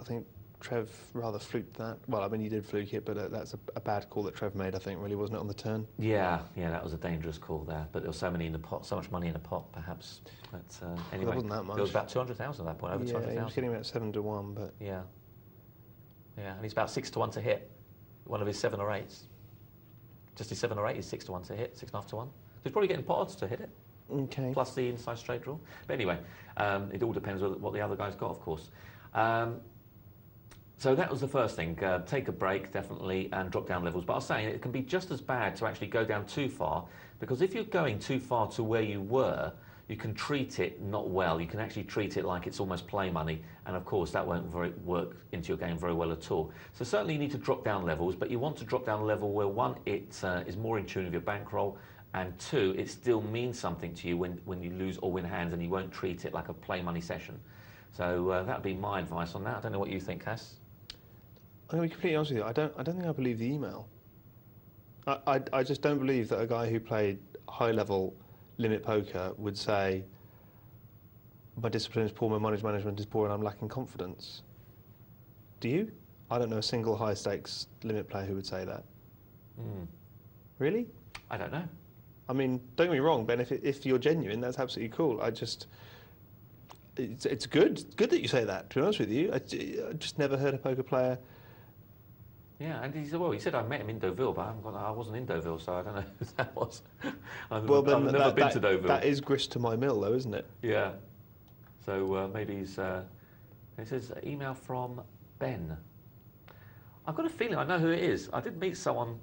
think Trev rather fluked that. Well, I mean, he did fluke it, but that's a bad call that Trev made, I think, really, wasn't it, on the turn?
Yeah, that was a dangerous call there. But there was so many in the pot, so much money in the pot, perhaps. But anyway,
there wasn't that much.
It was about 200,000 at that point, over 200,000.
He was getting about 7 to 1, but...
Yeah, and he's about 6 to 1 to hit one of his 7 or 8s. Just his 7 or 8 is 6 to 1 to hit, 6.5 to 1. So he's probably getting pot odds to hit it.
Okay.
Plus the inside straight draw. But anyway, it all depends on what the other guy's got, of course. So that was the first thing. Take a break, definitely, and drop down levels. But I was saying it can be just as bad to actually go down too far, because if you're going too far to where you were, you can treat it not well. You can actually treat it like it's almost play money, and of course that won't work into your game very well at all. So certainly you need to drop down levels, but you want to drop down a level where, one, it is more in tune with your bankroll, and two, it still means something to you when you lose or win hands, and you won't treat it like a play money session. So that would be my advice on that. I don't know what you think, Cass.
I'm going to be completely honest with you. I don't think I believe the email. I just don't believe that a guy who played high-level limit poker would say, my discipline is poor, my money management is poor, and I'm lacking confidence. Do you? I don't know a single high-stakes limit player who would say that. Really?
I don't know.
I mean, don't get me wrong, Ben, if you're genuine, that's absolutely cool. It's good that you say that, to be honest with you. I just never heard a poker player...
Yeah, and he said I met him in Deauville, but I wasn't in Deauville, so I don't know who that was. I've never been to Deauville.
That is grist to my mill, though, isn't it?
Yeah. So maybe he's... it says email from Ben. I've got a feeling I know who it is. I did meet someone...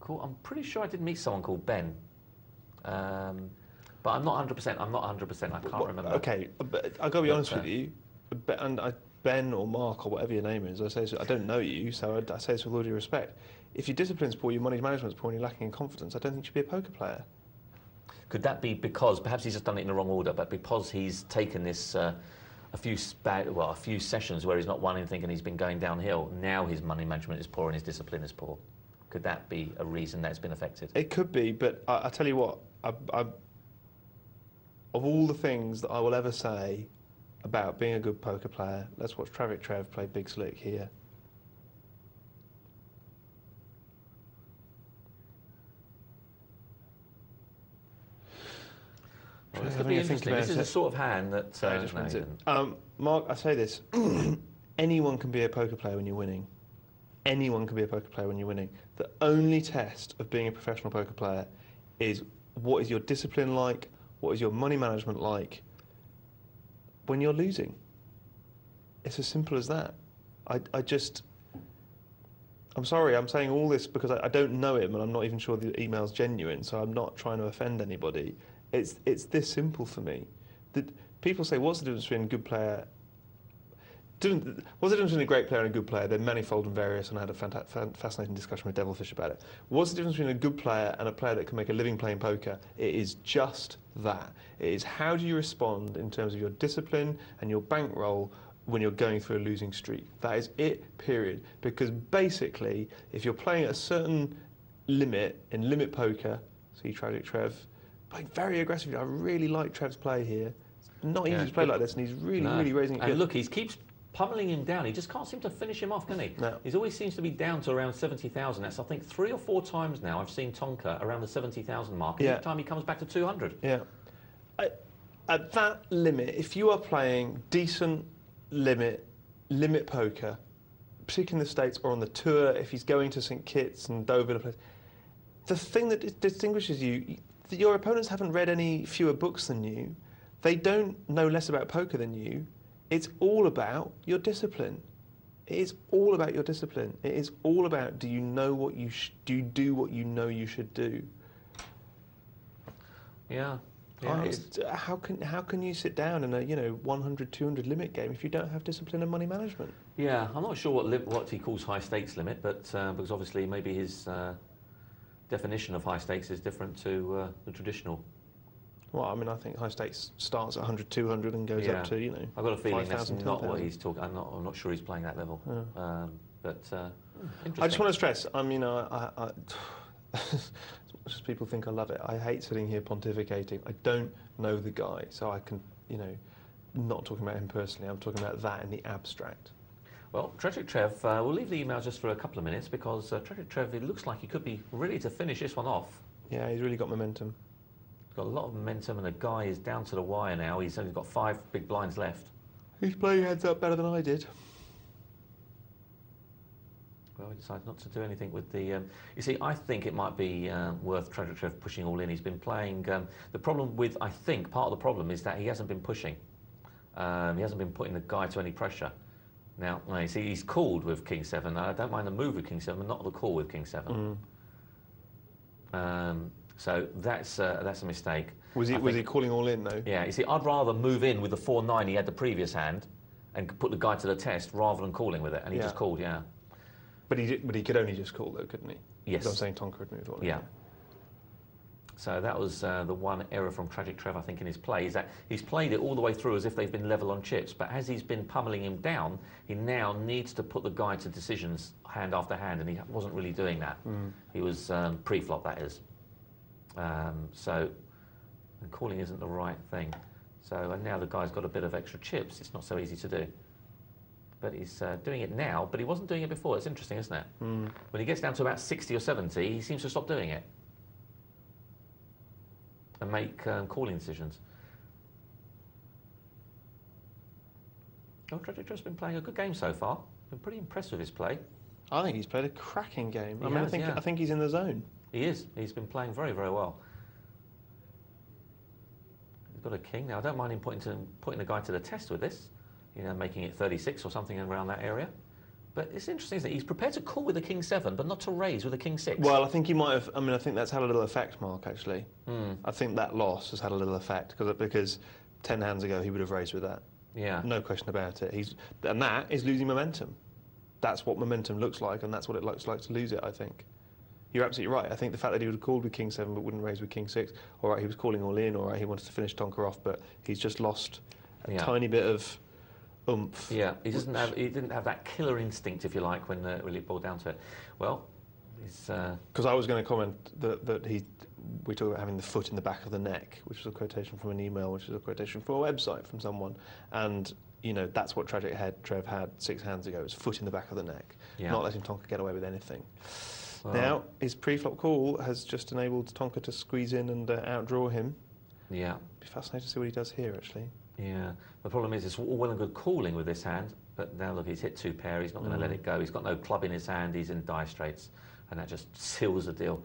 I'm pretty sure I did meet someone called Ben. But I'm not 100%. I can't remember.
Okay, but I've got to be honest with you. Ben or Mark or whatever your name is, I don't know you, so I say this with all due respect. If your discipline's poor, your money management's poor, and you're lacking in confidence, I don't think you should be a poker player.
Could that be because, perhaps he's just done it in the wrong order, but because he's taken this a few sessions where he's not won anything and he's been going downhill, now his money management is poor and his discipline is poor? Could that be a reason that's been affected?
It could be, but I tell you what, of all the things that I will ever say about being a good poker player, let's watch Tragic Trev play Big Slick here.
Well, this could be interesting. This is the sort of hand that...
Mark, I say this. Anyone can be a poker player when you're winning. Anyone can be a poker player when you're winning. The only test of being a professional poker player is what is your discipline like, what is your money management like when you're losing. It's as simple as that. I'm sorry, I'm saying all this because I don't know him and I'm not even sure the email's genuine, so I'm not trying to offend anybody. It's this simple for me. That people say, what's the difference between a good player? What's the difference between a great player and a good player? They're manifold and various, and I had a fascinating discussion with Devilfish about it. What's the difference between a good player and a player that can make a living playing poker? It is just that. It is how do you respond in terms of your discipline and your bankroll when you're going through a losing streak. That is it, period. Because basically, if you're playing at a certain limit in limit poker, see Tragic Trev, playing very aggressively. I really like Trev's play here. It's not easy to play like this, and he's really raising it.
And
good.
look, he keeps pummeling him down. He just can't seem to finish him off, can he?
No.
He always seems to be down to around 70,000. That's, I think, 3 or 4 times now I've seen Tonka around the 70,000 mark. And each time he comes back to 200.
Yeah. At that limit, if you are playing decent limit poker, particularly in the States or on the tour, if he's going to St Kitts and Dover, the thing that distinguishes you, your opponents haven't read any fewer books than you. They don't know less about poker than you. It's all about your discipline. It is all about your discipline. It is all about, do you know what you do what you know you should do?
Yeah.
How can you sit down in a 100, 200 limit game if you don't have discipline and money management?
Yeah, I'm not sure what he calls high stakes limit, but because obviously maybe his definition of high stakes is different to the traditional.
Well, I mean, I think high stakes starts at 100, 200 and goes up to,
I've got a feeling
5,
that's
000,
not
10,000.
what he's talking. I'm not sure he's playing that level.
Yeah.
Interesting.
I just want to stress, I mean, as much as people think I love it, I hate sitting here pontificating. I don't know the guy, so I can, not talking about him personally, I'm talking about that in the abstract.
Well, Tragic Trev, we'll leave the email just for a couple of minutes because Tragic Trev, it looks like he could be ready to finish this one off.
Yeah, he's really got momentum.
He's got a lot of momentum, and the guy is down to the wire now. He's only got 5 big blinds left.
He's playing heads up better than I did.
Well, he decided not to do anything with the... you see, I think it might be worth Tragic Trev pushing all in. He's been playing... the problem with, I think, part of the problem is that he hasn't been pushing. He hasn't been putting the guy to any pressure. Now, you see, he's called with King 7. I don't mind the move with King 7, but not the call with King 7. So that's a mistake. Was
he calling all in, though?
Yeah, you see, I'd rather move in with the 4-9 he had the previous hand and put the guy to the test rather than calling with it. And he just called,
But he could only just call, though, couldn't he?
Yes.
So I'm saying Tonka would move all in.
Yeah. So that was the one error from Tragic Trev, I think, in his play, is that he's played it all the way through as if they've been level on chips, but as he's been pummeling him down, he now needs to put the guy to decisions hand after hand, and he wasn't really doing that. He was pre-flop, that is. And calling isn't the right thing. So and now the guy's got a bit of extra chips. It's not so easy to do. But he's doing it now, but he wasn't doing it before. It's interesting, isn't it? When he gets down to about 60 or 70, he seems to stop doing it and make calling decisions. Oh, Tragic Trev's been playing a good game so far. Been pretty impressed with his play.
I think he's played a cracking game.
He has,
I think he's in the zone.
He is. He's been playing very, very well. He's got a king now. I don't mind him putting the guy to the test with this. Making it 36 or something around that area. But it's interesting, isn't it? He's prepared to call with a King 7, but not to raise with a King 6.
Well, I think he might have... I mean, I think that's had a little effect, Mark, actually. I think that loss has had a little effect, because 10 hands ago he would have raised with that.
Yeah.
No question about it. And that is losing momentum. That's what momentum looks like, and that's what it looks like to lose it, I think. You're absolutely right. I think the fact that he would have called with King 7 but wouldn't raise with King 6, all right, he was calling all in, all right, he wanted to finish Tonka off, but he's just lost a tiny bit of... oomph.
Yeah, he didn't have that killer instinct, if you like, when really it boiled down to it. Well, he's...
Because I was going to comment that we talked about having the foot in the back of the neck, which was a quotation from an email, which is a quotation from a website from someone, and that's what Tragic Trev had 6 hands ago. It was foot in the back of the neck, not letting Tonka get away with anything. Well, now his pre-flop call has just enabled Tonka to squeeze in and outdraw him.
Yeah,
be fascinating to see what he does here, actually.
Yeah, the problem is it's all well and good calling with this hand, but now look, he's hit 2 pair, he's not going to let it go. He's got no club in his hand, he's in die straits, and that just seals the deal.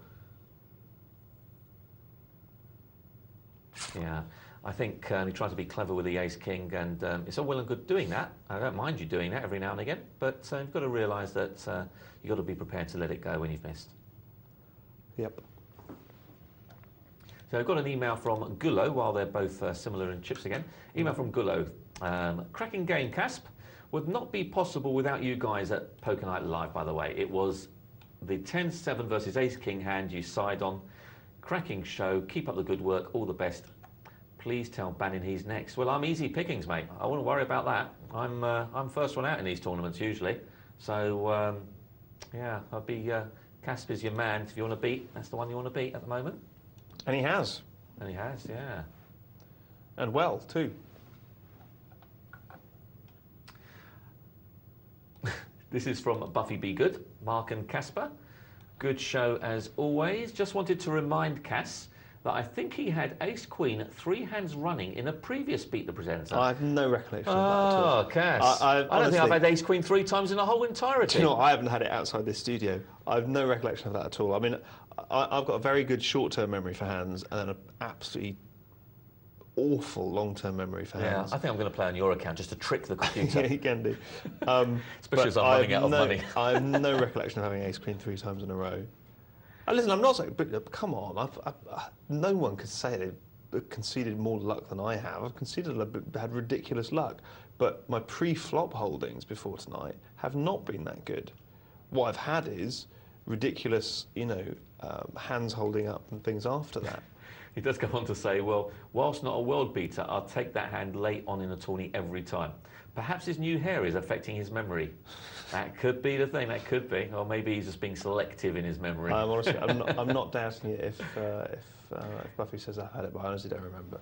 Yeah, I think he tried to be clever with the ace-king, and it's all well and good doing that. I don't mind you doing that every now and again, but you've got to realise that you've got to be prepared to let it go when you've missed.
Yep.
So I've got an email from Gullo, while they're both similar in chips again. Email from Gullo. Cracking game, Casp. Would not be possible without you guys at Poker Night Live, by the way. It was the 10-7 versus Ace-King hand you side on. Cracking show. Keep up the good work. All the best. Please tell Banin he's next. Well, I'm easy pickings, mate. I wouldn't worry about that. I'm first one out in these tournaments usually. So, yeah, I'll be... Caspar's your man. If you want to beat, that's the one you want to beat at the moment.
And he has.
And he has, yeah.
And well, too.
This is from Buffy Be Good, Mark and Caspar. Good show as always. Just wanted to remind Cass that I think he had Ace-Queen 3 hands running in a previous Beat the Presenter.
I have no recollection of that at all.
Oh, Cass. I don't think I've had Ace-Queen 3 times in the whole entirety.
Do you know what? I haven't had it outside this studio. I have no recollection of that at all. I mean, I've got a very good short-term memory for hands and then an absolutely awful long-term memory for hands.
Yeah, I think I'm going to play on your account just to trick the computer.
Yeah, you can do.
Especially as I'm running out of money.
I have no recollection of having Ace-Queen 3 times in a row. Listen, I'm not saying, but come on, no one could say they've conceded more luck than I have. I've conceded had ridiculous luck, but my pre-flop holdings before tonight have not been that good. What I've had is ridiculous, hands holding up and things after that.
He does go on to say, well, whilst not a world beater, I'll take that hand late on in a tourney every time. Perhaps his new hair is affecting his memory. That could be the thing, that could be. Or maybe he's just being selective in his memory.
Honestly, I'm not doubting it if Buffy says I've had it, but I honestly don't remember.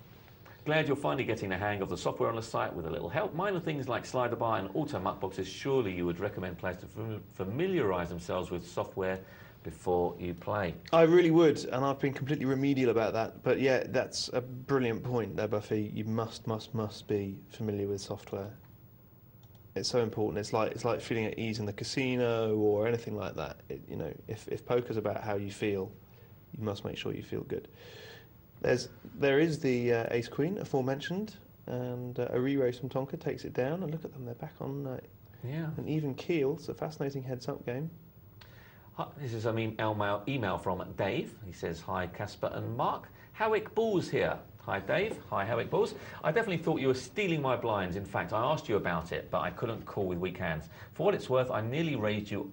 Glad you're finally getting the hang of the software on the site with a little help. Minor things like slider bar and auto muck boxes, surely you would recommend players to familiarise themselves with software before you play.
I really would, and I've been completely remedial about that. But yeah, that's a brilliant point there, Buffy. You must be familiar with software. It's so important. It's like feeling at ease in the casino or anything like that. If poker's about how you feel, you must make sure you feel good. There is the Ace Queen aforementioned, and a re-raise from Tonka takes it down. And look at them, they're back on an even keel. It's a fascinating heads-up game.
This is an email from Dave. He says, hi, Caspar and Mark. Howick Bulls here. Hi, Dave. Hi, Howick Bulls. I definitely thought you were stealing my blinds. In fact, I asked you about it, but I couldn't call with weak hands. For what it's worth, I nearly raised you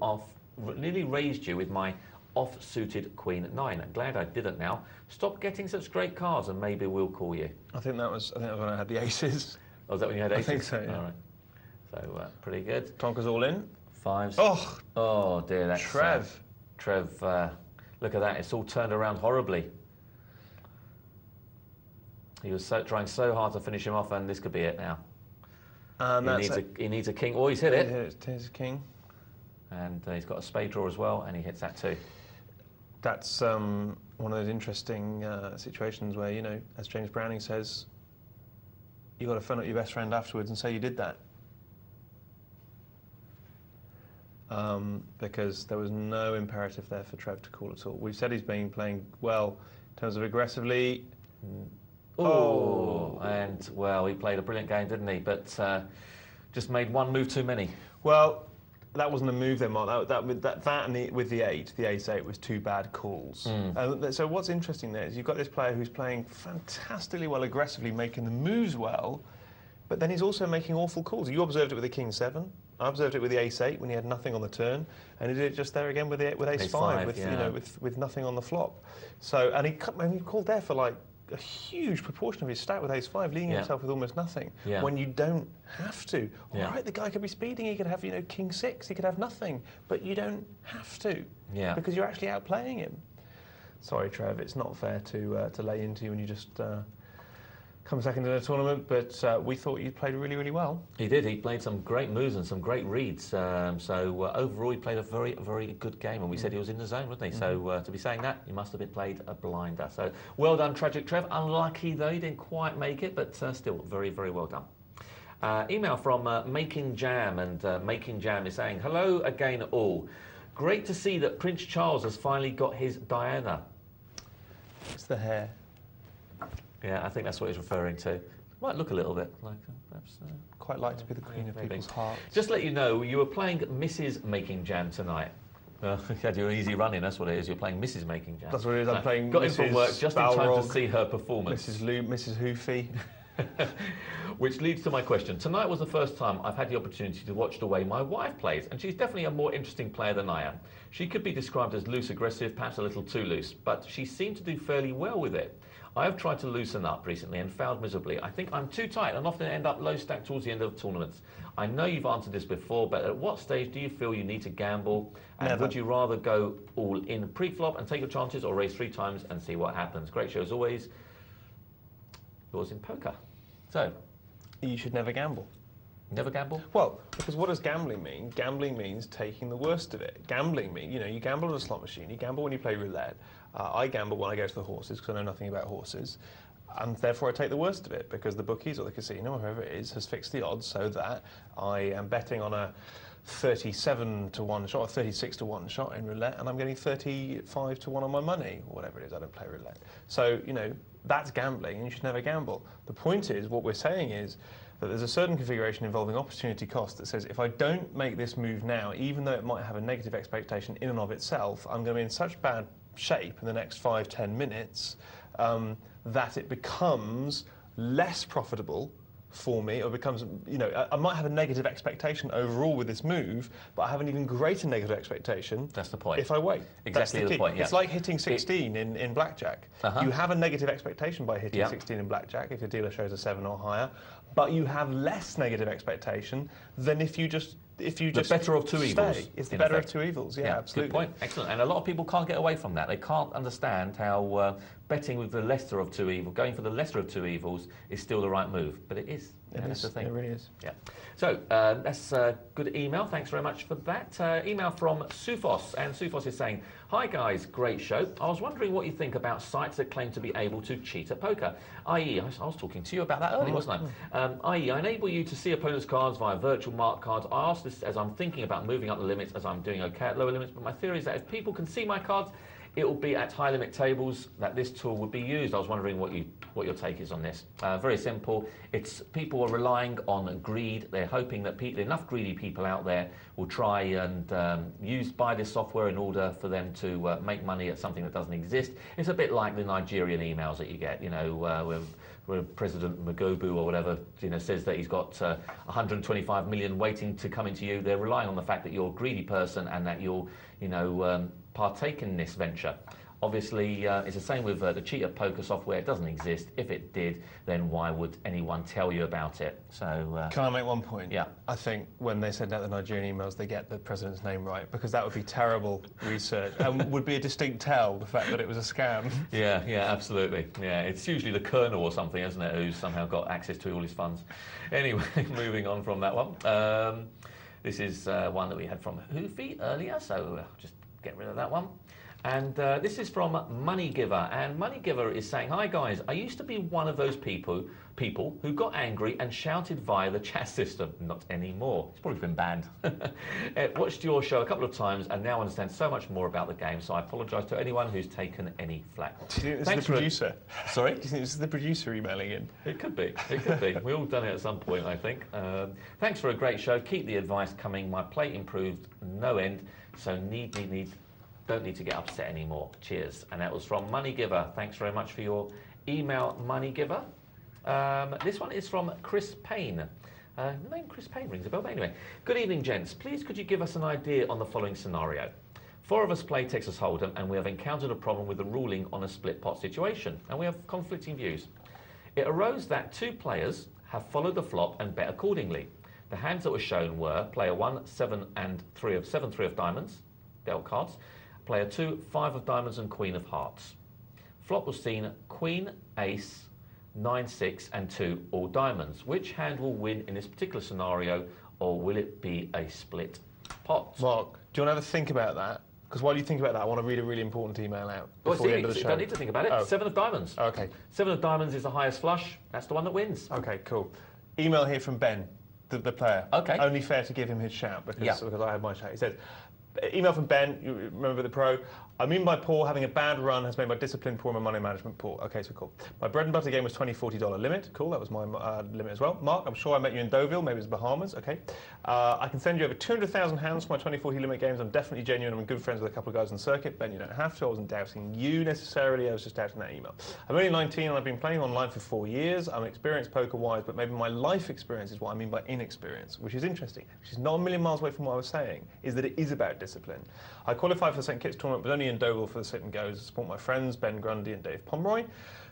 with my off-suited Queen 9. I'm glad I didn't now. Stop getting such great cards and maybe we'll call you.
I think that was when I had the aces.
Oh, was that when you had aces?
I think so, yeah.
All right. So, pretty good.
Tonka's all in.
5s.
Oh
dear, that's...
Trev.
Look at that. It's all turned around horribly. He was trying so hard to finish him off, and this could be it now. He needs a king. Oh, he's hit it.
Here's a king.
And he's got a spade draw as well, and he hits that too.
That's one of those interesting situations where, as James Browning says, you've got to phone up your best friend afterwards and say you did that. Because there was no imperative there for Trev to call at all. We've said he's been playing well in terms of aggressively.
And well, he played a brilliant game, didn't he? But just made one move too many.
Well, that wasn't a move then, Mark. That and with the ace-8 was 2 bad calls. So what's interesting there is you've got this player who's playing fantastically well aggressively, making the moves well, but then he's also making awful calls. You observed it with the king 7. I observed it with the ace-8 when he had nothing on the turn, and he did it just there again with ace-5 with nothing on the flop. So and he called there for like a huge proportion of his stack with ace-5, leaving himself with almost nothing. When you don't have to. All right, the guy could be speeding. He could have king 6. He could have nothing, but you don't have to. Because you're actually outplaying him. Sorry, Trev, it's not fair to lay into you when you just. Come second in a tournament, but we thought you played really, really well.
He did. He played some great moves and some great reads. Overall, he played a very, very good game, and we said he was in the zone, wasn't he? So to be saying that, he must have played a blinder. So well done, Tragic Trev. Unlucky though, he didn't quite make it, but still very, very well done. Email from Making Jam, and Making Jam is saying, hello again all. Great to see that Prince Charles has finally got his Diana.
It's the hair.
Yeah, I think that's what he's referring to. Might look a little bit like perhaps.
Quite like to be the queen of people's hearts.
Just to let you know, you were playing Mrs. Making Jam tonight. You had your easy running, that's what it is. You're playing Mrs. Making Jam.
That's what it is. I'm playing
Got in
Mrs.
from work just in time to see her performance.
Mrs. Hoofy.
Which leads to my question. Tonight was the first time I've had the opportunity to watch the way my wife plays, and she's definitely a more interesting player than I am. She could be described as loose-aggressive, perhaps a little too loose, but she seemed to do fairly well with it. I have tried to loosen up recently and failed miserably. I think I'm too tight and often end up low stack towards the end of tournaments. I know you've answered this before, but at what stage do you feel you need to gamble? And
Never.
would you rather go all in pre-flop and take your chances, or raise 3 times and see what happens? Great show as always. Yours in poker. So,
You should never gamble.
never gamble?
Well, because what does gambling mean? Gambling means taking the worst of it. Gambling means, you gamble on a slot machine, you gamble when you play roulette. I gamble when I go to the horses because I know nothing about horses. And therefore I take the worst of it because the bookies or the casino or whoever it is has fixed the odds so that I am betting on a 37 to 1 shot, or 36 to 1 shot in roulette, and I'm getting 35 to 1 on my money, or whatever it is. I don't play roulette. So, that's gambling, and you should never gamble. The point is, what we're saying is that there's a certain configuration involving opportunity cost that says if I don't make this move now, even though it might have a negative expectation in and of itself, I'm going to be in such bad shape in the next 5-10 minutes that it becomes less profitable for me, or becomes, I might have a negative expectation overall with this move, but I have an even greater negative expectation.
That's the point.
If I wait.
Exactly the point, yeah.
It's like hitting 16 in blackjack. You have a negative expectation by hitting 16 in blackjack if your dealer shows a 7 or higher, but you have less negative expectation than if you just the
better of two evils.
It's the better of two evils, yeah, absolutely.
Good point, excellent. And a lot of people can't get away from that. They can't understand how betting with the lesser of two evils, going for the lesser of two evils, is still the right move. But it is. That's the thing.
It really is.
Yeah. So that's a good email. Thanks very much for that. Email from Sufos, and Sufos is saying, "Hi guys, great show. I was wondering what you think about sites that claim to be able to cheat at poker. I.e., I was talking to you about that earlier, wasn't I? I.e., I enable you to see opponents' cards via virtual mark cards. I ask this as I'm thinking about moving up the limits, as I'm doing okay at lower limits. But my theory is that if people can see my cards, it will be at high limit tables that this tool would be used." I was wondering what your take is on this. Very simple. It's people are relying on greed. They're hoping that enough greedy people out there will try and buy this software in order for them to make money at something that doesn't exist. It's a bit like the Nigerian emails that you get, where President Mugabe or whatever, says that he's got 125 million waiting to come into you. They're relying on the fact that you're a greedy person and that you'll, partake in this venture. Obviously, it's the same with the cheat at poker software. It doesn't exist. If it did, then why would anyone tell you about it? So,
can I make one point?
Yeah.
I think when they send out the Nigerian emails, they get the president's name right, because that would be terrible research and would be a distinct tell, the fact that it was a scam.
Yeah, absolutely. Yeah, it's usually the colonel or something, isn't it, who's somehow got access to all his funds. Anyway, moving on from that one. This is one that we had from Hoofy earlier, so just get rid of that one. And this is from Money Giver, and Money Giver is saying, "Hi guys, I used to be one of those people who got angry and shouted via the chat system. Not anymore. It's probably been banned. Watched your show a couple of times and now understand so much more about the game, so I apologise to anyone who's taken any flack."
Do you think this is the producer?
Sorry?
Do you think this is the producer emailing in?
It could be. It could be. We've all done it at some point, I think. Thanks for a great show. Keep the advice coming. My plate improved no end, so don't need to get upset anymore. Cheers. And that was from Money Giver. Thanks very much for your email, Money Giver. This one is from Chris Payne. The name Chris Payne rings a bell, but anyway. "Good evening, gents. Please could you give us an idea on the following scenario? 4 of us play Texas Hold'em and we have encountered a problem with the ruling on a split pot situation, and we have conflicting views. It arose that 2 players have followed the flop and bet accordingly. The hands that were shown were player 1, 7 and 3 of diamonds, dealt cards, player 2, 5 of diamonds and Queen of hearts. Flop was seen Queen, Ace, 9, 6 and 2 all diamonds. Which hand will win in this particular scenario, or will it be a split pot?"
Mark, do you want to have a think about that? Because while you think about that, I want to read a really important email out before the end of the show.
You don't need to think about it.
Oh.
7 of diamonds.
Okay.
7 of diamonds is the highest flush. That's the one that wins.
Okay, cool. Email here from Ben, the player.
Okay.
Only fair to give him his shout because I had my shout. He said, Email from Ben, you remember the pro. I mean by poor, having a bad run has made my discipline poor and my money management poor. Okay, so cool. My bread and butter game was $20, $40 limit. Cool, that was my limit as well. Mark, I'm sure I met you in Deauville, maybe it's Bahamas. Okay. I can send you over 200,000 hands for my 2040 limit games. I'm definitely genuine. I'm good friends with a couple of guys on the circuit. Ben, you don't have to. I wasn't doubting you necessarily. I was just doubting that email. I'm only 19 and I've been playing online for 4 years. I'm experienced poker-wise, but maybe my life experience is what I mean by inexperience, which is interesting, which is not a million miles away from what I was saying, is that it is about discipline. I qualified for the St. Kitts tournament, but only in Deauville for the sit and goes to support my friends, Ben Grundy and Dave Pomeroy.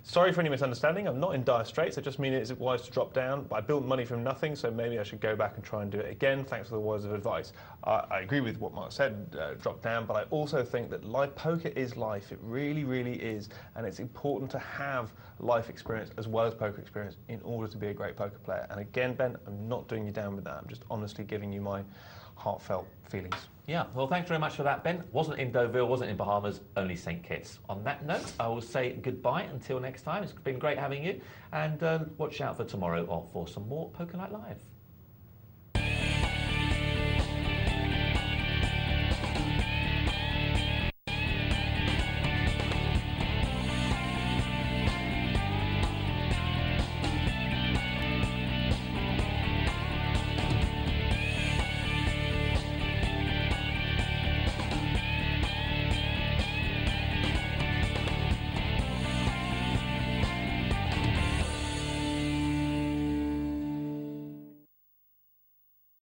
Sorry for any misunderstanding. I'm not in dire straits. I just mean it is wise to drop down. I built money from nothing, so maybe I should go back and try and do it again. Thanks for the words of advice. I agree with what Mark said, drop down, but I also think that live poker is life. It really, really is. And it's important to have life experience as well as poker experience in order to be a great poker player. And again, Ben, I'm not doing you down with that. I'm just honestly giving you my heartfelt feelings.
Yeah, well, thanks very much for that, Ben. Wasn't in Deauville, wasn't in Bahamas, only St. Kitts. On that note, I will say goodbye until next time. It's been great having you, and watch out for tomorrow for some more Poker Night Live.